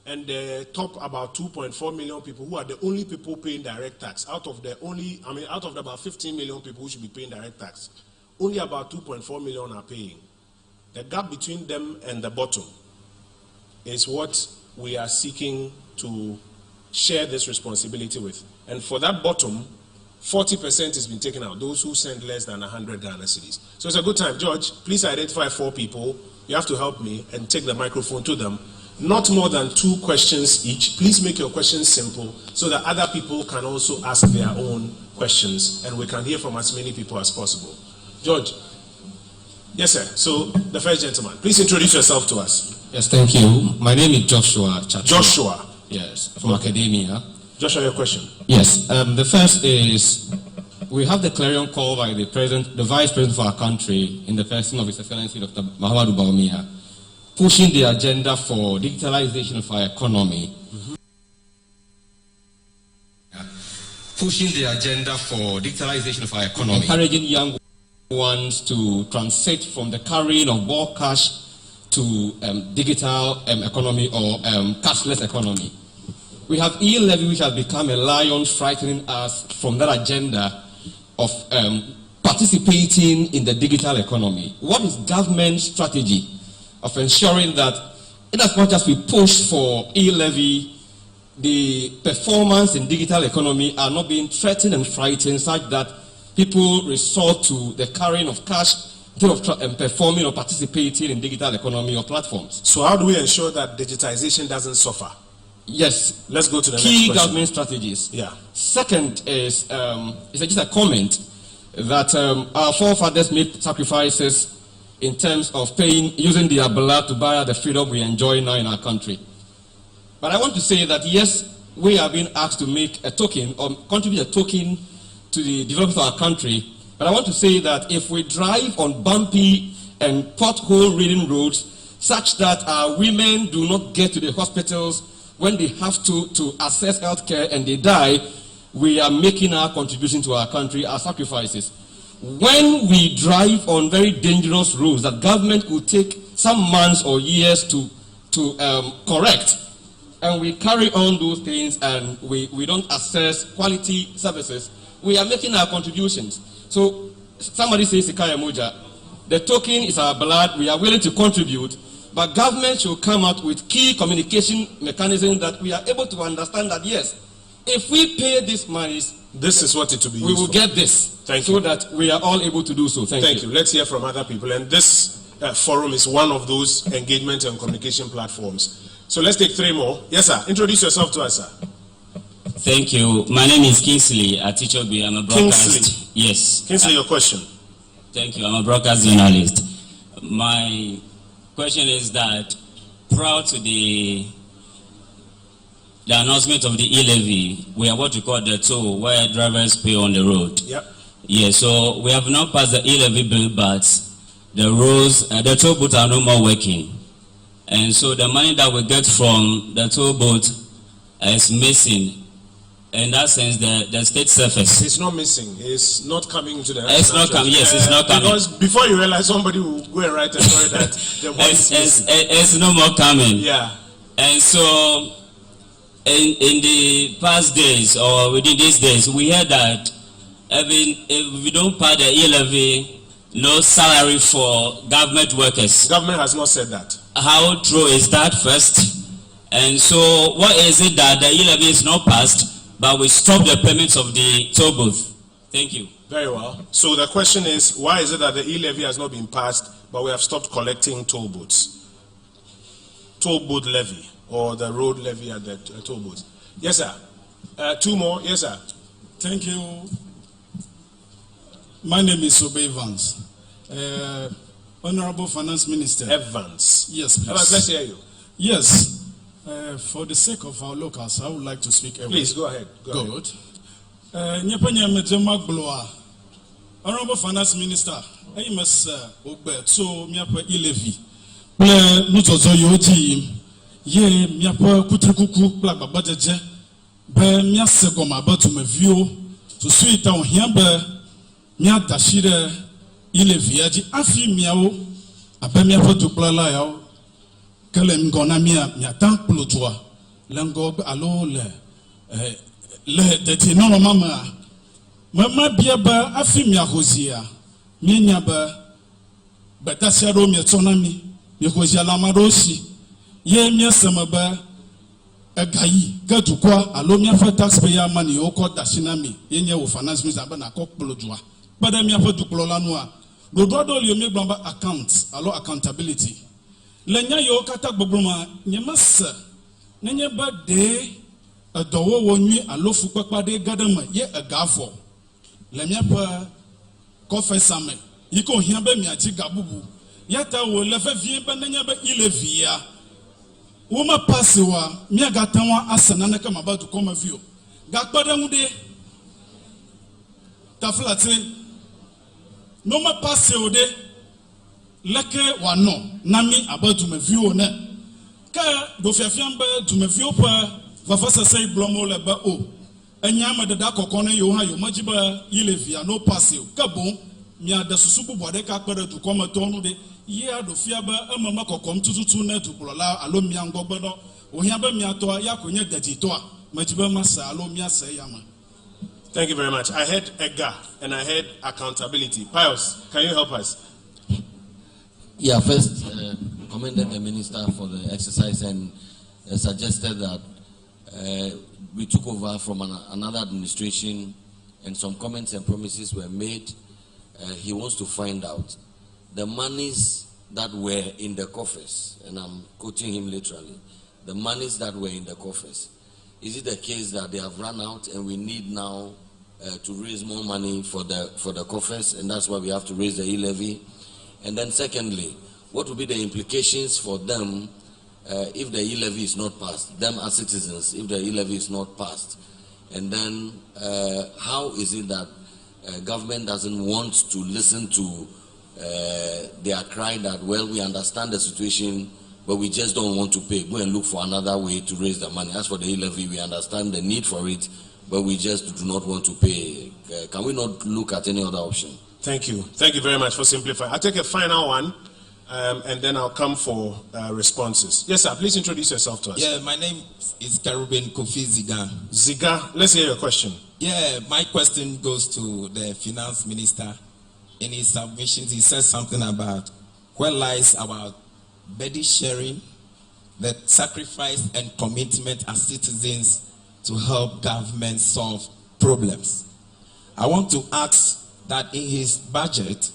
[SPEAKER 13] and the top about 2.4 million people who are the only people paying direct tax. Out of the about 15 million people who should be paying direct tax, only about 2.4 million are paying. The gap between them and the bottom is what we are seeking to share this responsibility with. And for that bottom, 40% has been taken out, those who send less than 100 Ghana cedis. So it's a good time. George, please identify 4 people. You have to help me and take the microphone to them. Not more than 2 questions each. Please make your questions simple so that other people can also ask their own questions and we can hear from as many people as possible. George. Yes, sir. So the first gentleman, please introduce yourself to us.
[SPEAKER 19] Yes, thank you. My name is Joshua Chachua.
[SPEAKER 14] Joshua.
[SPEAKER 19] Yes, from academia.
[SPEAKER 14] Joshua, your question.
[SPEAKER 19] Yes. The first is, we have the clarion call by the vice president of our country in the person of His Excellency Dr. Mahamudu Bawumia, pushing the agenda for digitalization of our economy. Pushing the agenda for digitalization of our economy. Encouraging young wants to transit from the carrying of bulk cash to digital economy or cashless economy. We have e-levy, which has become a lion frightening us from that agenda of participating in the digital economy. What is government's strategy of ensuring that in as much as we push for e-levy, the performance in digital economy are not being threatened and frightened such that people resort to the carrying of cash instead of performing or participating in digital economy or platforms?
[SPEAKER 14] So how do we ensure that digitization doesn't suffer?
[SPEAKER 19] Yes.
[SPEAKER 14] Let's go to the
[SPEAKER 19] key
[SPEAKER 14] next question.
[SPEAKER 19] Government strategies.
[SPEAKER 14] Yeah.
[SPEAKER 19] Second is just a comment that our forefathers made sacrifices in terms of using their blood to buy the freedom we enjoy now in our country. But I want to say that yes, we are being asked to make a token or contribute a token to the development of our country. But I want to say that if we drive on bumpy and pothole-ridden roads such that our women do not get to the hospitals when they have to access health care and they die, we are making our contribution to our country, our sacrifices. When we drive on very dangerous roads that government could take some months or years to correct, and we carry on those things and we don't access quality services, we are making our contributions. So somebody says, Sikaya Moja, the token is our blood, we are willing to contribute, but government should come out with key communication mechanisms that we are able to understand that yes, if we pay these monies,
[SPEAKER 14] this is what it will be
[SPEAKER 19] we
[SPEAKER 14] used
[SPEAKER 19] will
[SPEAKER 14] for.
[SPEAKER 19] get this.
[SPEAKER 14] Thank
[SPEAKER 19] so
[SPEAKER 14] you.
[SPEAKER 19] that we are all able to do so. Thank you.
[SPEAKER 14] Let's hear from other people. And this forum is one of those engagement and communication platforms. So let's take three more. Yes, sir. Introduce yourself to us, sir.
[SPEAKER 20] Thank you. My name is Kingsley at Teacher B. I'm a broadcast.
[SPEAKER 14] Kingsley.
[SPEAKER 20] Yes.
[SPEAKER 14] Kingsley, your question.
[SPEAKER 20] Thank you. I'm a broadcast journalist. My question is that prior to the announcement of the e-levy, we are what we call the toll, where drivers pay on the road.
[SPEAKER 14] Yep.
[SPEAKER 20] Yeah, so we have not passed the e-levy bill, but the roads, the toll booths are no more working. And so the money that we get from the toll booth is missing. In that sense, the state surface.
[SPEAKER 14] It's not missing. It's not coming to the.
[SPEAKER 20] It's not coming. Yes, it's not coming.
[SPEAKER 14] Because before you realize, somebody will go and write a story that the money is missing.
[SPEAKER 20] It's no more coming.
[SPEAKER 14] Yeah.
[SPEAKER 20] And so, in the past days or within these days, we heard that if we don't pay the e-levy, no salary for government workers.
[SPEAKER 14] Government has not said that.
[SPEAKER 20] How true is that first? And so, what is it that the e-levy is not passed, but we stop the payments of the toll booth? Thank you.
[SPEAKER 14] Very well. So the question is, why is it that the e-levy has not been passed, but we have stopped collecting toll booths? Toll booth levy, or the road levy at the toll booths. Yes, sir. Two more. Yes, sir.
[SPEAKER 21] Thank you. My name is Obey Evans. Honorable Finance Minister.
[SPEAKER 14] Evans.
[SPEAKER 21] Yes, please.
[SPEAKER 14] Evans, let's hear you.
[SPEAKER 21] Yes. For the sake of our locals, I would like to speak.
[SPEAKER 14] Please, go ahead.
[SPEAKER 21] Good. Honorable Finance Minister, I must obey so miapa e-levy. Ple nutozo yoti ye miapa kutrikuku bla babajeje be miase goma ba to me view so sweet on hiambe mia dashire e-levy aji afi miawo abe miapa to plala yao kele ngona mia tamplo toa lengo alo le deti no mama bia ba afi mia hozia minya ba betasiaro mi tonami mi hozia la marosi ye mia sama ba egayi gadukwa alo mia fa taxpayer money oko dashinami yenye wo finance minister ba na ko plodoa bada mia fa duklo lanu a do li mi gbamba account alo accountability lenya yo kata gbogboma nyemasa nenye ba de adowo wonwi alofu papade gadama ye agafo lemia pa confessame yiko hiabe mi aji gabubu yata wo lefe vie ba nenye ba ilevia woma pasewa mi agatanwa asana na kama ba to koma vio gakpada ngude taflate no ma pasewo de leke wano nami abatu me view ne ka do fiafiamba du me view pa va fasa say blomo le ba o enyama de da kokon yo ha yo majiba ile via no passe ka bon mia da susubu bode ka kpere du koma tonu de ye ado fia ba amama kokom tututu na du blola alo mia ngogbodo ohia ba mia to ya konye dadi to a majiba masa alo mia se yama.
[SPEAKER 14] Thank you very much. I heard Edgar and I heard accountability. Pius, can you help us?
[SPEAKER 15] Yeah, first commended the minister for the exercise and suggested that we took over from another administration and some comments and promises were made. He wants to find out the monies that were in the coffers, and I'm quoting him literally, the monies that were in the coffers. Is it the case that they have run out and we need now to raise more money for the coffers, and that's why we have to raise the e-levy? And then secondly, what will be the implications for them if the e-levy is not passed, them as citizens, if the e-levy is not passed? And then how is it that government doesn't want to listen to their cry that, well, we understand the situation, but we just don't want to pay. Go and look for another way to raise the money. As for the e-levy, we understand the need for it, but we just do not want to pay. Can we not look at any other option?
[SPEAKER 14] Thank you. Thank you very much for simplifying. I'll take a final one, and then I'll come for responses. Yes, sir. Please introduce yourself to us.
[SPEAKER 1] Yeah, my name is Karuben Kofi Ziga.
[SPEAKER 14] Ziga, let's hear your question.
[SPEAKER 1] Yeah, my question goes to the finance minister. In his submissions, he says something about where lies our burden sharing, the sacrifice and commitment as citizens to help government solve problems. I want to ask that in his budget,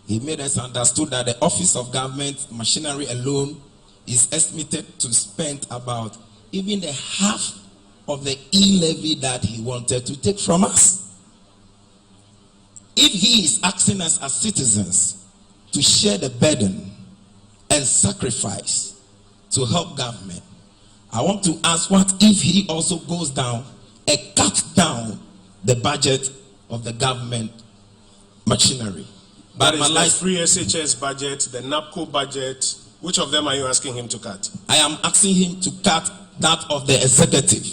[SPEAKER 1] he made us understood that the Office of Government Machinery alone is estimated to spend about even the half of the e-levy that he wanted to take from us. If he is asking us as citizens to share the burden and sacrifice to help government, I want to ask, what if he also goes down and cuts down the budget of the government machinery?
[SPEAKER 14] But that is the free SHS budget, the NAPCO budget. Which of them are you asking him to cut?
[SPEAKER 1] I am asking him to cut that of the executive.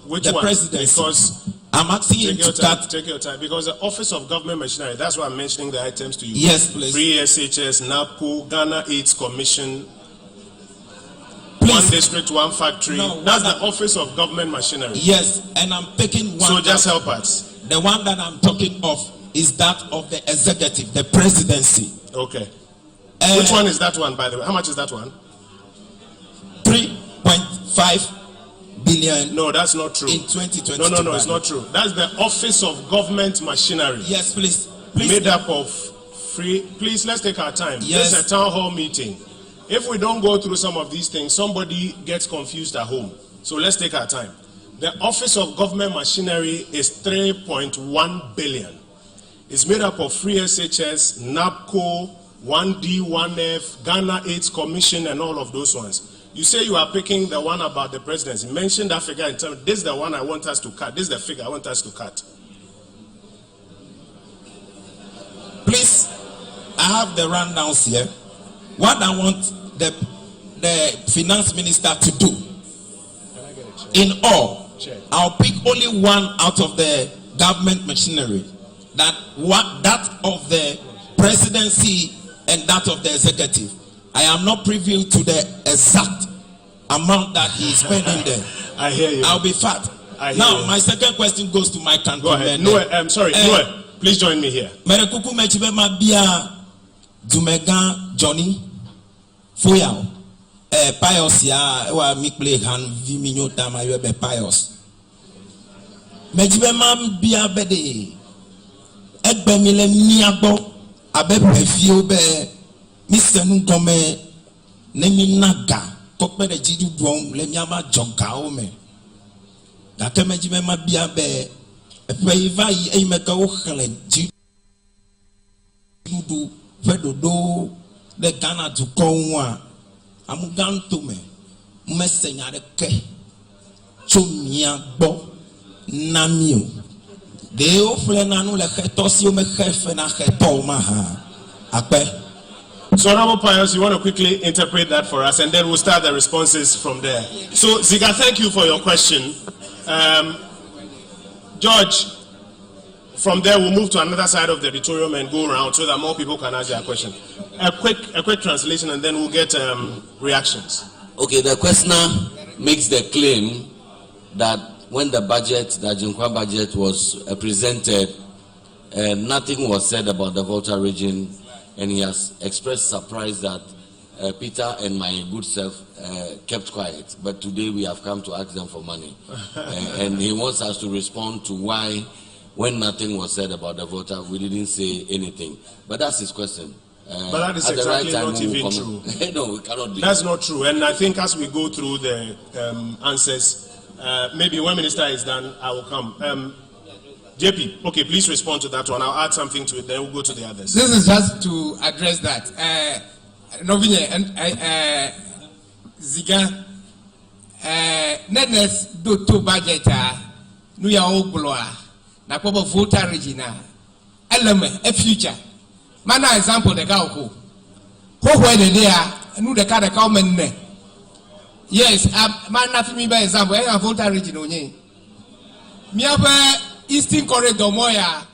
[SPEAKER 14] Which
[SPEAKER 1] the
[SPEAKER 14] one?
[SPEAKER 1] Presidency.
[SPEAKER 14] Because
[SPEAKER 1] I'm asking him to cut.
[SPEAKER 14] Take your time. Because the Office of Government Machinery, that's why I'm mentioning the items to you.
[SPEAKER 1] Yes, please.
[SPEAKER 14] Free SHS, NAPCO, Ghana AIDS Commission,
[SPEAKER 1] please.
[SPEAKER 14] One district, one factory. No, that's the Office of Government Machinery.
[SPEAKER 1] Yes, and I'm picking one.
[SPEAKER 14] So just help us.
[SPEAKER 1] The one that I'm talking of is that of the executive, the presidency.
[SPEAKER 14] Okay. Which one is that one, by the way? How much is that one?
[SPEAKER 1] 3.5 billion.
[SPEAKER 14] No, that's not true.
[SPEAKER 1] In 2022.
[SPEAKER 14] No, it's not true. That's the Office of Government Machinery.
[SPEAKER 1] Yes, please.
[SPEAKER 14] Made up of free. Please, let's take our time.
[SPEAKER 1] Yes.
[SPEAKER 14] This is a town hall meeting. If we don't go through some of these things, somebody gets confused at home. So let's take our time. The Office of Government Machinery is 3.1 billion. It's made up of free SHS, NAPCO, 1D, 1F, Ghana AIDS Commission, and all of those ones. You say you are picking the one about the presidency. Mention that figure and tell me, this is the one I want us to cut. This is the figure I want us to cut.
[SPEAKER 1] Please, I have the rundowns here. What I want the finance minister to do, in all, I'll pick only one out of the government machinery. That of the presidency and that of the executive. I am not privy to the exact amount that he is spending there.
[SPEAKER 14] I hear you.
[SPEAKER 1] I'll be fat. Now, my second question goes to my country.
[SPEAKER 14] Go ahead. No, I'm sorry. Noel, please join me here.
[SPEAKER 1] Merekuku mechibema bia Dumega Johnny Foyao. Pius ya wa mikle han viminyo tama yobe Pius. Mechibema bia bede. Egbe mile miagbo. Abe prefio be misenu gome nemi naga kokpe de jidu duom le miama jonga ome da kemeji me ma bia be pe iva yi e me ka wo khle jidu vedodo de Ghana to ko a amuganto me mesenya de ke chomia gbo namio de o fle nanu le khetosio me khefe na kheto ma ha akpe.
[SPEAKER 14] So, Honorable Pius, you want to quickly interpret that for us, and then we'll start the responses from there. So, Ziga, thank you for your question. George, From there, we'll move to another side of the auditorium and go around so that more people can ask their question. A quick translation, and then we'll get reactions.
[SPEAKER 15] Okay, the questioner makes the claim that when the Jinkwa budget was presented, nothing was said about the Volta region, and he has expressed surprise that Peter and my good self kept quiet. But today we have come to ask them for money. And he wants us to respond to why, when nothing was said about the Volta, we didn't say anything. But that's his question.
[SPEAKER 14] But that is exactly not even true.
[SPEAKER 15] No, it cannot be.
[SPEAKER 14] That's not true. And I think as we go through the answers, maybe when Minister is done, I will come. JP, okay, please respond to that one. I'll add something to it, then we'll go to the others.
[SPEAKER 4] This is just to address that. Novinye and Ziga, Nedness do to budget, Nuya Ogloa, Nakobo Volta Regina, Element, a future. Mana example the cow who where they are, knew the car common. Yes, man, nothing me by example, I have Volta Regina. Miapa Eastern Corridor Moya,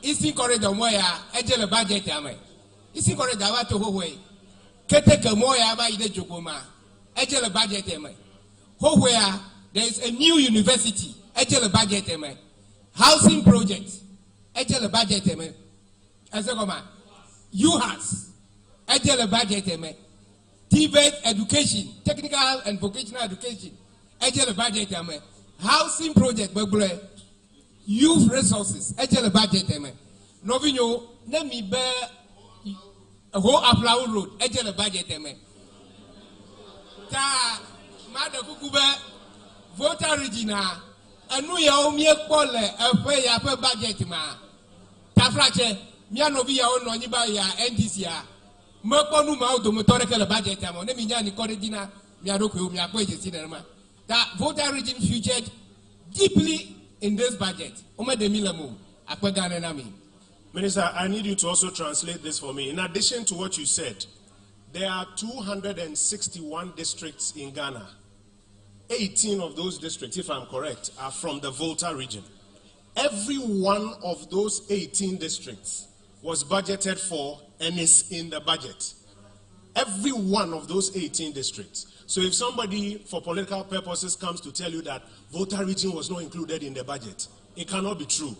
[SPEAKER 4] Ejele budget, Yame. Eastern Corridor to Huawei. Keteka Moya by the Jokoma, Ejele budget, Yame. Where there is a new university, Ejele budget, Yame. Housing project, Ejele budget, Yame. As a command, UHAS, Ejele budget, Yame. TVET education, technical and vocational education, Ejele budget, Yame. Housing project, Bagbre. Youth resources, Ejele budget, Novinho, let me bear a whole Aplau road, Ejele budget, Ta Mada Kukube, Volta Regina, and New Year Pole, a pay up a budget, ma. Tafrache, Mianovia on Nibaya, NDCA, Merponu Maudo Motorical budget, Neminiani Corridina, Miaroku, Miaquated cinema. That Volta Region featured deeply in this budget.
[SPEAKER 14] Minister, I need you to also translate this for me. In addition to what you said, there are 261 districts in Ghana. 18 of those districts, if I'm correct, are from the Volta region. Every one of those 18 districts was budgeted for and is in the budget. Every one of those 18 districts. So if somebody, for political purposes, comes to tell you that Volta region was not included in the budget, it cannot be true.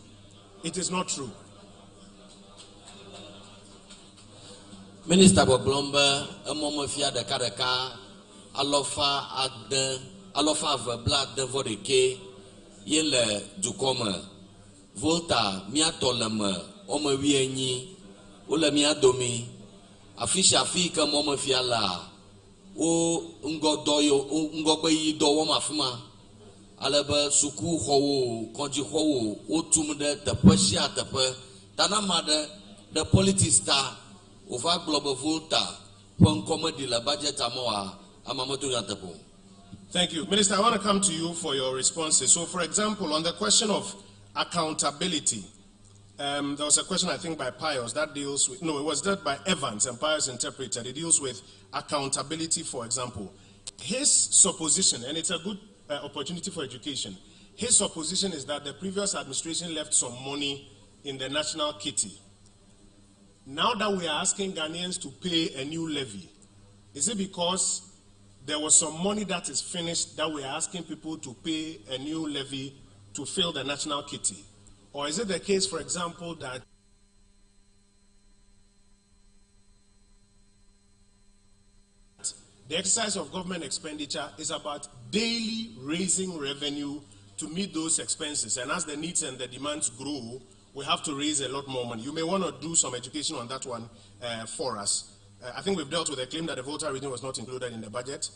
[SPEAKER 14] It is not true.
[SPEAKER 15] Minister Boblomba, a momofia de Karaka, Alofa Adden, Alofa of Blood, the Vodeke, Yele Dukoma, Volta, Miatolama, Omavieni, Ulamia Domi, Afisha Fika Momofia la. O ngodoyo ngogbe do wo mafuma alebe suku howo konji howo o tumde te peshia te pe tanamade the politics star over global Volta pon comedy la budget amoa amamoto yantepo.
[SPEAKER 14] Thank you. Minister, I want to come to you for your responses. So for example, on the question of accountability, there was a question I think by Pius that deals with, no, it was that by Evans and Pius interpreted. It deals with accountability, for example. His supposition, and it's a good opportunity for education, his supposition is that the previous administration left some money in the national kitty. Now that we are asking Ghanaians to pay a new levy, is it because there was some money that is finished that we are asking people to pay a new levy to fill the national kitty? Or is it the case, for example, that the exercise of government expenditure is about daily raising revenue to meet those expenses? And as the needs and the demands grow, we have to raise a lot more money. You may want to do some education on that one for us. I think we've dealt with the claim that the Volta region was not included in the budget.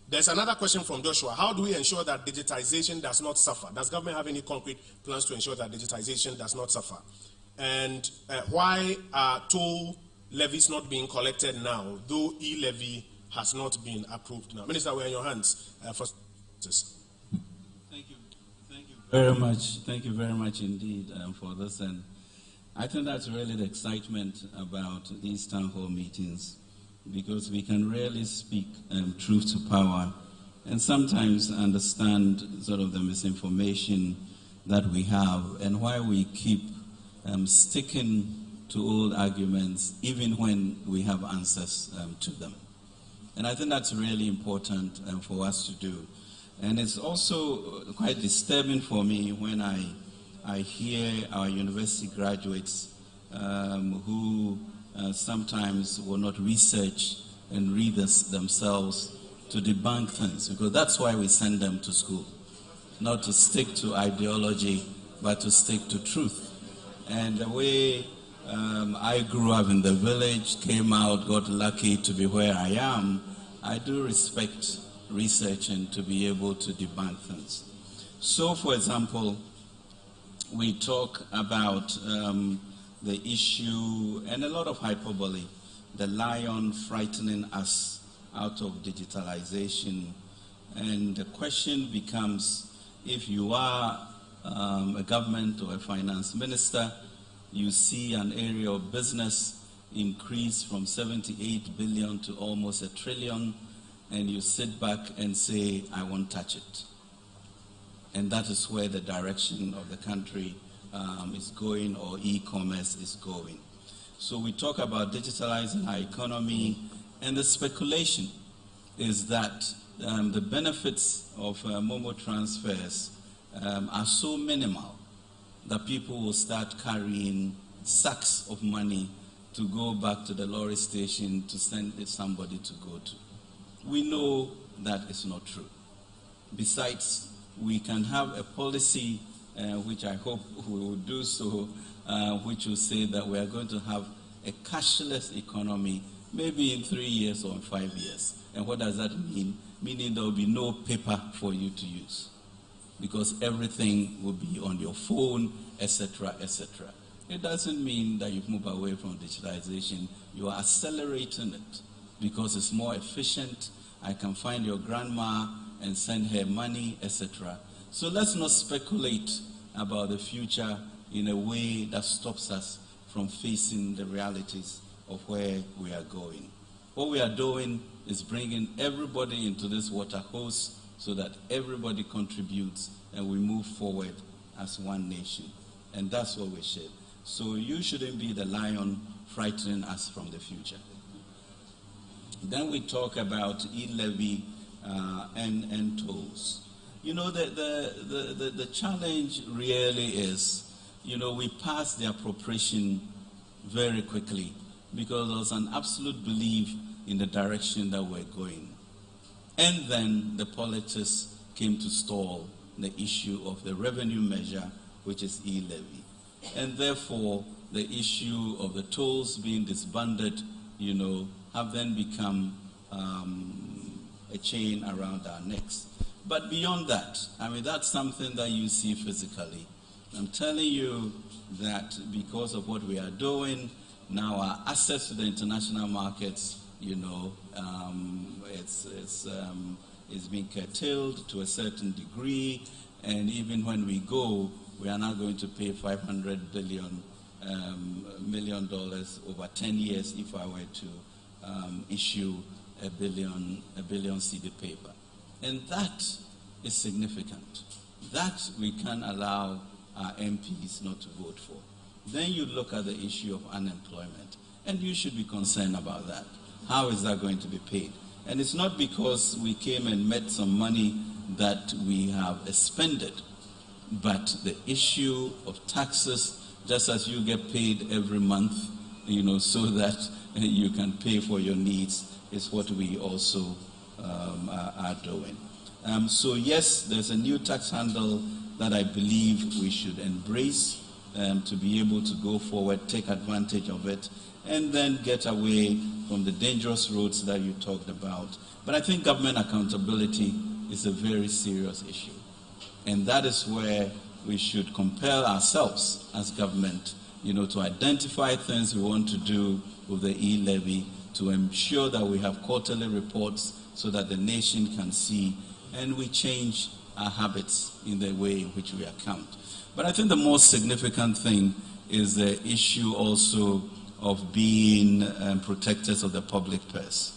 [SPEAKER 14] There's another question from Joshua. How do we ensure that digitization does not suffer? Does government have any concrete plans to ensure that digitization does not suffer? And why are toll levies not being collected now, though e-levy has not been approved now? Minister, we're in your hands for this.
[SPEAKER 22] Thank you. Thank you very much. Thank you very much indeed for this. And I think that's really the excitement about these town hall meetings, because we can really speak truth to power and sometimes understand sort of the misinformation that we have and why we keep sticking to old arguments even when we have answers to them. And I think that's really important for us to do. And it's also quite disturbing for me when I hear our university graduates who sometimes will not research and read themselves to debunk things, because that's why we send them to school, not to stick to ideology, but to stick to truth. And the way I grew up in the village, came out, got lucky to be where I am, I do respect research and to be able to debunk things. So, for example, we talk about the issue, and a lot of hyperbole, the lion frightening us out of digitalization. And the question becomes, if you are a government or a finance minister, you see an area of business increase from 78 billion to almost $1 trillion, and you sit back and say, I won't touch it. And that is where the direction of the country is going, or e-commerce is going. So we talk about digitalizing our economy, and the speculation is that the benefits of Momo transfers are so minimal that people will start carrying sacks of money to go back to the lorry station to send somebody to go to. We know that is not true. Besides, we can have a policy, which I hope we will do so, which will say that we are going to have a cashless economy, maybe in 3 years or in 5 years. And what does that mean? Meaning there will be no paper for you to use, because everything will be on your phone, etc., etc. It doesn't mean that you've moved away from digitalization. You are accelerating it because it's more efficient. I can find your grandma and send her money, etc. So let's not speculate about the future in a way that stops us from facing the realities of where we are going. What we are doing is bringing everybody into this water hose so that everybody contributes and we move forward as one nation. And that's what we share. So you shouldn't be the lion frightening us from the future. Then we talk about e-levy and tolls. You know, the challenge really is, you know, we passed the appropriation very quickly because there was an absolute belief in the direction that we're going. And then the politics came to stall the issue of the revenue measure, which is e-levy. And therefore, the issue of the tolls being disbanded, you know, have then become a chain around our necks. But beyond that, I mean, that's something that you see physically. I'm telling you that because of what we are doing, now our access to the international markets, you know, it's being curtailed to a certain degree, and even when we go, we are now going to pay $500 million over 10 years if I were to issue a billion CD paper. And that is significant. That we can allow our MPs not to vote for. Then you look at the issue of unemployment, and you should be concerned about that. How is that going to be paid? And it's not because we came and met some money that we have expended, but the issue of taxes, just as you get paid every month, you know, so that you can pay for your needs, is what we also are doing. So yes, there's a new tax handle that I believe we should embrace to be able to go forward, take advantage of it, and then get away from the dangerous roads that you talked about. But I think government accountability is a very serious issue. And that is where we should compel ourselves as government, you know, to identify things we want to do with the e-levy, to ensure that we have quarterly reports so that the nation can see, and we change our habits in the way in which we account. But I think the most significant thing is the issue also of being protectors of the public purse.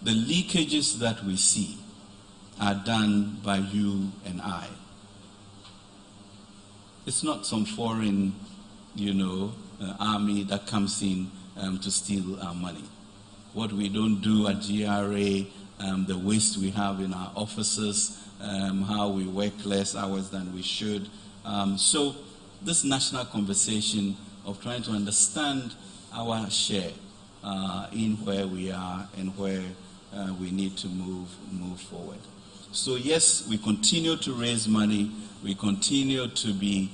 [SPEAKER 22] The leakages that we see are done by you and I. It's not some foreign, army that comes in to steal our money. What we don't do at GRA, the waste we have in our offices, how we work less hours than we should. So this national conversation of trying to understand our share in where we are and where we need to move forward. So yes, we continue to raise money. We continue to be,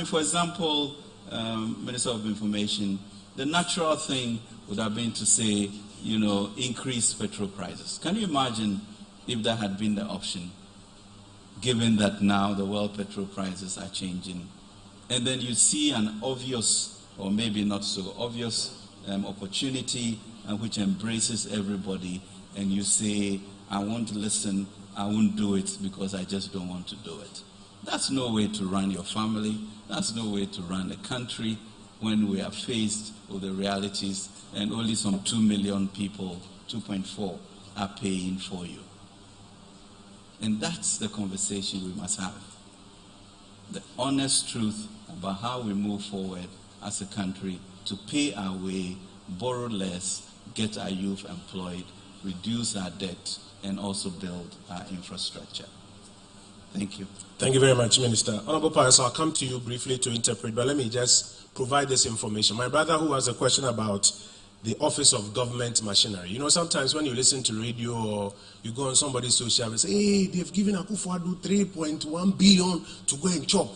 [SPEAKER 22] for example, Minister of Information, the natural thing would have been to say, increase petrol prices. Can you imagine if that had been the option, given that now the world petrol prices are changing? And then you see an obvious, or maybe not so obvious, opportunity which embraces everybody, and you say, I won't listen, I won't do it because I just don't want to do it. That's no way to run your family. That's no way to run a country when we are faced with the realities and only some 2 million people, 2.4, are paying for you. And that's the conversation we must have. The honest truth about how we move forward as a country to pay our way, borrow less, get our youth employed, reduce our debt, and also build our infrastructure. Thank you.
[SPEAKER 14] Thank you very much, Minister. Honorable Pius, I'll come to you briefly to interpret, but let me just provide this information. My brother who has a question about the Office of Government Machinery. Sometimes when you listen to radio or you go on somebody's social and say, hey, they've given Akufo-Addo 3.1 billion to go and chop.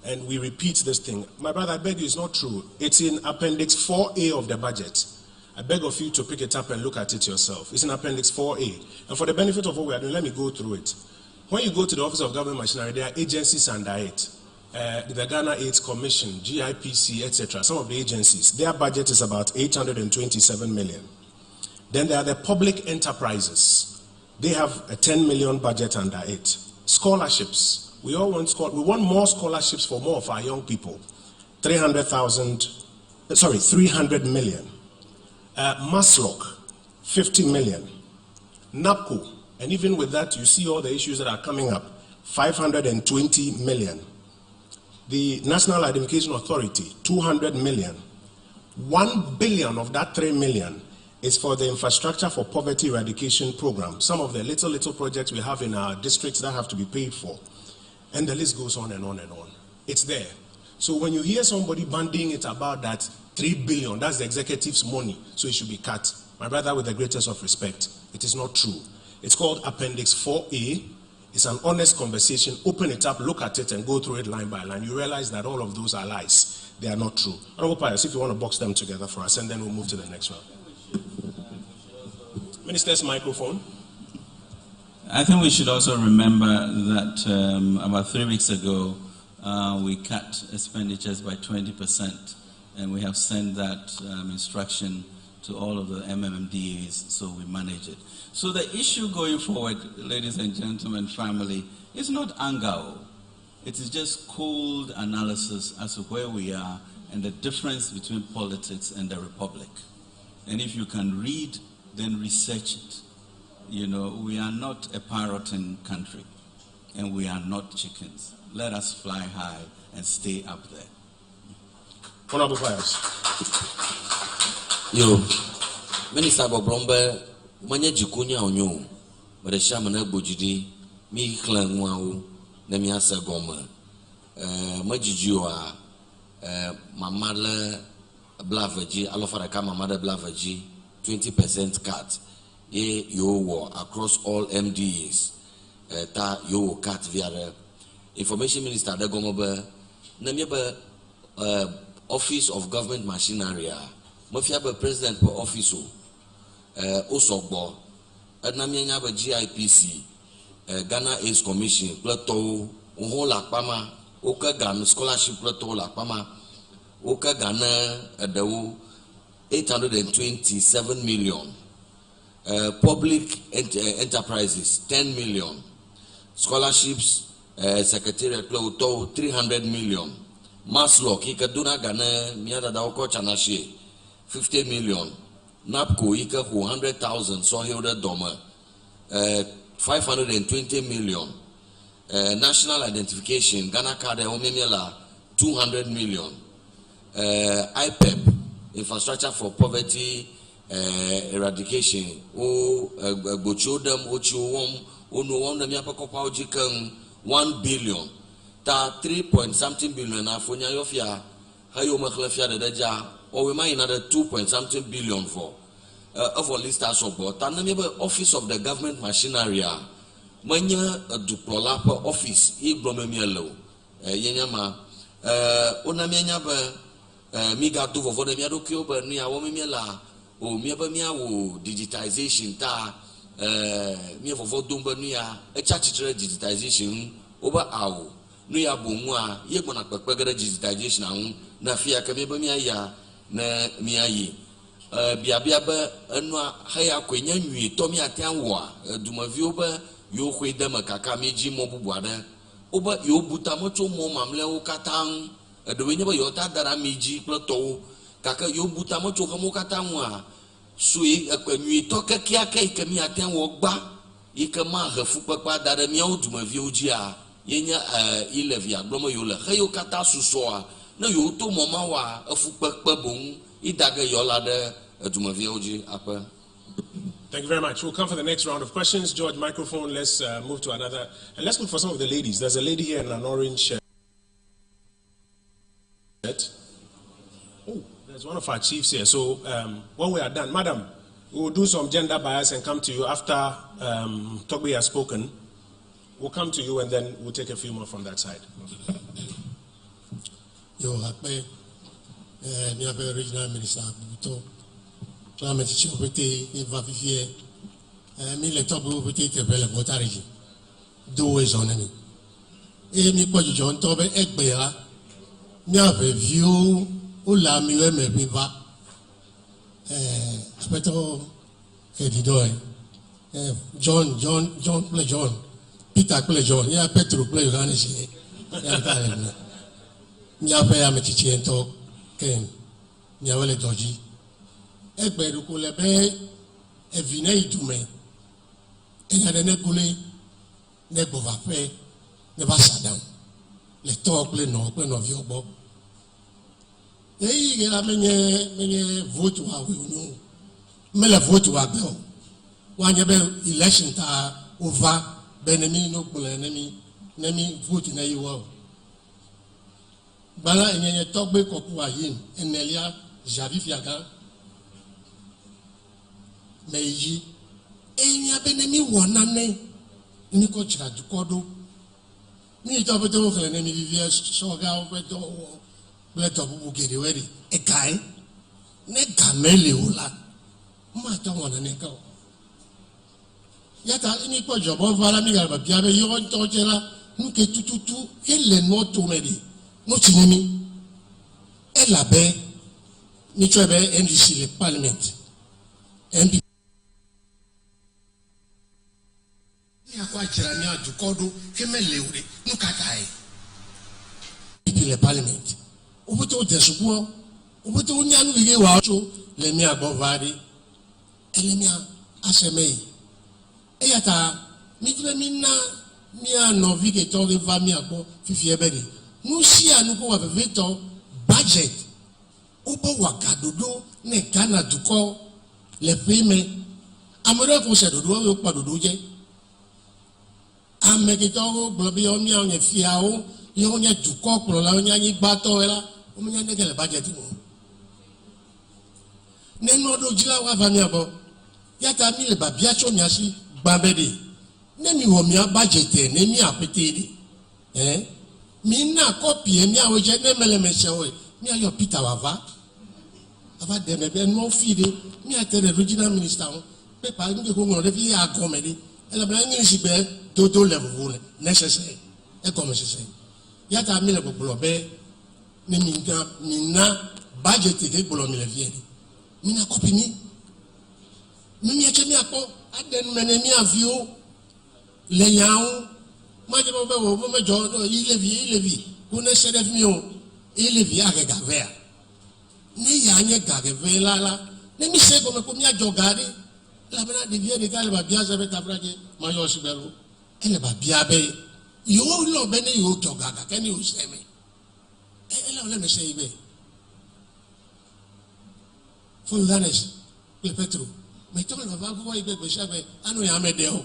[SPEAKER 14] And we repeat this thing. My brother, I beg you, it's not true. It's in Appendix 4A of the budget. I beg of you to pick it up and look at it yourself. It's in Appendix 4A. And for the benefit of what we are doing, let me go through it. When you go to the Office of Government Machinery, there are agencies under it. The Ghana AIDS Commission, GIPC, etc. Some of the agencies, their budget is about 827 million. Then there are the public enterprises. They have a 10 million budget under it. Scholarships. We want more scholarships for more of our young people. 300 million. Maslock, 50 million. NAPCO, and even with that, you see all the issues that are coming up. 520 million. The National Identification Authority, 200 million. 1 billion of that 3 million is for the Infrastructure for Poverty Eradication Program. Some of the little projects we have in our districts that have to be paid for. And the list goes on and on and on. It's there. So when you hear somebody bandying it about that 3 billion, that's the executive's money, so it should be cut. My brother, with the greatest of respect, it is not true. It's called Appendix 4A. It's an honest conversation. Open it up, look at it, and go through it line by line. You realize that all of those are lies. They are not true. Honorable Pius, if you want to box them together for us, and then we'll move to the next one. Minister's microphone.
[SPEAKER 22] I think we should also remember that about 3 weeks ago, we cut expenditures by 20%, and we have sent that instruction to all of the MMDAs, so we manage it. So the issue going forward, ladies and gentlemen, family, is not anger. It is just cold analysis as to where we are and the difference between politics and the republic. And if you can read, then research it. We are not a parroting country, and we are not chickens. Let us fly high and stay up there.
[SPEAKER 14] Honorable Pius.
[SPEAKER 5] Yo, Minister Bobrombe, manye jikunya onyo, maresha mana bojidi, mi klan wao, na mi asa goma. Majijiwa, mamala blavaji, alofara ka mamada blavaji, 20% cut. Ye yo across all MDAs. Ta yo cut via the Information Minister da goma ba, na mi ba Office of Government Machinery. Mafia be president per office Osogbo Adnamianya be GIPC Ghana AIDS Commission plateau Uhola Pama Oka Ghana scholarship plateau la Pama Oka Ghana Adawu 827 million public enterprises 10 million scholarships secretariat plateau 300 million Maslock Ikaduna Ghana Miada Daoko Chanashe 50 million. NAPCO ika 100,000 so hilda doma 520 million. national identification Ghana card omemiela 200 million. IPEP, infrastructure for poverty eradication. Bochodem ochiwom ono na miapakopa ojikan 1 billion. Ta 3 billion afonya yofia hayo makhlafia deja or we might another 2 billion for list as of but office of the government machinery manya duprola per office ibromemielo yenyama onamianya ba miga do for the miadokio ba ni awomemiela o miaba miawo digitization ta mi for domba nia e chachitre digitization over awo no ya bomu a ye gbona pepegere digitization ahun na fia ka meba mi aya na mi ayi bia ba enu ha ya kwenya nwi to mi atanwo a dumavi oba yo hwede makaka meji mo bubuada oba yo buta mocho mo mamle o katan do wenye ba yo ta dara meji plato kaka yo buta mocho kamo katanwo a sui akwanwi to kakia kai kami atanwo gba ikama hafu papa dara mi o dumavi oji a yenya ilevi aglomo yo le hayo kata susoa na yo to mama wa afu pekpe bon idaga yo la de dumavi oji apa.
[SPEAKER 14] Thank you very much. We'll come for the next round of questions. George, microphone. Let's move to another. And let's look for some of the ladies. There's a lady here in an orange shirt. Oh, there's one of our chiefs here. So when we are done, madam, we will do some gender bias and come to you after Togbe has spoken. We'll come to you and then we'll take a few more from that side.
[SPEAKER 6] Yo, Hakbe, Niabe Regional Minister, Buto. Climate change, invafifie, mi le top bu te te bele motariji. Do we zoneni. E mi po jojo nto be egbe ha. Mi ave view o la mi we me biva. Aspetto che di doi. John play John. Peter play John. Ya Petro play Johannes. Mi ave ya metichi ento ken. Mi ave le doji. Egberu ko le be evine idume enyade ne kule ne gbova pe ne ba sadam le talk le no vi ogbo eyi ge la menye vote wa we no mele vote wa be o wa nye be election ta over benemi no kule nemi vote na yiwo bala enye togbe koku wa yin enelia javi fiaga meji enya benemi wonane ni ko chira dukodo ni to be to kele ni vivie soga o be to le to bu gere weri e kai ne gamele ola ma to wonane ka yata ni ko jobo vala mi ga ba bia be yo to jela nu ke tututu ele no to medi no tinimi e la be ni chobe NDC le parliament MP kwa jirani ajukodo kemeleure nukatai le parliament obuto desugo obuto nyanu ige wa ocho le mi agbovadi elemia asemei eyata mi tule minna mi ano vike to le va mi agbo fifi ebedi nu si anu ko wa veto budget obo wakadodo ne Ghana duko le peme amore ko se dodo o pa dodo je amekito blobi omi onye fiao yo onye duko kuro la onye anyi gbato ela omi nya negele budget mo neno do jila wa va mi abo yata mi le ba bia cho mi asi gbambede ne mi wo mi budget ne mi apete mi na copy mi awo je ne mele mese o mi ayo Peter wava ava de me be no fide mi atere regional minister on pe pa nge ko ngore fi agomede ela bla ngi sibe toto level necessary e comme c'est yata mi le gbolo be ni mi na budget ke gbolo mi le vie mi na copy mi eche mi apo aden mene mi avio le yawo ma je bo be wo me jo ilevi ko ne se def mi o ilevi agega ver ni ya nye gage ver la ne mi se ko mi ajo gari la bena de vie de gale ba bia se be tabraje ma yo sibero ele ba bia be You know, Benny, you Togaga, can you say me? Let me say, me. Full Danish, Petru. Me talk about why baby Shabe, I know I'm a deal.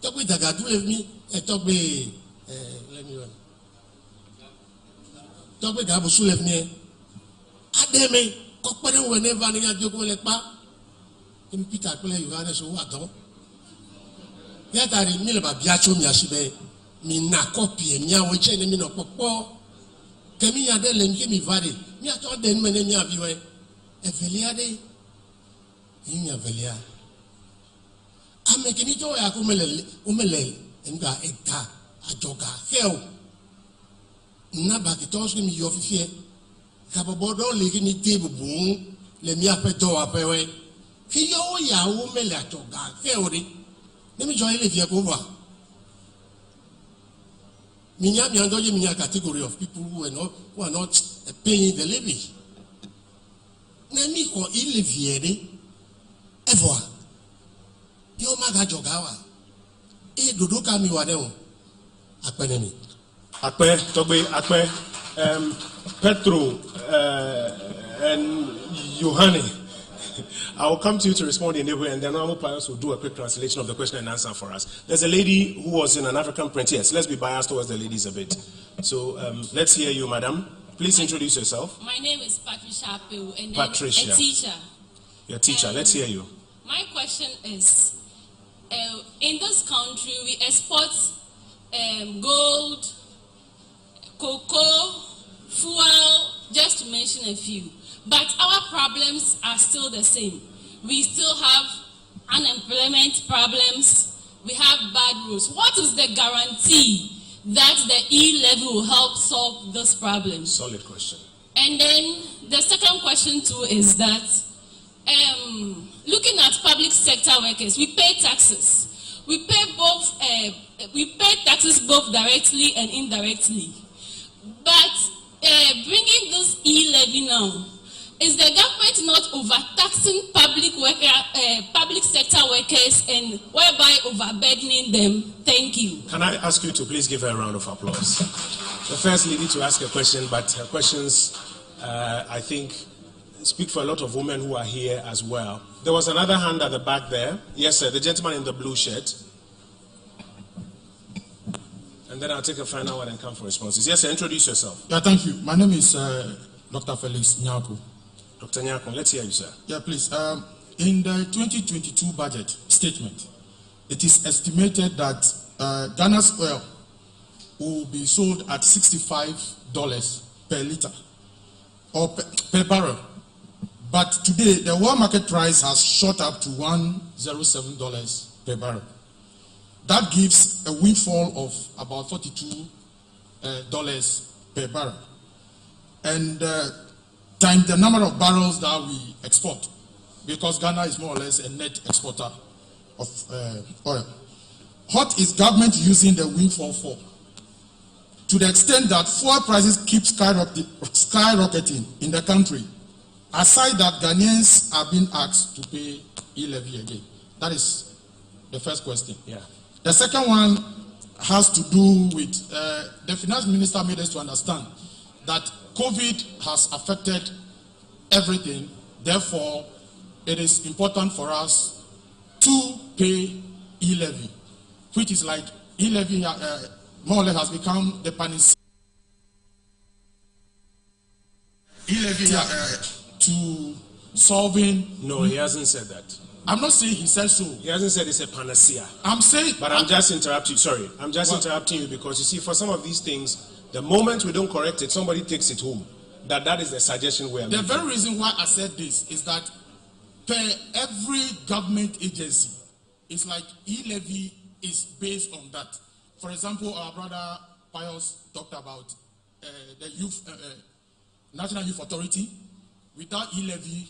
[SPEAKER 6] Talk with the guy to leave me, and talk me, let me run. Talk with Gabu Sulef me. Ademe, Cockpany whenever I do go let back. In Peter play you are so what? Yet I remember Biacho Yashibe, me na copy, and ya which enemy no popo. Kemi Adel and Kimi Vadi, me I told them when you have you a Veliade. In your Velia. I'm making it all a umele and ga eta a joga. Hell. Nabaki told me your fear. Cababodo leaking it table boom, let me up a door up away. He oh ya umele a joga. Hell. Let me join if you're over. Minyami and Minya category of people who are not paying the levy. Nemi ko illeviere. Ever. Yo maga jogawa. Dodo kami wadeo. Akpenemi.
[SPEAKER 14] Akpe, Togbe, Akpe, Petro, and Yohane. I will come to you to respond in a way, and then our parents will do a quick translation of the question and answer for us. There's a lady who was in an African print. Yes, let's be biased towards the ladies a bit. So let's hear you, madam. Please introduce yourself.
[SPEAKER 3] My name is Patricia Apeu, and
[SPEAKER 14] Patricia.
[SPEAKER 3] I'm a teacher.
[SPEAKER 14] You're a teacher. Let's hear you.
[SPEAKER 3] My question is, in this country, we export gold, cocoa, fuel, just to mention a few. But our problems are still the same. We still have unemployment problems. We have bad roads. What is the guarantee that the e-levy will help solve this problem?
[SPEAKER 14] Solid question.
[SPEAKER 3] And then the second question too is that looking at public sector workers, we pay taxes. We pay taxes both directly and indirectly. But bringing this e-levy now, is the government not overtaxing public sector workers and whereby overburdening them? Thank you.
[SPEAKER 14] Can I ask you to please give her a round of applause? The first lady to ask a question, but her questions, I think, speak for a lot of women who are here as well. There was another hand at the back there. Yes, sir, the gentleman in the blue shirt. And then I'll take a final one and come for responses. Yes, sir, introduce yourself.
[SPEAKER 7] Yeah, thank you. My name is Dr. Felix Nyako.
[SPEAKER 14] Dr. Nyako, let's hear you, sir.
[SPEAKER 7] Yeah, please. In the 2022 budget statement, it is estimated that Ghana's oil will be sold at $65 per liter or per barrel. But today, the world market price has shot up to $107 per barrel. That gives a windfall of about $42 per barrel. And times the number of barrels that we export, because Ghana is more or less a net exporter of oil. What is government using the windfall for? To the extent that fuel prices keep skyrocketing in the country, aside that Ghanaians are being asked to pay e-levy again. That is the first question.
[SPEAKER 14] Yeah.
[SPEAKER 7] The second one has to do with the finance minister made us to understand that COVID has affected everything. Therefore, it is important for us to pay e-levy, which is like e-levy more or less has become the panacea. E-levy to solving.
[SPEAKER 14] No, he hasn't said that.
[SPEAKER 7] I'm not saying he said so.
[SPEAKER 14] He hasn't said it's a panacea.
[SPEAKER 7] I'm saying.
[SPEAKER 14] But I'm just interrupting. Sorry, I'm just interrupting you because you see, for some of these things, the moment we don't correct it, somebody takes it home. That is the suggestion we are making.
[SPEAKER 7] The very reason why I said this is that per every government agency, it's like e-levy is based on that. For example, our brother Pius talked about the youth, National Youth Authority. Without e-levy,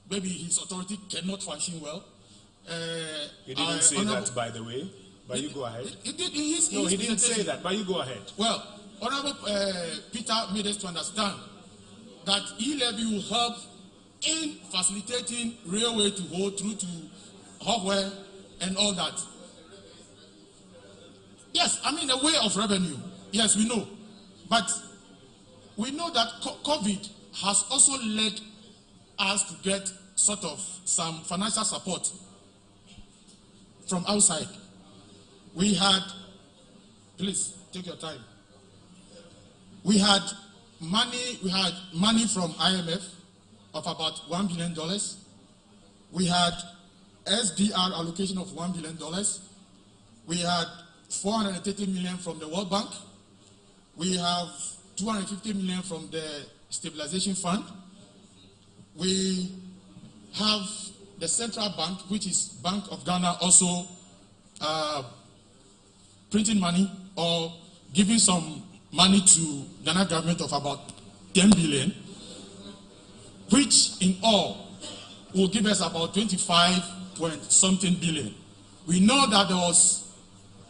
[SPEAKER 7] maybe his authority cannot function well.
[SPEAKER 14] He didn't say that, by the way. But you go ahead.
[SPEAKER 7] He did.
[SPEAKER 14] No, he didn't say that. But you go ahead.
[SPEAKER 7] Well, Honorable Peter made us to understand that e-levy will help in facilitating railway to go through to Hogware and all that. Yes, I mean a way of revenue. Yes, we know. But we know that COVID has also led us to get sort of some financial support from outside. We had, please take your time. We had money from IMF of about $1 billion. We had SDR allocation of $1 billion. We had 430 million from the World Bank. We have 250 million from the Stabilization Fund. We have the Central Bank, which is Bank of Ghana, also printing money or giving some money to Ghana government of about 10 billion, which in all will give us about 25 point something billion. We know that there was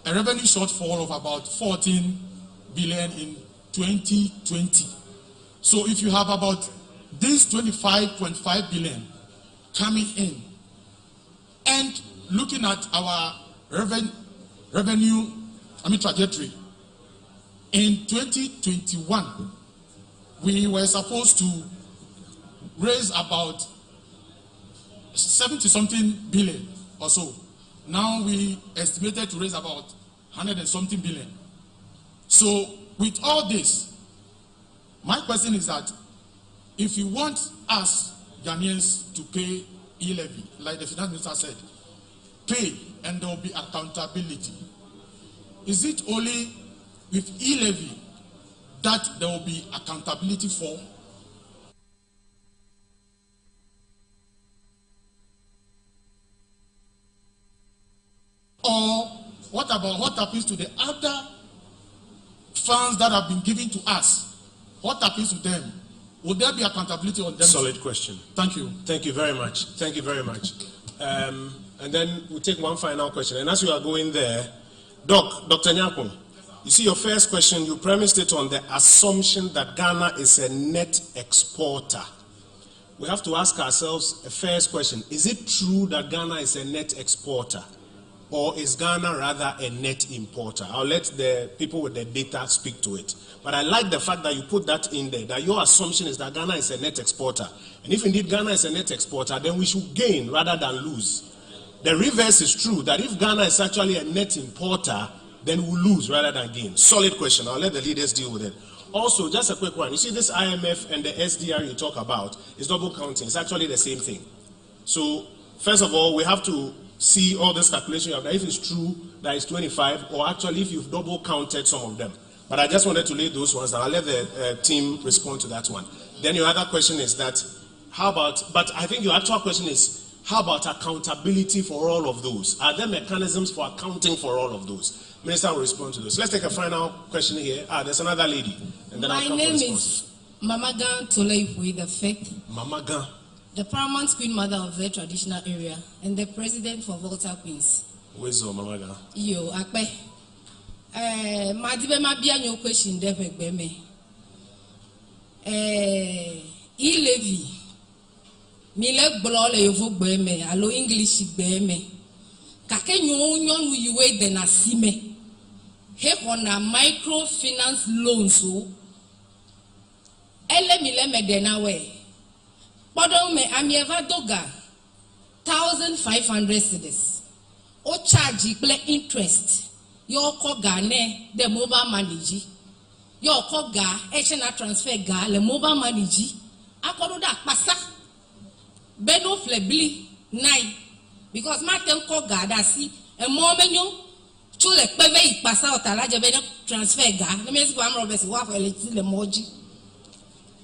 [SPEAKER 7] a revenue shortfall of about 14 billion in 2020. So if you have about this 25.5 billion coming in, and looking at our revenue trajectory, in 2021, we were supposed to raise about 70-something billion or so. Now we estimated to raise about 100 and something billion. So with all this, my question is that if you want us Ghanaians to pay e-levy, like the finance minister said, pay and there will be accountability. Is it only with e-levy that there will be accountability for? Or what about what happens to the other funds that have been given to us? What happens to them? Will there be accountability on them?
[SPEAKER 14] Solid question.
[SPEAKER 7] Thank you.
[SPEAKER 14] Thank you very much. Thank you very much. And then we'll take one final question. And as you are going there, Dr. Nyako, you see your first question, you premised it on the assumption that Ghana is a net exporter. We have to ask ourselves a first question. Is it true that Ghana is a net exporter? Or is Ghana rather a net importer? I'll let the people with the data speak to it. But I like the fact that you put that in there, that your assumption is that Ghana is a net exporter. And if indeed Ghana is a net exporter, then we should gain rather than lose. The reverse is true, that if Ghana is actually a net importer, then we lose rather than gain. Solid question. I'll let the leaders deal with it. Also, just a quick one. You see this IMF and the SDR you talk about is double counting. It's actually the same thing. So, first of all, we have to see all this calculation you have done, if it's true that it's 25, or actually if you've double counted some of them. But I just wanted to lay those ones down. I'll let the team respond to that one. Then your other question is that, but I think your actual question is, how about accountability for all of those? Are there mechanisms for accounting for all of those? Minister will respond to those. Let's take a final question here. There's another lady. And then
[SPEAKER 2] My name is Mamagan Toleipui the Fifth.
[SPEAKER 14] Mamagan.
[SPEAKER 2] The paramount queen mother of the traditional area and the president for Volta Queens.
[SPEAKER 14] Where's your Mamagan?
[SPEAKER 2] Yo, akpe. Madibe mabia no question there me. E-levy. Mile blole yovo me. Allo English me. Kake nyon yuwe de na sime. He kona microfinance loans so. Ele mile me de na we. Pardon me, I'm ever doga 1,500 cedis. O charge play interest. Your koga ne the mobile money. Your koga echena transfer ga le mobile money. Akodo da pasa. Beno flebli nine. Because Martin koga da si a momenyo chule peve pasa otalaje beno transfer ga. Let me see what I'm Robert wa for le moji.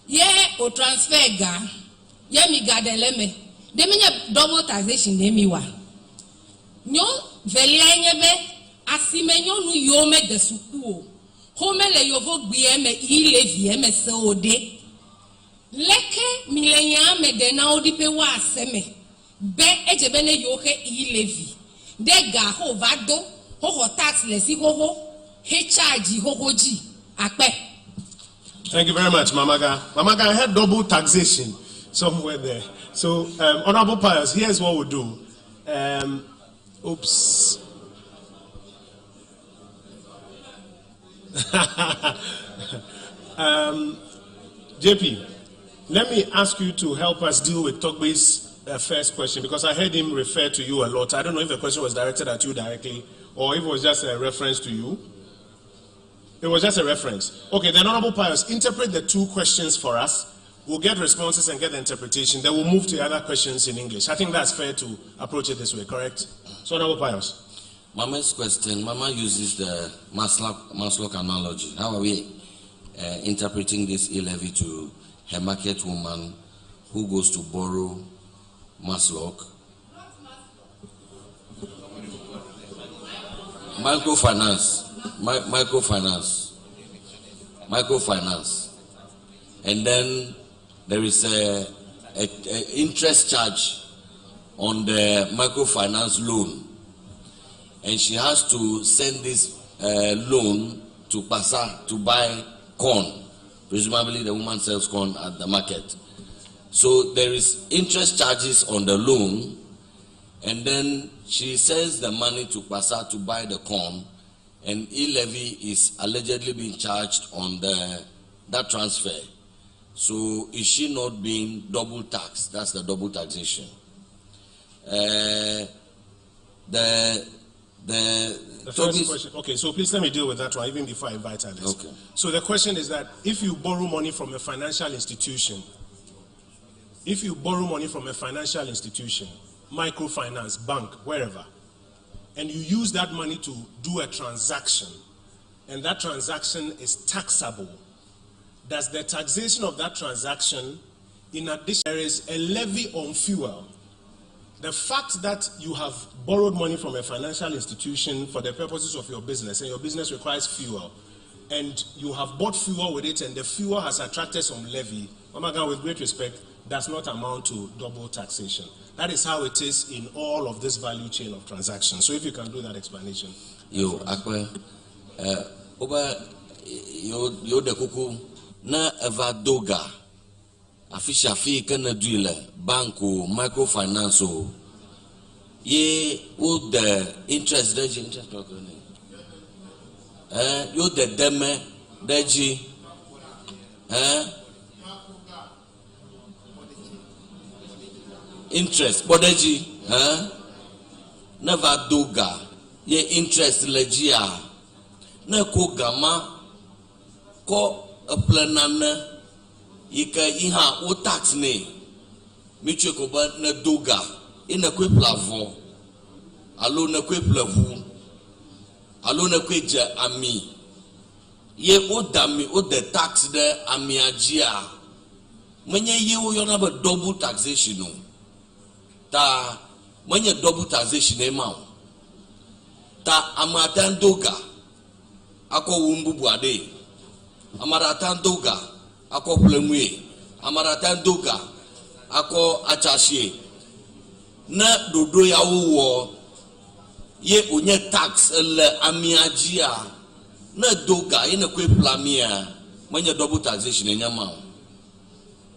[SPEAKER 2] Ye o transfer ga. Yemi gadeleme. Demenya double taxation nemiwa. Nyo velia nyebe asimenyo nu yome de sukuo. Home le yovo gbieme ilevi eme se ode. Leke milenya me de na odipe wa aseme. Be ejebene yoke ilevi. De ga ho vado ho tax lesi ho he charge ho ji akpe.
[SPEAKER 14] Thank you very much, Mamaga. Mamaga, I had double taxation somewhere there. So, Honorable Pius, here's what we'll do. Oops. JP, let me ask you to help us deal with Togbe's first question, because I heard him refer to you a lot. I don't know if the question was directed at you directly or if it was just a reference to you. It was just a reference. Okay, the Honorable Pius, interpret the two questions for us. We'll get responses and get the interpretation. Then we'll move to the other questions in English. I think that's fair to approach it this way, correct? So, Honorable Pius.
[SPEAKER 5] Mama's question, Mama uses the Maslow analogy. How are we interpreting this e-levy to a market woman who goes to borrow Maslow? Microfinance. And then there is a interest charge on the microfinance loan. And she has to send this loan to Pasa to buy corn. Presumably the woman sells corn at the market. So there is interest charges on the loan, and then she sends the money to Pasa to buy the corn, and e-levy is allegedly being charged on that transfer. So is she not being double taxed? That's the double taxation. The
[SPEAKER 14] first question. Okay, so please let me deal with that one even before I invite Alice.
[SPEAKER 5] Okay.
[SPEAKER 14] So the question is that if you borrow money from a financial institution, microfinance, bank, wherever, and you use that money to do a transaction, and that transaction is taxable, does the taxation of that transaction, in addition, there is a levy on fuel? The fact that you have borrowed money from a financial institution for the purposes of your business, and your business requires fuel, and you have bought fuel with it, and the fuel has attracted some levy, Omaga, with great respect, does not amount to double taxation. That is how it is in all of this value chain of transactions. So if you can do that explanation.
[SPEAKER 5] Yo, akwe, oba, yo de kuku na evadoga. Afisha fi kana duile banko microfinance o ye wo the interest yo the deme deji interest bodeji never doga ye interest legia na ko gama ko planana ika iha o tax ne michwe ko ba na doga ina kwe plavo alo na kwe plavu alo na kwe ja ami ye o dami o the tax de ami ajia menye ye o yona ba double taxation no ta menye double taxation e ma ta amatan doga ako wumbubu ade amaratan doga ako plemwe amaratan doga ako achashie na dodo ya wo ye onye tax le amiajia na doga ina kwe plamia manya double taxation enya ma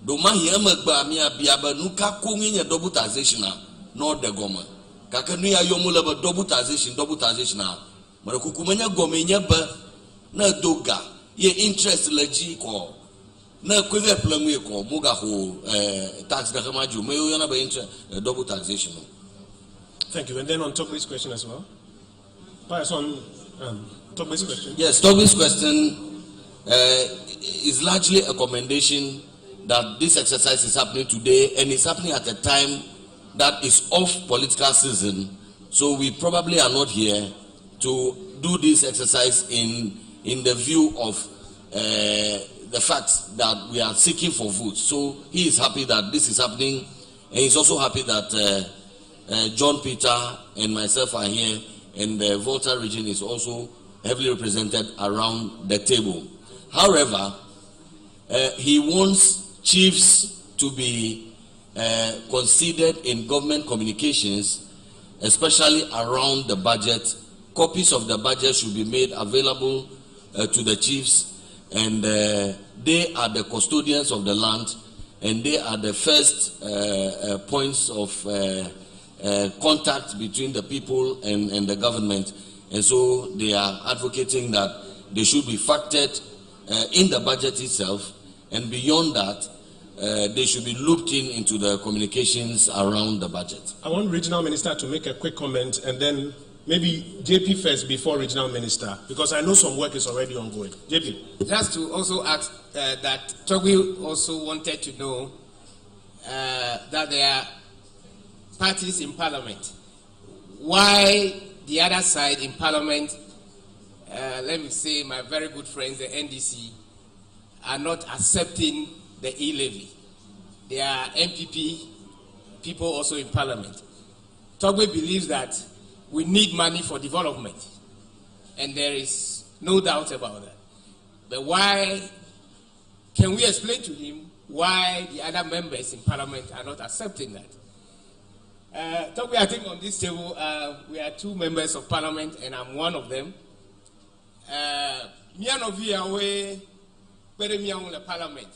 [SPEAKER 5] do ma ye magba amia biaba nuka ko nya double taxation na no de goma kaka nu ya yomula ba double taxation na mara kukumanya goma nya ba na doga ye interest leji ko na kweve plamwe ko muga ho tax da kama ju meyo yana ba interest double taxation.
[SPEAKER 14] Thank you. And then on Togbe's question as well. Pass on Togbe's question.
[SPEAKER 5] Yes, Togbe's question is largely a commendation that this exercise is happening today, and it's happening at a time that is off political season. So we probably are not here to do this exercise in the view of the fact that we are seeking for votes. So he is happy that this is happening, and he's also happy that John Peter and myself are here, and the Volta region is also heavily represented around the table. However, he wants chiefs to be considered in government communications, especially around the budget. Copies of the budget should be made available to the chiefs, and they are the custodians of the land, and they are the first points of contact between the people and the government. And so they are advocating that they should be factored in the budget itself, and beyond that, they should be looped into the communications around the budget.
[SPEAKER 14] I want Regional Minister to make a quick comment, and then maybe JP first before Regional Minister, because I know some work is already ongoing. JP.
[SPEAKER 16] Just to also ask that Togwi also wanted to know that there are parties in Parliament. Why the other side in Parliament, let me say my very good friends, the NDC, are not accepting the e-levy. There are MPP people also in Parliament. Togwe believes that we need money for development, and there is no doubt about that. But why, can we explain to him why the other members in Parliament are not accepting that? Togwe, I think on this table, we are 2 members of Parliament, and I'm one of them. The Parliament.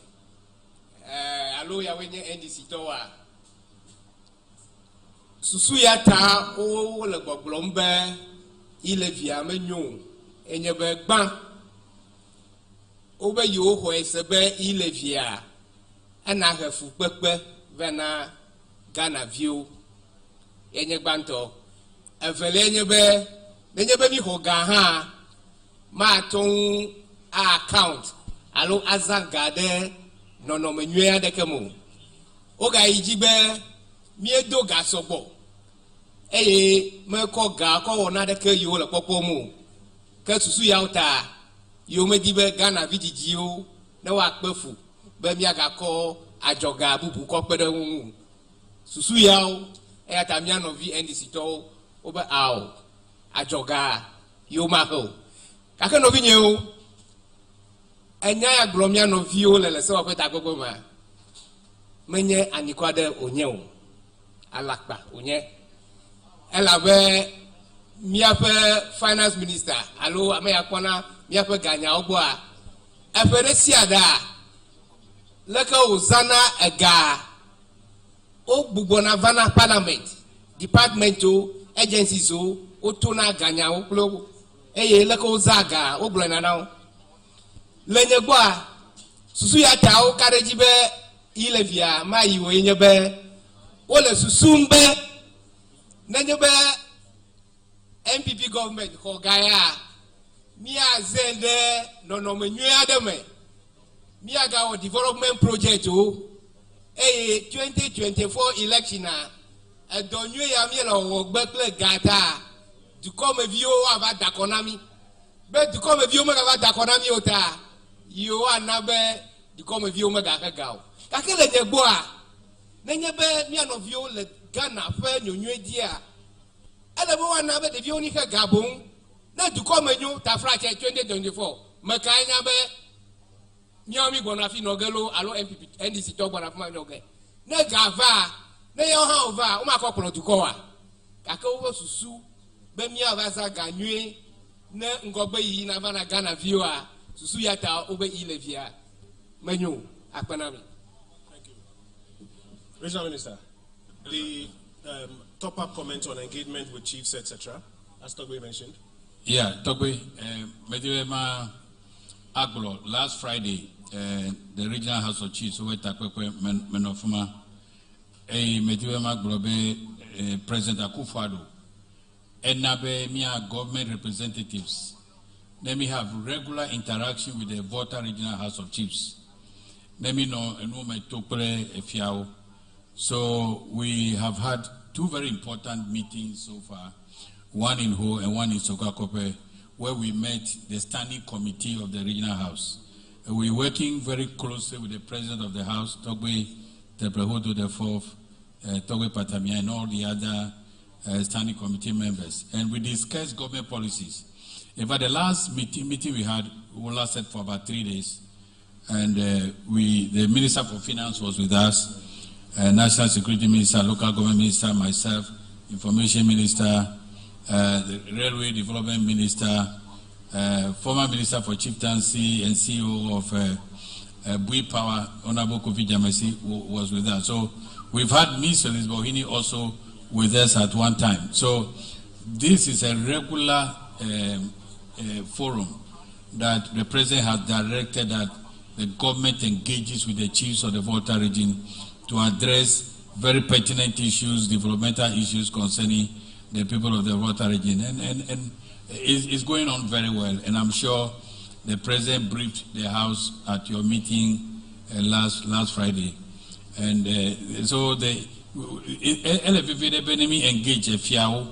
[SPEAKER 16] Alo ya wenye NDC towa susu ya ta o le gbogbombe ile via menyo enye be gban o be yo ho esebe ile via ana hefu pepe vena Ghana view enye gbanto evele enye be mi ho ga ha ma ton account alo azangade no menwe adekemo oga ijibe miedo ga sobo me ko ga ko wona adeke yo le popo mu ke susu ya uta yo me dibe Ghana vidijio na wa pefu be mi aga ko ajoga bubu ko pede wu susu ya o ta mi no vi NDC to obe aw ajoga yo ma ho ka ke no vi nye o enya ya glomia no vio lele se opeta gogo ma menye anikwade onye o alakpa onye elabe miape finance minister alo ameya kwana miape ganya ogbo a efere siada leka ozana ega ogbugbo na vana parliament department o agencies o otuna ganya oklo eye leka ozaga ogbo na now lenye gwa susu ya tao karejibe ile via mai wo yenyebe ole susumbe nenyebe MPP government ko gaya mia zende no menwe ademe mia ga o development project o 2024 election a donwe ya mi lo wo gbekle gata du comme vio ava dakonami be du comme vio me ava dakonami ota yo anabe di come view mega gao kakele nyegbo a nenyebe mi anovio le Ghana fe nyonwe dia ele bo anabe de view ni ka gabon na du come nyu ta frache 2024 meka nyabe mi omi gbona fi nogelo alo MPP NDC to gbona fa noge na gava na yo ha ova o ma ko polo du ko wa kake wo susu be mi avaza ganwe na ngogbe yi na bana Ghana view a susu yata obe ilevia menyo akpanami.
[SPEAKER 14] Thank you. Regional Minister, the top-up comment on engagement with chiefs, etc., as Togwe mentioned.
[SPEAKER 12] Yeah, Togwe, Medewema Aglo, last Friday, the Regional House of Chiefs, Wetakwe Menofuma, Medewema Aglobe, President Akufo-Addo, and Nabe Mia government representatives. Let me have regular interaction with the Volta Regional House of Chiefs. Let me know Fiao. So we have had 2 very important meetings so far, one in Ho and one in Sokakope, where we met the standing committee of the Regional House. We're working very closely with the President of the House, Togwe Teprehodo IV, Togwe Patamia, and all the other standing committee members. And we discussed government policies. In fact, the last meeting we had lasted for about 3 days, and the Minister for Finance was with us, National Security Minister, Local Government Minister, myself, Information Minister, the Railway Development Minister, former Minister for Chieftaincy and CEO of Bui Power, Honorable Kofi Jamesi, was with us. So we've had Ms. Elizabeth Bohini also with us at one time. So this is a regular forum that the president has directed that the government engages with the chiefs of the Volta region to address very pertinent issues, developmental issues concerning the people of the Volta region. And it's going on very well. And I'm sure the president briefed the House at your meeting last Friday. And so the LFVD engage a fiao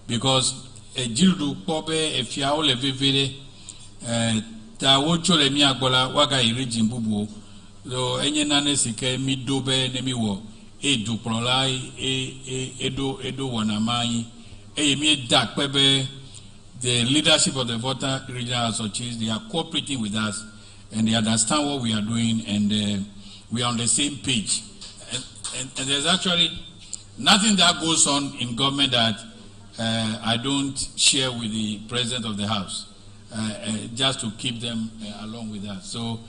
[SPEAKER 12] because a jildu pobe a fiao levivide ta wocho le mi agbola waga iriji mbubu so enye nane sike mi dobe ne mi wo edu prola edo wanamai mi dak pebe. The leadership of the Volta regional associations, they are cooperating with us and they understand what we are doing, and we are on the same page. And there's actually nothing that goes on in government that I don't share with the president of the House, just to keep them along with us. So,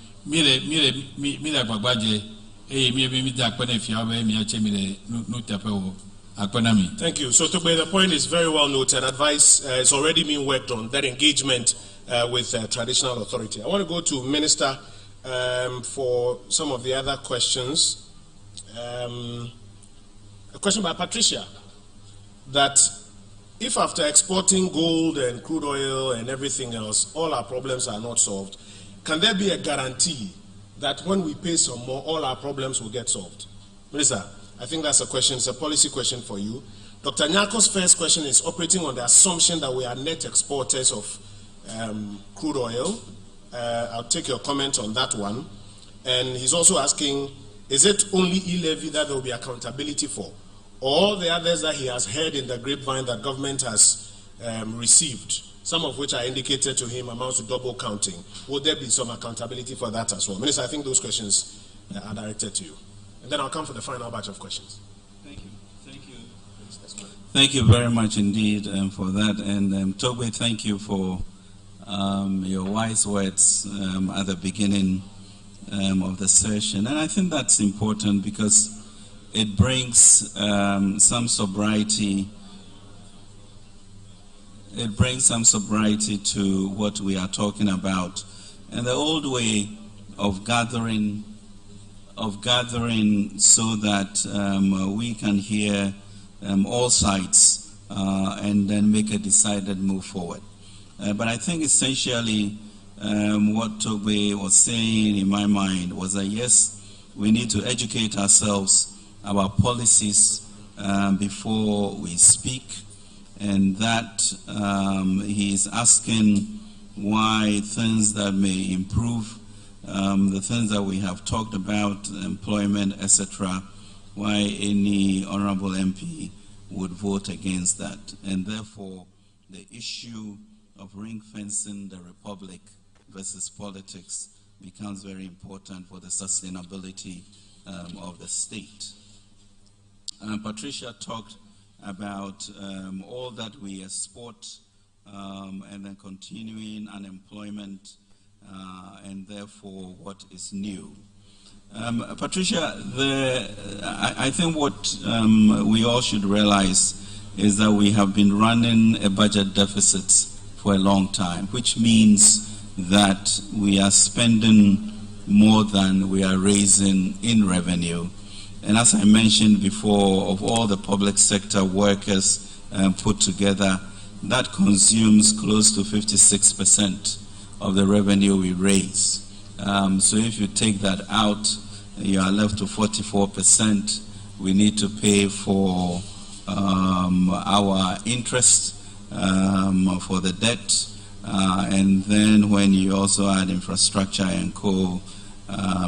[SPEAKER 12] thank
[SPEAKER 14] you. So, the point is very well noted. Advice is already being worked on, that engagement with traditional authority. I want to go to Minister for some of the other questions. A question by Patricia, that if after exporting gold and crude oil and everything else, all our problems are not solved, can there be a guarantee that when we pay some more, all our problems will get solved? Minister, I think that's a question, it's a policy question for you. Dr. Nyako's first question is operating on the assumption that we are net exporters of crude oil. I'll take your comment on that one. And he's also asking, is it only e-levy that there will be accountability for? All the others that he has heard in the grapevine that government has received, some of which are indicated to him amounts to double counting. Will there be some accountability for that as well? Minister, I think those questions are directed to you. And then I'll come for the final batch of questions.
[SPEAKER 22] Thank you. Thank you. Thank you very much indeed for that. And Togbe, thank you for your wise words at the beginning of the session. And I think that's important because it brings some sobriety. It brings some sobriety to what we are talking about. And the old way of gathering so that we can hear all sides and then make a decided move forward. But I think essentially what Tobe was saying in my mind was that yes, we need to educate ourselves about policies before we speak, and that he is asking why things that may improve, the things that we have talked about, employment, etc., why any honorable MP would vote against that. And therefore, the issue of ring fencing the republic versus politics becomes very important for the sustainability of the state. Patricia talked about all that we export and then continuing unemployment and therefore what is new. Patricia, I think what we all should realize is that we have been running a budget deficit for a long time, which means that we are spending more than we are raising in revenue. And as I mentioned before, of all the public sector workers put together, that consumes close to 56% of the revenue we raise. So if you take that out, you are left to 44%. We need to pay for our interest, for the debt, and then when you also add infrastructure and co,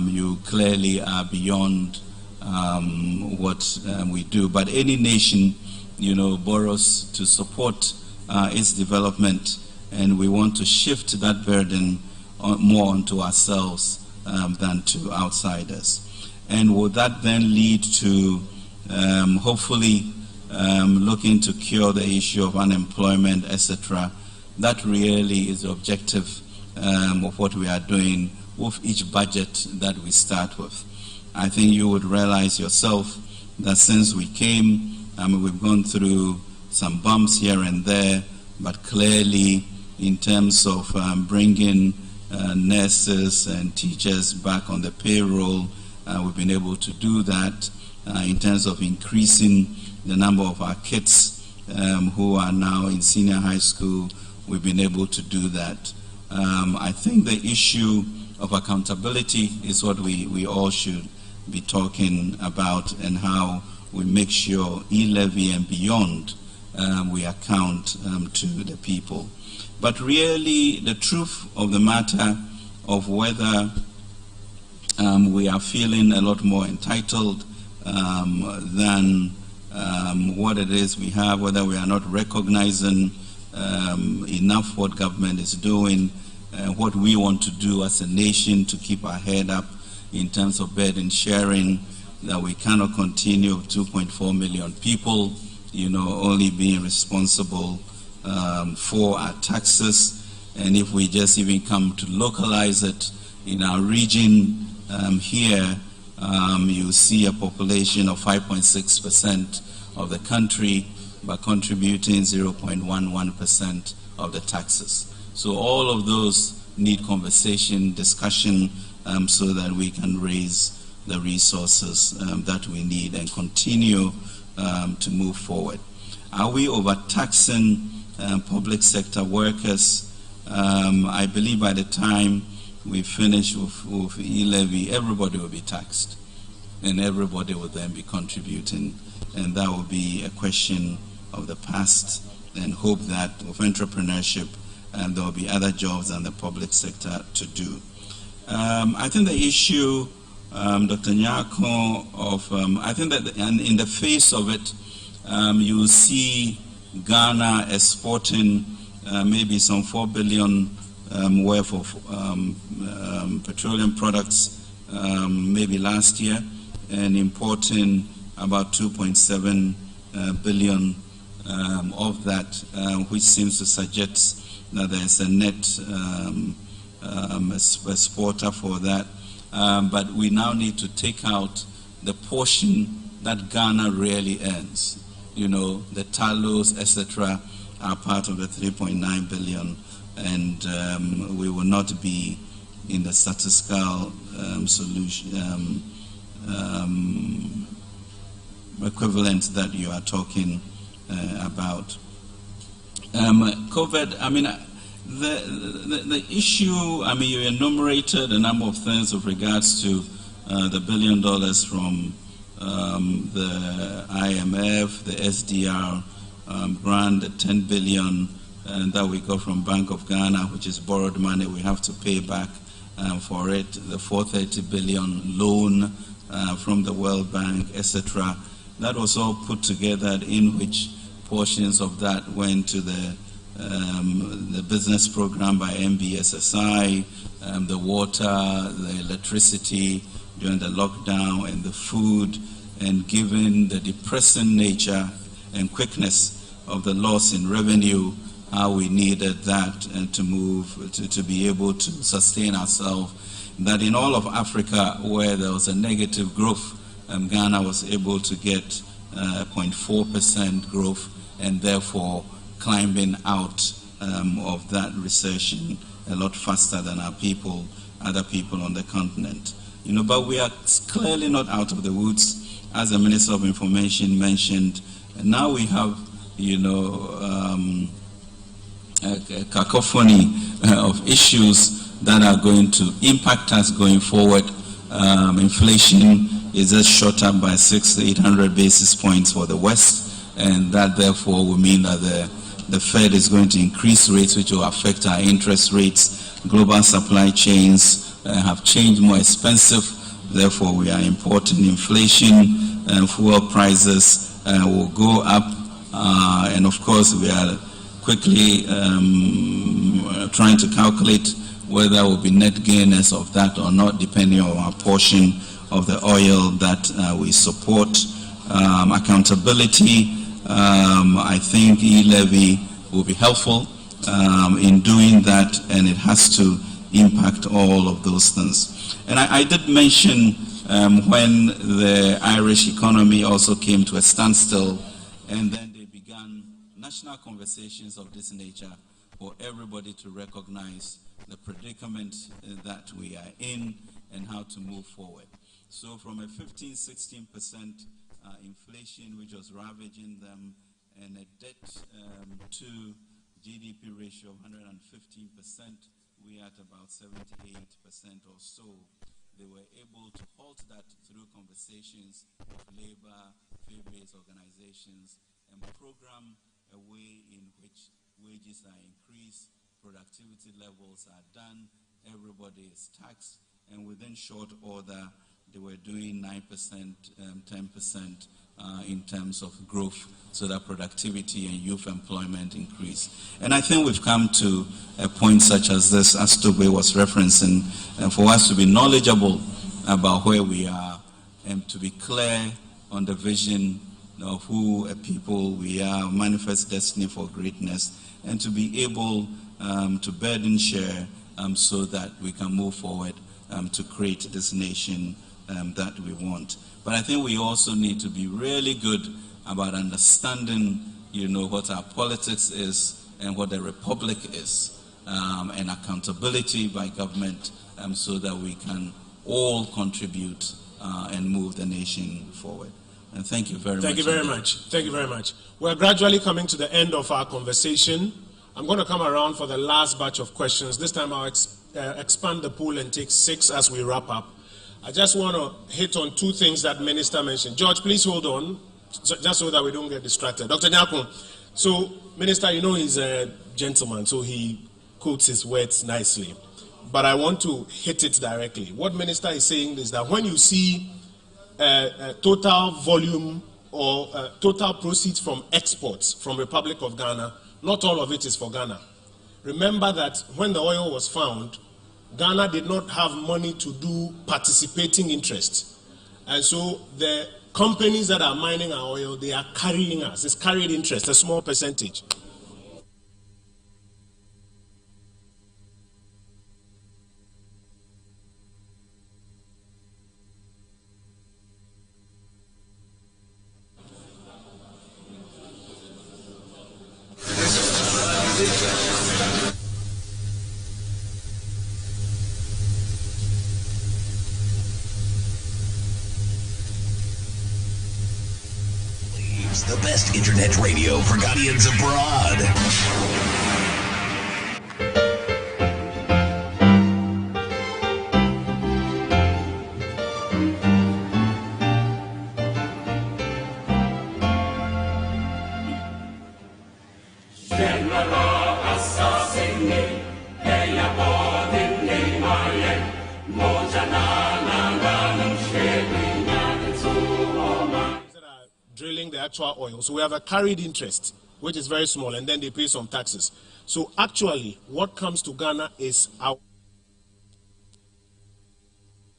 [SPEAKER 22] you clearly are beyond what we do. But any nation, borrows to support its development, and we want to shift that burden more onto ourselves than to outsiders. And will that then lead to hopefully looking to cure the issue of unemployment, etc.? That really is the objective of what we are doing with each budget that we start with. I think you would realize yourself that since we came, we've gone through some bumps here and there, but clearly in terms of bringing
[SPEAKER 17] nurses and teachers back on the payroll. We've been able to do that in terms of increasing the number of our kids who are now in senior high school. We've been able to do that. I think the issue of accountability is what we all should be talking about, and how we make sure e-levy and beyond we account to the people. But really, the truth of the matter of whether we are feeling a lot more entitled than what it is we have, whether we are not recognizing enough what government is doing, what we want to do as a nation to keep our head up in terms of burden sharing, that we cannot continue 2.4 million people, only being responsible for our taxes. And if we just even come to localize it in our region here, you see a population of 5.6% of the country, but contributing 0.11% of the taxes. So all of those need conversation, discussion, so that we can raise the resources that we need and continue to move forward. Are we overtaxing public sector workers? I believe by the time we finish with e-levy, everybody will be taxed, and everybody will then be contributing, and that will be a question of the past, and hope that with entrepreneurship there will be other jobs than the public sector to do. I think the issue, Dr. Nyako, of I think that in the face of it, you see Ghana exporting maybe some 4 billion worth of petroleum products maybe last year, and importing about 2.7 billion of that, which seems to suggest that there's a net exporter for that. But we now need to take out the portion that Ghana really earns. The talos, etc., are part of the 3.9 billion, and we will not be in the statistical solution equivalent that you are talking about. COVID, the issue, you enumerated a number of things with regards to the $1 billion from the IMF, the SDR grant, the 10 billion that we got from Bank of Ghana, which is borrowed money we have to pay back for it, the 430 billion loan from the World Bank, etc. That was all put together, in which portions of that went to the business program by MBSSI, the water, the electricity during the lockdown, and the food. And given the depressing nature and quickness of the loss in revenue, how we needed that and to move to be able to sustain ourselves, that in all of Africa where there was a negative growth, Ghana was able to get 0.4% growth, and therefore climbing out of that recession a lot faster than other people on the continent. But we are clearly not out of the woods, as the Minister of Information mentioned. And now we have, a cacophony of issues that are going to impact us going forward. Inflation is just shot up by 600 to 800 basis points for the West, and that therefore will mean that the Fed is going to increase rates, which will affect our interest rates. Global supply chains have changed, more expensive, therefore we are importing inflation, fuel prices will go up, and of course we are quickly trying to calculate whether there will be net gainers of that or not, depending on our portion of the oil that we support. Accountability, I think e-levy will be helpful in doing that, and it has to impact all of those things. And I did mention when the Irish economy also came to a standstill, and then they began national conversations of this nature for everybody to recognize the predicament that we are in and how to move forward. So from a 15-16% inflation which was ravaging them and a debt to GDP ratio of 115%, we are at about 78% or so. They were able to halt that through conversations with labor, faith-based organizations, and program a way in which wages are increased, productivity levels are done, everybody is taxed, and within short order, they were doing 9%, 10% in terms of growth, so that productivity and youth employment increase. And I think we've come to a point such as this, as Tobe was referencing, for us to be knowledgeable about where we are and to be clear on the vision of who a people we are, manifest destiny for greatness, and to be able to burden share so that we can move forward to create this nation that we want. But I think we also need to be really good about understanding, what our politics is and what the republic is, and accountability by government, so that we can all contribute and move the nation forward. And thank you very much.
[SPEAKER 14] Thank you very much. Thank you very much. We're gradually coming to the end of our conversation. I'm going to come around for the last batch of questions. This time I'll expand the pool and take 6 as we wrap up. I just want to hit on 2 things that Minister mentioned. George, please hold on, just so that we don't get distracted. Dr. Nyakun, so Minister, he's a gentleman, so he quotes his words nicely. But I want to hit it directly. What Minister is saying is that when you see total volume or total proceeds from exports from Republic of Ghana, not all of it is for Ghana. Remember that when the oil was found, Ghana did not have money to do participating interest. And so the companies that are mining our oil, they are carrying us. It's carried interest, a small percentage.
[SPEAKER 8] The best internet radio for Ghanaians abroad.
[SPEAKER 14] Drilling the actual oil. So we have a carried interest, which is very small, and then they pay some taxes. So actually, what comes to Ghana is our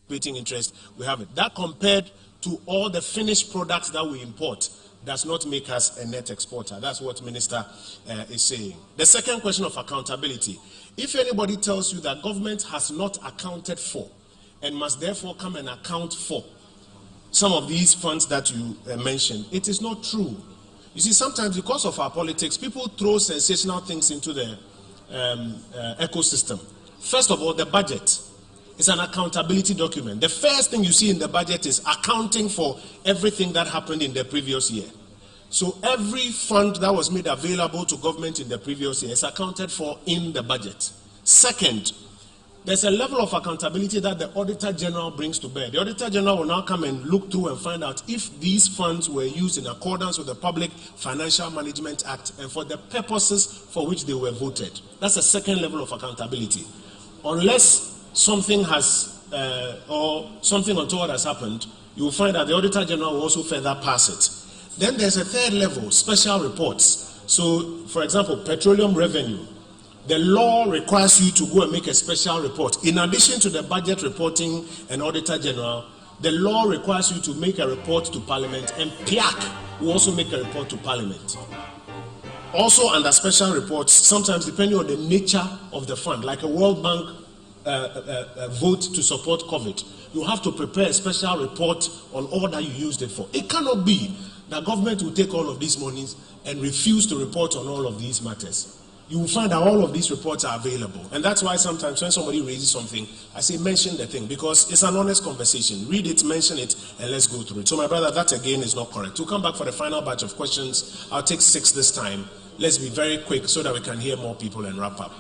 [SPEAKER 14] waiting interest. We have it. That compared to all the finished products that we import does not make us a net exporter. That's what Minister is saying. The second question of accountability. If anybody tells you that government has not accounted for and must therefore come and account for some of these funds that you mentioned, it is not true. You see, sometimes because of our politics, people throw sensational things into the ecosystem. First of all, the budget is an accountability document. The first thing you see in the budget is accounting for everything that happened in the previous year. So every fund that was made available to government in the previous year is accounted for in the budget. Second, there's a level of accountability that the Auditor General brings to bear. The Auditor General will now come and look through and find out if these funds were used in accordance with the Public Financial Management Act and for the purposes for which they were voted. That's a second level of accountability. Unless something has, or something untoward has happened, you will find that the Auditor General will also further pass it. Then there's a third level, special reports. So, for example, petroleum revenue. The law requires you to go and make a special report. In addition to the budget reporting and Auditor General, the law requires you to make a report to Parliament, and PIAC will also make a report to Parliament. Also under special reports, sometimes depending on the nature of the fund, like a World Bank vote to support COVID, you have to prepare a special report on all that you used it for. It cannot be that government will take all of these monies and refuse to report on all of these matters. you will find that all of these reports are available. And that's why sometimes when somebody raises something, I say mention the thing, because it's an honest conversation. Read it, mention it, and let's go through it. So my brother, that again is not correct. We'll come back for the final batch of questions. I'll take 6 this time. Let's be very quick so that we can hear more people and wrap up.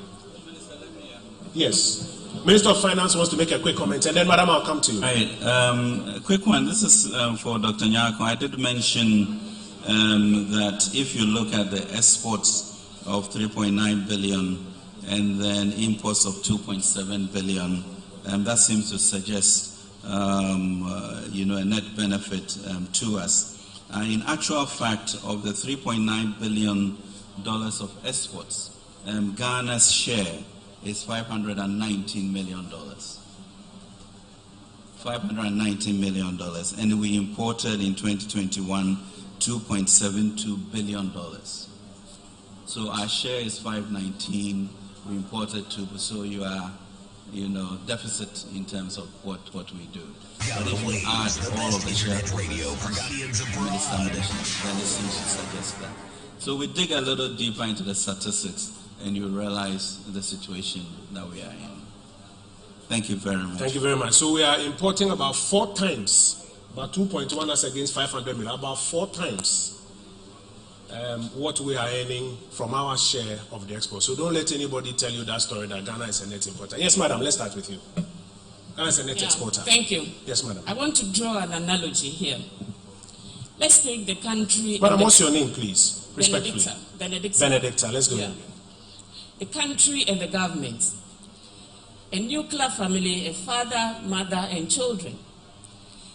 [SPEAKER 14] Yes. Minister of Finance wants to make a quick comment, and then Madam, I'll come to you.
[SPEAKER 22] Right. A quick one. This is for Dr. Nyako. I did mention that if you look at the exports of 3.9 billion and then imports of 2.7 billion, that seems to suggest a net benefit to us. In actual fact, of the $3.9 billion of exports, Ghana's share is $519 million. $519 million, and we imported in 2021 $2.72 billion. So our share is 519. We imported 2, so you are, deficit in terms of what we do. But if you add all of the share then it seems to suggest that. So we dig a little deeper into the statistics, and you realize the situation that we are in. Thank you very much.
[SPEAKER 14] Thank you very much. So we are importing about 4 times, about 2.1 as against 500 million, about 4 times what we are earning from our share of the export. So don't let anybody tell you that story that Ghana is a net importer. Yes, madam, let's start with you. Ghana is a net exporter.
[SPEAKER 9] Thank you.
[SPEAKER 14] Yes, madam.
[SPEAKER 9] I want to draw an analogy here. Let's take the country.
[SPEAKER 14] Madam, what's your name, please? Respectfully.
[SPEAKER 9] Benedicta.
[SPEAKER 14] Let's go.
[SPEAKER 9] Yeah. The country and the government. A nuclear family, a father, mother, and children.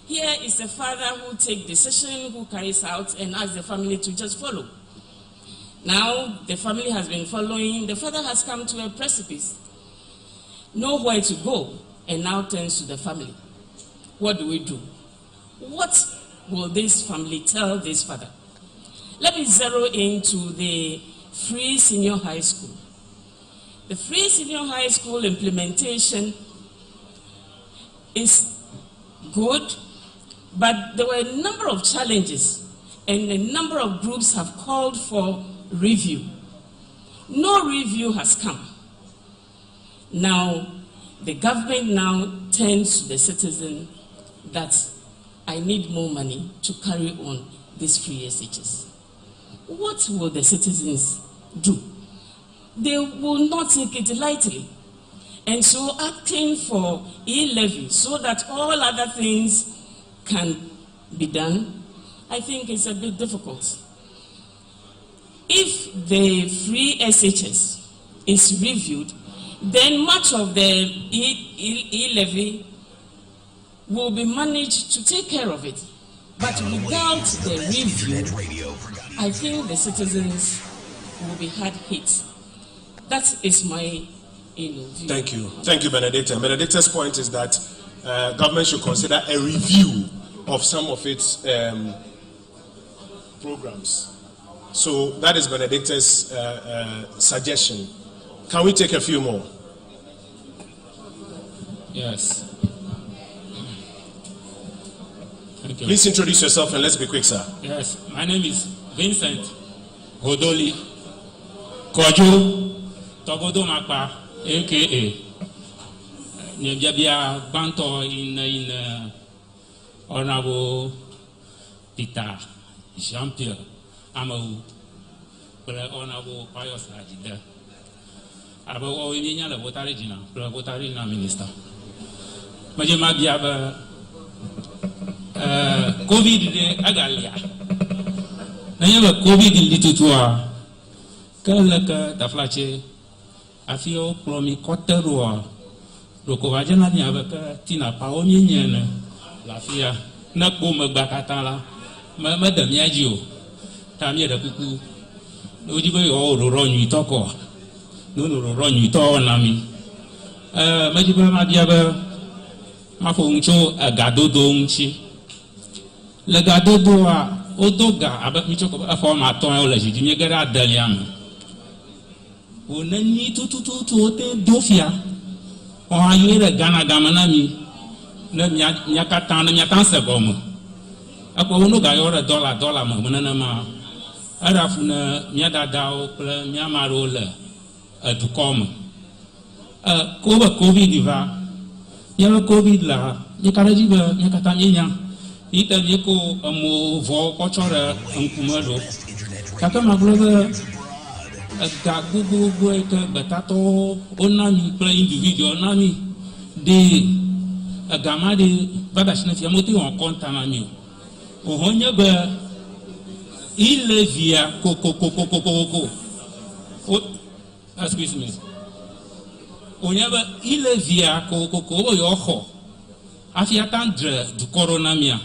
[SPEAKER 9] Here is a father who takes decision, who carries out, and asks the family to just follow. Now the family has been following. The father has come to a precipice, nowhere to go, and now turns to the family. What do we do? What will this family tell this father? Let me zero into the free senior high school. The free senior high school implementation is good, but there were a number of challenges, and a number of groups have called for review. No review has come. Now, the government now turns to the citizen that I need more money to carry on these free SHS. What will the citizens do? They will not take it lightly. And so acting for e-levy so that all other things can be done, I think it's a bit difficult. If the free SHS is reviewed, then much of the e-levy will be managed to take care of it. But without the review, I think the citizens will be hard hit. That is my view.
[SPEAKER 14] Thank you. Thank you, Benedicta. Benedicta's point is that government should consider a review of some of its programs. So that is Benedicta's suggestion. Can we take a few more?
[SPEAKER 10] Yes. Thank you.
[SPEAKER 14] Please introduce yourself and let's be quick, sir.
[SPEAKER 10] Yes, my name is Vincent Hodoli Kojo Togodo Makpa, aka Nyabia Banto in Honorable Peter Jean-Pierre Amau, Honorable Pius Ajida. About all in the Votarina, Votarina Minister. Majima Biaba COVID Agalia. Nayaba COVID in Litutua. Kalaka Taflache. I feel promi Coterua. Rokovajana Yabaka, Tina Paomian, Lafia, Nakuma Bakatala, Madame Yagio, Tamia the Cuckoo. No, you go all run you talk. No, run you talk, Nami. Majiba Madiaba Mafoncho, a Gado Donchi. Legado Doa, Odoga, about Michoko, a former toilet, you get out Deliam. Unani to Dofia. Or I hear a Ghana Gamanami, Nyakatan, Nyatansa Gomo. A Pono Gayora dollar, Mananama, Arafuna, Nyada Dao, Nyamarola, dukɔme. Kobe COVID va, yɛrɛ COVID la, yɛ ka ɖe dzi be yɛ katã míenya, yi te míeko emo vɔ kɔtsɔ ɖe ŋkume ɖo. Gake magblɔ be ega gbogbo yi ke gbetatɔwo wona mi kple individual na mi de ega ma de va ɖe asi ne fia mote wɔn kɔnta na mi o. Ohun nye be ile via kokokokokoko. Excuse me. Onye be ile via kokoko wo yo xɔ afi ata dre dukɔɖo na mia.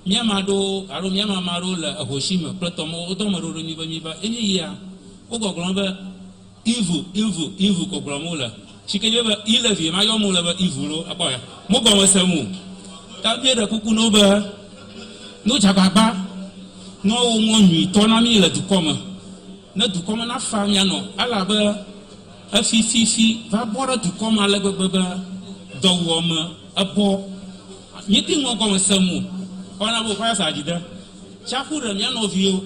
[SPEAKER 10] Mia ma ɖo alo mia ma ɖo le ehoshi me kple tɔmɔ wo dɔme ɖo mi be enye yia wo gɔgblɔ be ivu ko gblɔm wo le. Si ke nye be ile via ma yɔ mo le be ivu lo akpɔ ya. Mo gɔme se mo. Ta bie ɖe kuku no be no dzagbagba no wo ŋɔ nyuitɔ na mi le dukɔme. Ne dukɔme na fa mianɔ alabe efififi va bɔ ɖe dukɔme ale gbegbe be dɔwɔme ebɔ mi ti ŋɔ gɔme se mo ɔna bo fa sa dzi de tsaƒu ɖe mia nɔviwo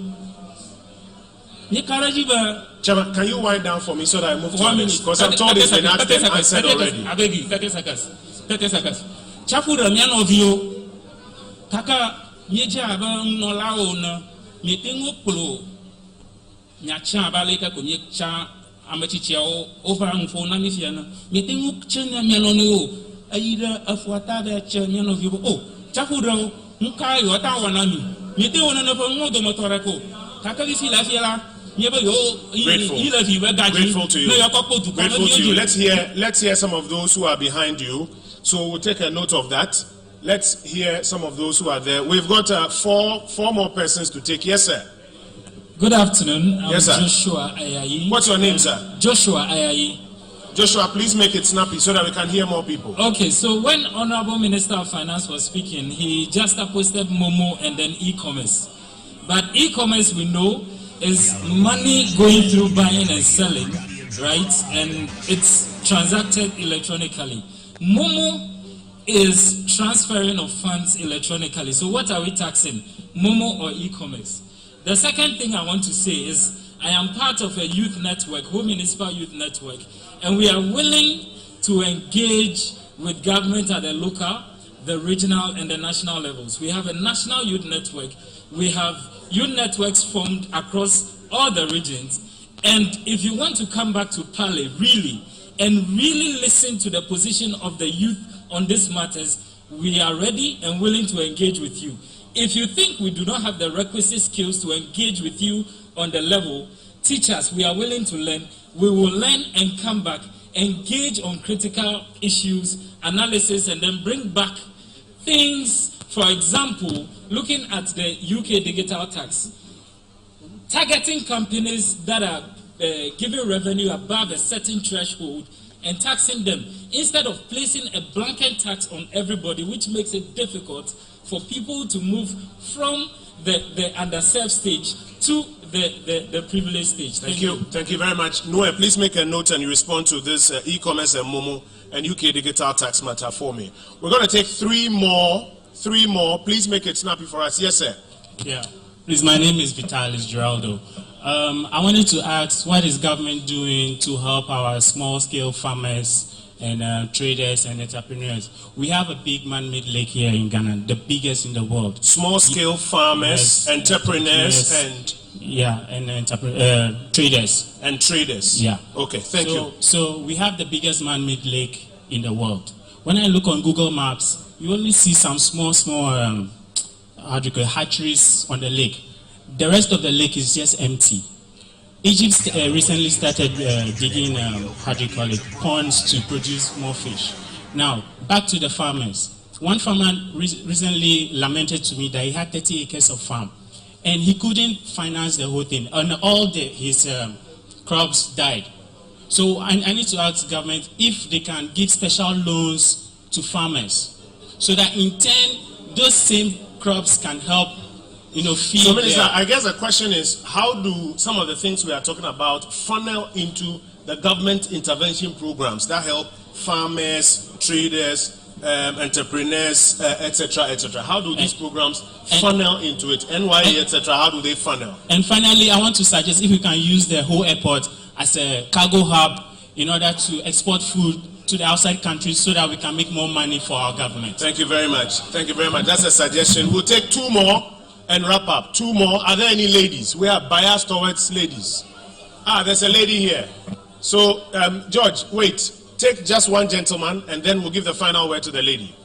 [SPEAKER 10] mi ka ɖe dzi be.
[SPEAKER 14] Chairman, can you wind down for me so that I move to others? Because I'm told it's been asked and answered already.
[SPEAKER 10] I beg you, 30 seconds. Tsaƒu ɖe mia nɔviwo kaka míedze abe nunɔlawo ne miete ŋu kplo miatsa abe ale ko mietsa ametsitsiawo wova ŋufo na mi fia ne miete ŋu tse ne mia nɔnɔewo eyi ɖe efuata ɖe tse mia nɔviwo o tsaƒu ɖewo ŋka yewo ta wɔ na mi miete wɔ nene ƒe ŋu dometɔ ɖe ko kake fifi le afia la miebe yo ile vi be gadzi ne yakɔkpɔ dukɔ
[SPEAKER 14] Grateful to you. Let's hear some of those who are behind you. So we'll take a note of that. Let's hear some of those who are there. We've got four more persons to take. Yes, sir.
[SPEAKER 11] Good afternoon. I'm
[SPEAKER 14] Yes, sir.
[SPEAKER 11] Joshua Ayayi.
[SPEAKER 14] What's your name, sir?
[SPEAKER 11] Joshua Ayayi.
[SPEAKER 14] Joshua, please make it snappy so that we can hear more people.
[SPEAKER 11] Okay, so when Honorable Minister of Finance was speaking, he just posted Momo and then e-commerce. But e-commerce, we know, is money going through buying and selling, right? And it's transacted electronically. Momo is transferring of funds electronically. So what are we taxing? Momo or e-commerce? The second thing I want to say is I am part of a youth network, Home Municipal Youth Network, and we are willing to engage with government at the local, the regional, and the national levels. We have a national youth network. We have youth networks formed across all the regions. And if you want to come back to Pale, really listen to the position of the youth on these matters, we are ready and willing to engage with you. If you think we do not have the requisite skills to engage with you on the level, teach us. We are willing to learn. We will learn and come back, engage on critical issues, analysis, and then bring back things. For example, looking at the UK digital tax, targeting companies that are giving revenue above a certain threshold and taxing them instead of placing a blanket tax on everybody, which makes it difficult for people to move from the underserved stage to the privileged stage.
[SPEAKER 14] Thank you. Thank you very much. Noah, please make a note and you respond to this e-commerce and Momo and UK digital tax matter for me. We're going to take three more. Please make it snappy for us. Yes, sir.
[SPEAKER 11] Yeah. Please, my name is Vitalis Geraldo. I wanted to ask, what is government doing to help our small-scale farmers and traders and entrepreneurs? We have a big man-made lake here in Ghana, the biggest in the world.
[SPEAKER 14] Small-scale farmers, entrepreneurs, and...
[SPEAKER 11] Yeah, and traders.
[SPEAKER 14] And traders.
[SPEAKER 11] Yeah.
[SPEAKER 14] Okay, thank you.
[SPEAKER 11] So we have the biggest man-made lake in the world. When I look on Google Maps, you only see some small hatcheries on the lake. The rest of the lake is just empty. Egypt recently started digging, ponds to produce more fish. Now, back to the farmers. One farmer recently lamented to me that he had 30 acres of farm, and he couldn't finance the whole thing, and his crops died. So I need to ask government if they can give special loans to farmers, so that in turn, those same crops can help, feed.
[SPEAKER 14] So, Minister, I guess the question is, how do some of the things we are talking about funnel into the government intervention programs that help farmers, traders, entrepreneurs, etc., etc.? How do these programs funnel into it? NYE, etc., how do they funnel?
[SPEAKER 11] And finally, I want to suggest if we can use the whole airport
[SPEAKER 10] as a cargo hub in order to export food to the outside countries so that we can make more money for our government.
[SPEAKER 14] Thank you very much. Thank you very much. That's a suggestion. We'll take 2 more and wrap up. 2 more. Are there any ladies? We are biased towards ladies. There's a lady here. So, George, wait. Take just one gentleman and then we'll give the final word to the lady.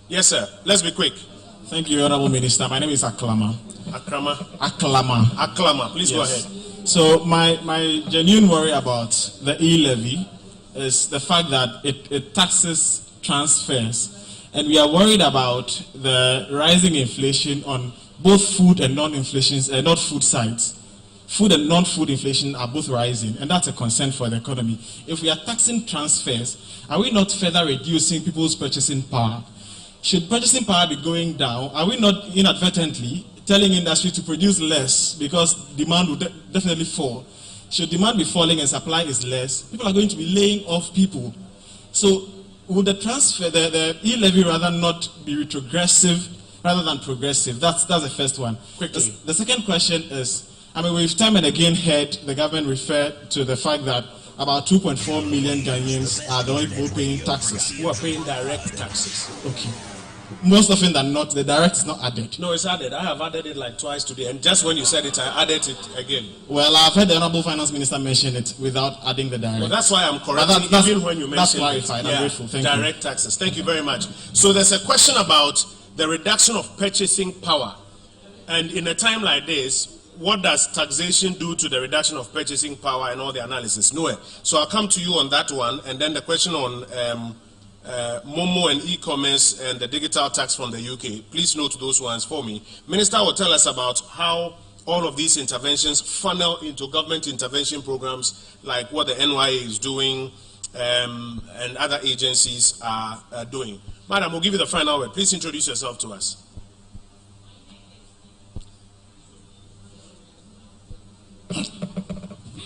[SPEAKER 14] Yes, sir. Let's be quick.
[SPEAKER 7] Thank you, Honorable Minister. My name is Aklama.
[SPEAKER 14] Aklama. Please go ahead.
[SPEAKER 7] So my genuine worry about the e-levy is the fact that it taxes transfers, and we are worried about the rising inflation on both food and non-inflation, not food sides. Food and non-food inflation are both rising, and that's a concern for the economy. If we are taxing transfers, are we not further reducing people's purchasing power? Should purchasing power be going down? Are we not inadvertently telling industry to produce less because demand will definitely fall? Should demand be falling and supply is less, people are going to be laying off people. So would the transfer, the e-levy rather not be retrogressive rather than progressive? That's the first one.
[SPEAKER 14] Quickly.
[SPEAKER 7] The second question is, we've time and again heard the government refer to the fact that about 2.4 million Ghanaians are the only people paying taxes.
[SPEAKER 14] Who are paying direct taxes.
[SPEAKER 7] Okay. Most often than not, the direct is not added.
[SPEAKER 14] No, it's added. I have added it like twice today, and just when you said it, I added it again.
[SPEAKER 7] Well, I've heard the Honorable Finance Minister mention it without adding the direct.
[SPEAKER 14] Well, that's why I'm correcting even when you mentioned
[SPEAKER 7] that's clarified. I'm grateful. Thank you.
[SPEAKER 14] Direct taxes. Thank you very much. So there's a question about the reduction of purchasing power. And in a time like this, what does taxation do to the reduction of purchasing power and all the analysis? Nowhere. So I'll come to you on that one, and then the question on Momo and e-commerce and the digital tax from the UK. Please note those ones for me. Minister will tell us about how all of these interventions funnel into government intervention programs like what the NYA is doing and other agencies are doing. Madam, we'll give you the final word. Please introduce yourself to us.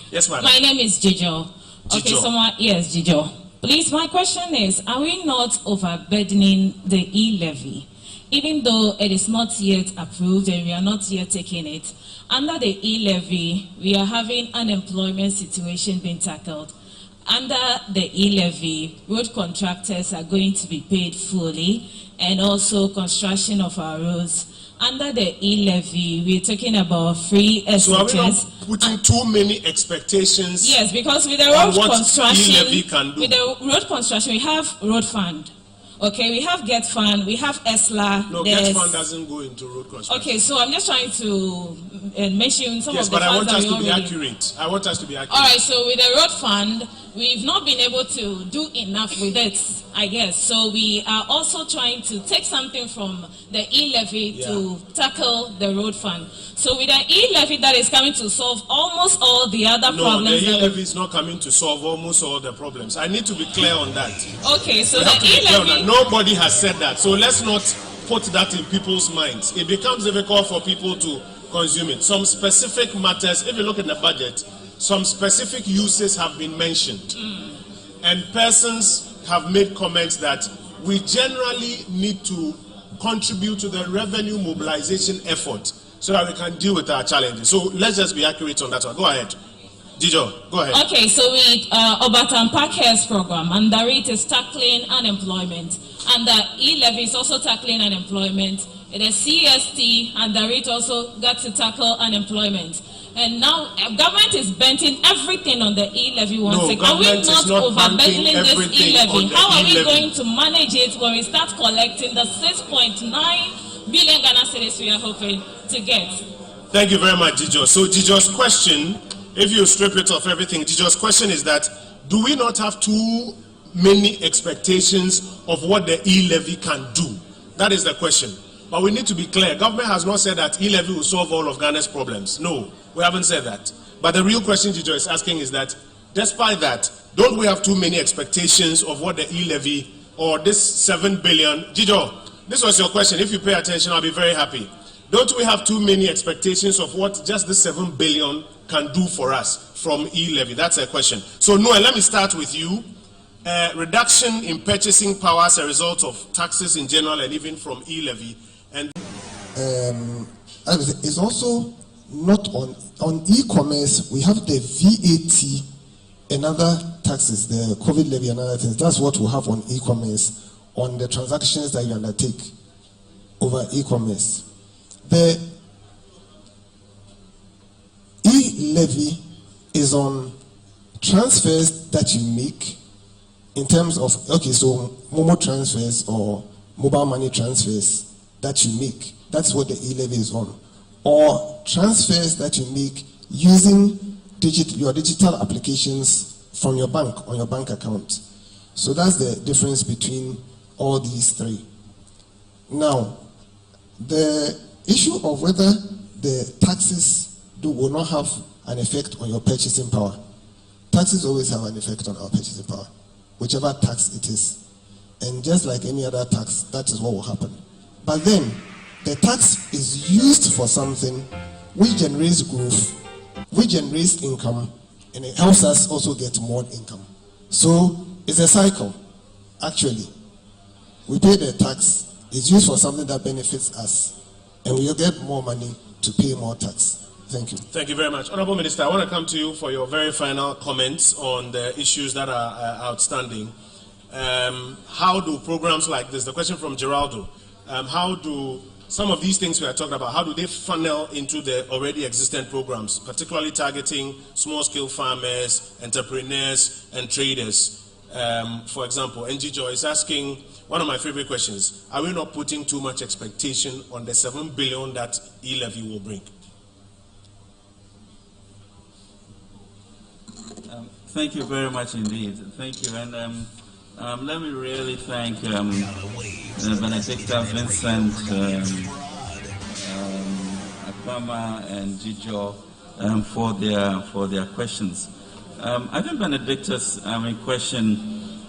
[SPEAKER 14] Yes, madam.
[SPEAKER 13] My name is Jijo. Okay, yes, Jijo. Please, my question is, are we not overburdening the e-levy? Even though it is not yet approved and we are not yet taking it, under the e-levy, we are having unemployment situation being tackled. Under the e-levy, road contractors are going to be paid fully, and also construction of our roads. Under the e-levy, we're talking about free SHS.
[SPEAKER 14] So are we not putting too many expectations?
[SPEAKER 13] Yes, because with the road construction,
[SPEAKER 14] e-levy can do?
[SPEAKER 13] With the road construction, we have road fund. Okay, we have Get Fund, we have ESLA.
[SPEAKER 14] No, Get Fund doesn't go into road construction.
[SPEAKER 13] Okay, so I'm just trying to mention some of the funds that we already... Yes,
[SPEAKER 14] but I want us to be accurate. I want us to be accurate.
[SPEAKER 13] All right, so with the road fund, we've not been able to do enough with it, I guess. So we are also trying to take something from the e-levy to tackle the road fund. So with the e-levy, that is coming to solve almost all the other problems.
[SPEAKER 14] No, the e-levy is not coming to solve almost all the problems. I need to be clear on that.
[SPEAKER 13] Okay, so the e-levy...
[SPEAKER 14] Nobody has said that. So let's not put that in people's minds. It becomes difficult for people to consume it. Some specific matters, if you look at the budget, some specific uses have been mentioned. And persons have made comments that we generally need to contribute to the revenue mobilization effort so that we can deal with our challenges. So let's just be accurate on that one. Go ahead. Jijo, go ahead.
[SPEAKER 13] Okay, so with Obatan Parkers program, under it is tackling unemployment. Under e-levy is also tackling unemployment. The CST, under it also got to tackle unemployment. And now government is banting everything on the e-levy once again. Are we not overburdening this e-levy? How are we going to manage it when we start collecting the 6.9 billion Ghana cedis we are hoping to get?
[SPEAKER 14] Thank you very much, Jijo. So Jijo's question, if you strip it off everything, Jijo's question is that, do we not have too many expectations of what the e-levy can do? That is the question. But we need to be clear. Government has not said that e-levy will solve all of Ghana's problems. No, we haven't said that. But the real question Jijo is asking is that, despite that, don't we have too many expectations of what the e-levy or this 7 billion... Jijo, this was your question. If you pay attention, I'll be very happy. Don't we have too many expectations of what just the 7 billion can do for us from e-levy? That's a question. So Noah, let me start with you. Reduction in purchasing power as a result of taxes in general and even from e-levy. And
[SPEAKER 18] it's also not on e-commerce. We have the VAT another taxes, the COVID levy and other things. That's what we'll have on e-commerce, on the transactions that you undertake over e-commerce. The e-levy is on transfers that you make in terms of, okay, so Momo transfers or mobile money transfers that you make. That's what the e-levy is on. Or transfers that you make using your digital applications from your bank, on your bank account. So that's the difference between all these three. Now, the issue of whether the taxes will not have an effect on your purchasing power. Taxes always have an effect on our purchasing power, whichever tax it is. And just like any other tax, that is what will happen. But then, the tax is used for something which generates growth, which generates income, and it helps us also get more income. So it's a cycle, actually. We pay the tax, it's used for something that benefits us, and we'll get more money to pay more tax. Thank you.
[SPEAKER 14] Thank you very much. Honorable Minister, I want to come to you for your very final comments on the issues that are outstanding. How do programs like this, the question from Geraldo, how do some of these things we are talking about, how do they funnel into the already existent programs, particularly targeting small-scale farmers, entrepreneurs, and traders? For example, NG Joy is asking, one of my favorite questions, are we not putting too much expectation on the 7 billion that e-levy will bring?
[SPEAKER 22] Thank you very much indeed. Thank you. And let me really thank Benedicta, Vincent, Akpama, and Jijo for their questions. I think Benedicta's question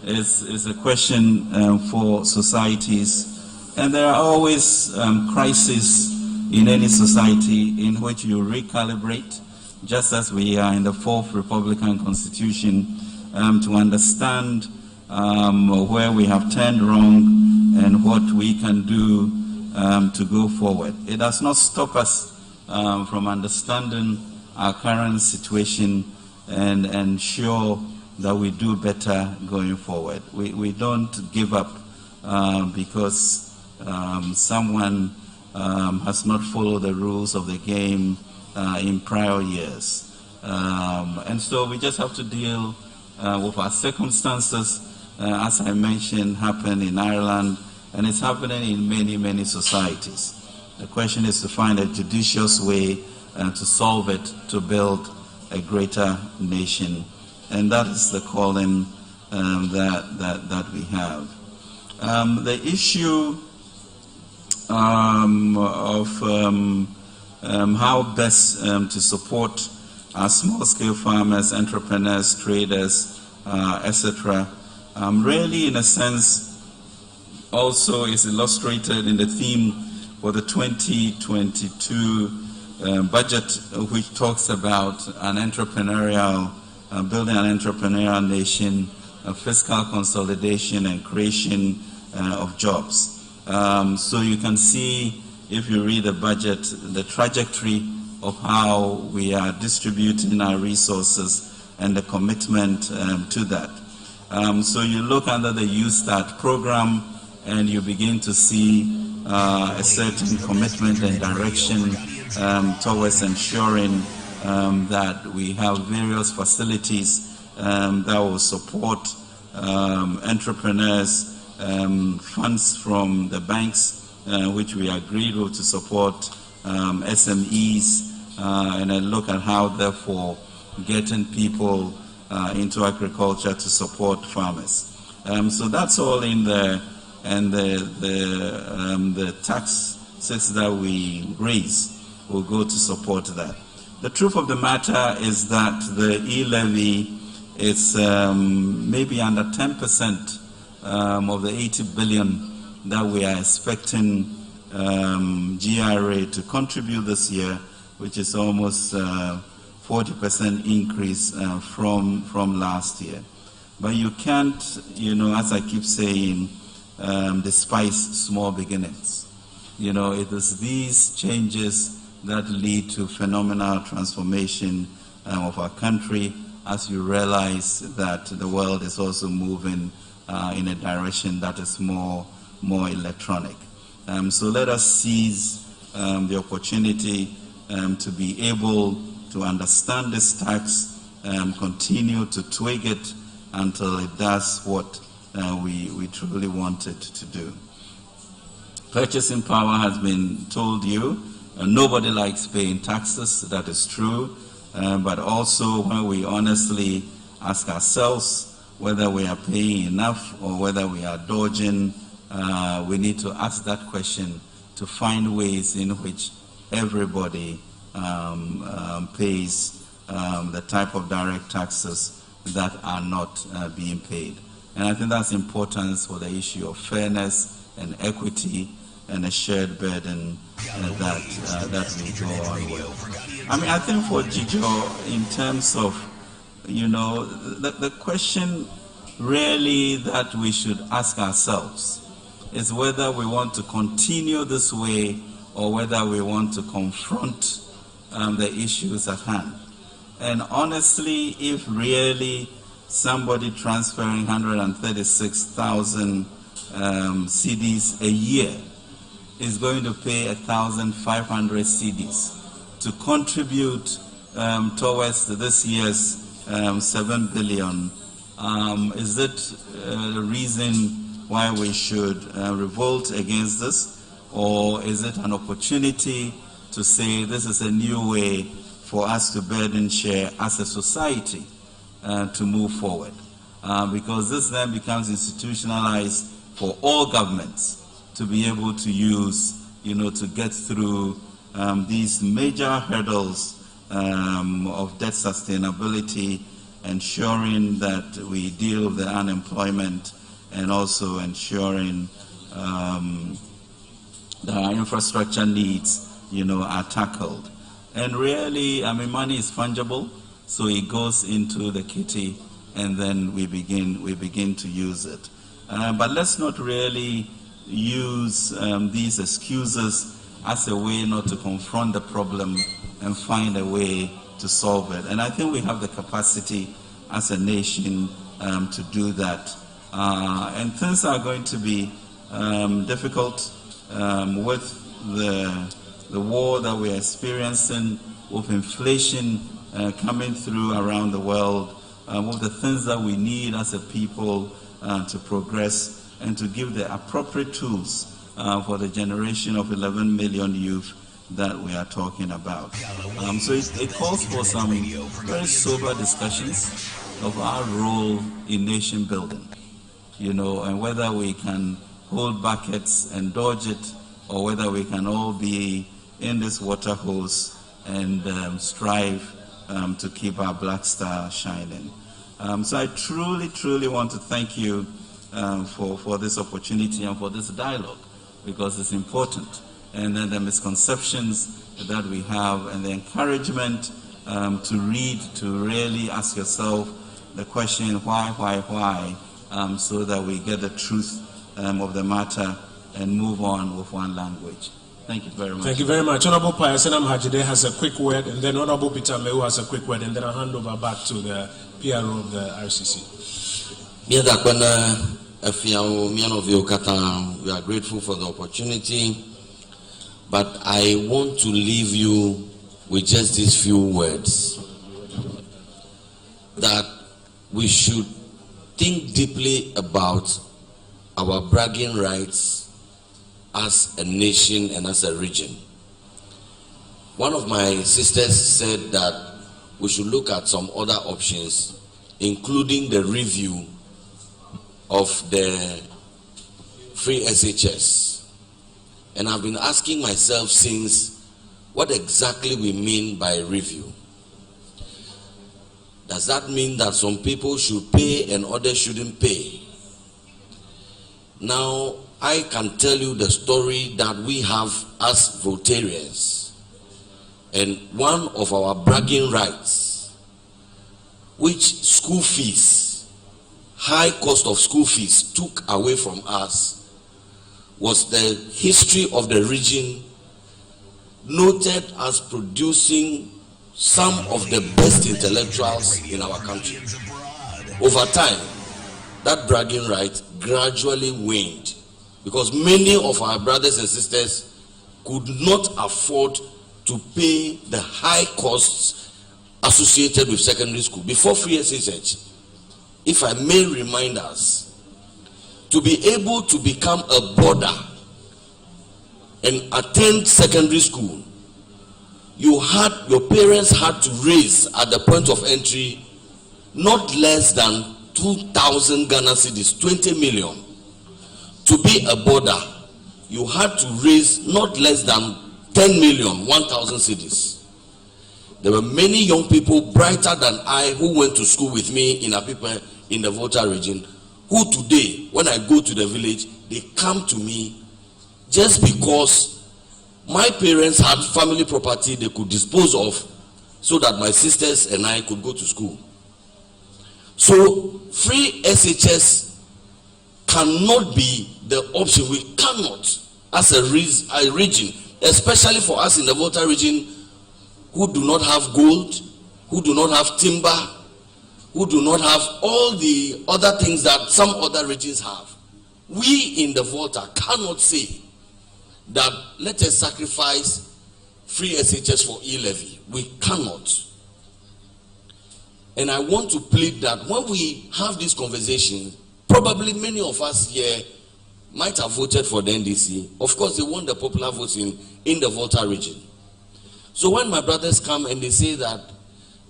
[SPEAKER 22] is a question for societies, and there are always crises in any society in which you recalibrate, just as we are in the 4th Republican Constitution, to understand where we have turned wrong and what we can do to go forward. It does not stop us from understanding our current situation and ensure that we do better going forward. We don't give up because someone has not followed the rules of the game in prior years. And so we just have to deal with our circumstances. As I mentioned, happened in Ireland, and it's happening in many, many societies. The question is to find a judicious way to solve it, to build a greater nation. And that is the calling that we have. The issue of how best to support our small-scale farmers, entrepreneurs, traders, etc., really, in a sense, also is illustrated in the theme for the 2022 budget, which talks about an entrepreneurial, building an entrepreneurial nation, fiscal consolidation, and creation of jobs. So you can see, if you read the budget, the trajectory of how we are distributing our resources and the commitment to that. So you look under the Youth Start program and you begin to see a certain commitment and direction towards ensuring that we have various facilities that will support entrepreneurs, funds from the banks, which we agreed with to support SMEs, and then look at how, therefore, getting people into agriculture to support farmers. So that's all in there, and the taxes that we raise will go to support that. The truth of the matter is that the e-levy is maybe under 10% of the 80 billion that we are expecting GRA to contribute this year, which is almost 40% increase from last year. But you can't, as I keep saying, despise small beginnings. It is these changes that lead to phenomenal transformation of our country,
[SPEAKER 17] as you realize that the world is also moving in a direction that is more electronic. So let us seize the opportunity to be able to understand this tax, continue to twig it until it does what we truly want it to do. Purchasing power has been told you. Nobody likes paying taxes, that is true. But also when we honestly ask ourselves whether we are paying enough or whether we are dodging, we need to ask that question to find ways in which everybody pays the type of direct taxes that are not being paid. And I think that's important for the issue of fairness and equity and a shared burden that we go on with. I mean, I think for Jijo, in terms of, the question really that we should ask ourselves is whether we want to continue this way or whether we want to confront the issues at hand. And honestly, if really somebody transferring 136,000 CDs a year is going to pay 1,500 CDs to contribute towards this year's 7 billion, is it the reason why we should revolt against this, or is it an opportunity to say this is a new way for us to burden share as a society to move forward? Because this then becomes institutionalized for all governments to be able to use, to get through these major hurdles of debt sustainability, ensuring that we deal with the unemployment and also ensuring that our infrastructure needs, are tackled. And really, I mean, money is fungible, so it goes into the kitty and then we begin to use it. But let's not really use these excuses as a way not to confront the problem and find a way to solve it. And I think we have the capacity as a nation to do that. And things are going to be difficult with the war that we're experiencing, with inflation coming through around the world, with the things that we need as a people to progress and to give the appropriate tools for the generation of 11 million youth that we are talking about. So it calls for some very sober discussions of our role in nation building, and whether we can hold buckets and dodge it, or whether we can all be in this water hose and strive to keep our black star shining. So I truly, truly want to thank you for this opportunity and for this dialogue, because it's important. And then the misconceptions that we have and the encouragement to read, to really ask yourself the question, why, so that we get the truth of the matter and move on with one language. Thank you very much.
[SPEAKER 14] Thank you very much. Honorable Payasenam Hajide has a quick word, and then Honorable Peter Mewu has a quick word, and then I'll hand over back to the PRO of the RCC.
[SPEAKER 15] We are grateful for the opportunity, but I want to leave you with just these few words, that we should think deeply about our bragging rights as a nation and as a region. One of my sisters said that we should look at some other options, including the review of the free SHS. And I've been asking myself since, what exactly we mean by review? Does that mean that some people should pay and others shouldn't pay? Now, I can tell you the story that we have as Voltarians. And one of our bragging rights, which school fees, high cost of school fees took away from us, was the history of the region noted as producing
[SPEAKER 5] some of the best intellectuals in our country. Over time, that bragging right gradually waned because many of our brothers and sisters could not afford to pay the high costs associated with secondary school. Before free SHH, if I may remind us, to be able to become a boarder and attend secondary school, your parents had to raise at the point of entry not less than 2,000 Ghana cedis, 20 million. To be a boarder, you had to raise not less than 10 million, 1,000 cedis. There were many young people brighter than I who went to school with me in Apipa in the Volta region, who today, when I go to the village, they come to me just because my parents had family property they could dispose of so that my sisters and I could go to school. So free SHS cannot be the option. We cannot, as a region, especially for us in the Volta region who do not have gold, who do not have timber, who do not have all the other things that some other regions have. We in the Volta cannot say that let us sacrifice free SHS for e-levy. We cannot. And I want to plead that when we have this conversation, probably many of us here might have voted for the NDC. Of course, they won the popular votes in the Volta region. So when my brothers come and they say that,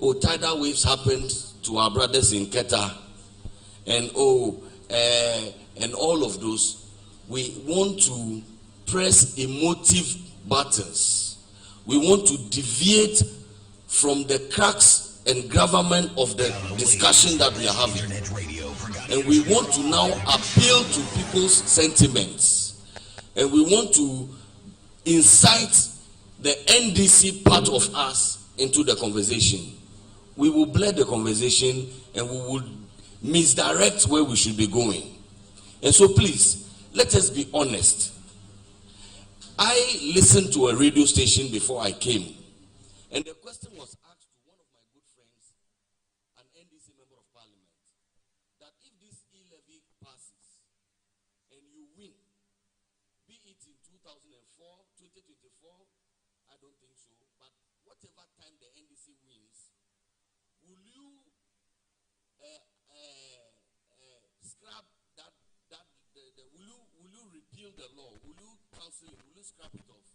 [SPEAKER 5] oh, tidal waves happened to our brothers in Keta, and and all of those, we want to press emotive buttons. We want to deviate from the cracks and gravamen of the discussion that we are having. And we want to now appeal to people's sentiments. And we want to incite the NDC part of us into the conversation. We will blur the conversation and we will misdirect where we should be going. And so please, let us be honest. I listened to a radio station before I came, and the question was asked to one of my good friends, an NDC member of parliament, that if this e-levy passes and you win, be it in 2004, 2024, I don't think so, but whatever time the NDC wins, will you scrap will you repeal the law? Will you cancel it? Will you scrap it off?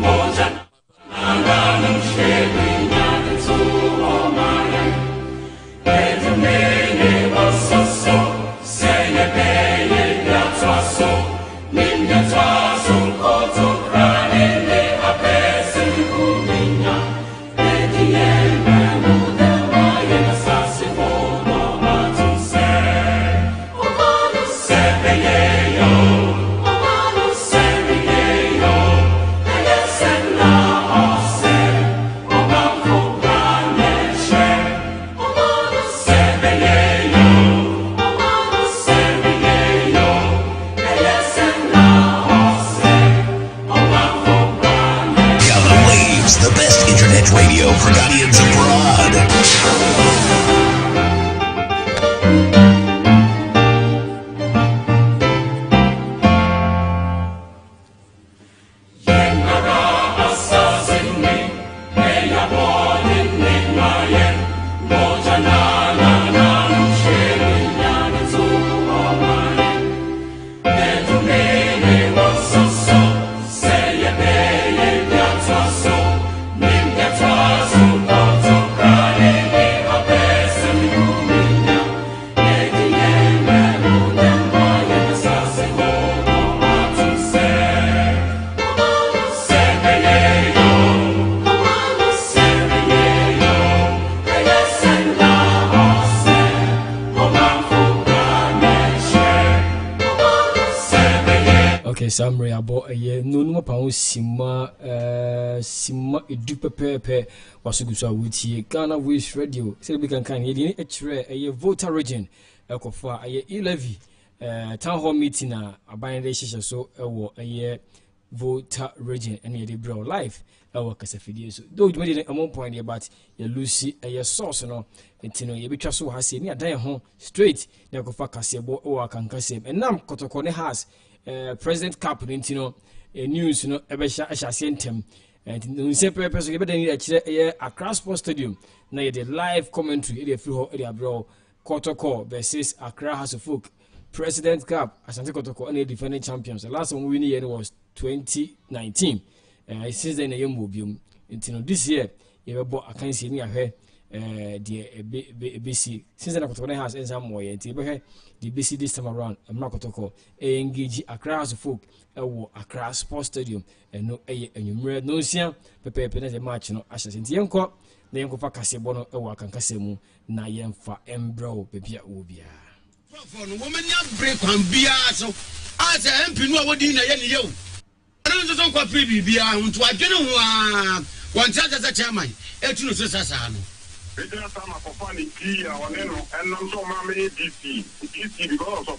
[SPEAKER 19] Volta. samre abo no no pa sima edu pepepe wasuguso awutie Ghana Voice Radio say we can ye ni Volta region ekofa E-levy Townhall meeting aban de hihye so ewo Volta region and ye bro life our kasafidie so do you dey among point there but ye lucy source no entino ye betwa so ha se ni adan ho straight na kofa kasebo o akankasem enam kotoko ne has president cap entino news no ebesha ahase ntem and no se purpose ye beden ye kire Accra Sports Stadium na ye the live commentary e free ho e abro kotoko versus Accra House of Folk president cap Asante Kotoko and the defending champions. The last one we win year was 2019. Since then, this year, you bought a kind of the BC. Since then, Kotoko has in some way. The BC this time around, I'm not Kotoko. Engage Accra House of Folk, Accra Sports Stadium, and no a no sian, Pepe Penez match, no Ashes in Tianco, the Yanko Casebono, a work and Casemu, Nayan for Embro, Pepia Ubia.
[SPEAKER 20] Woman, break one beer, so as a MP, no one in a yo. I don't know what free beer, and to I don't one such as a chairman, it's no Sassano. It's just some of funny tea, and I'm so mammy DC, because of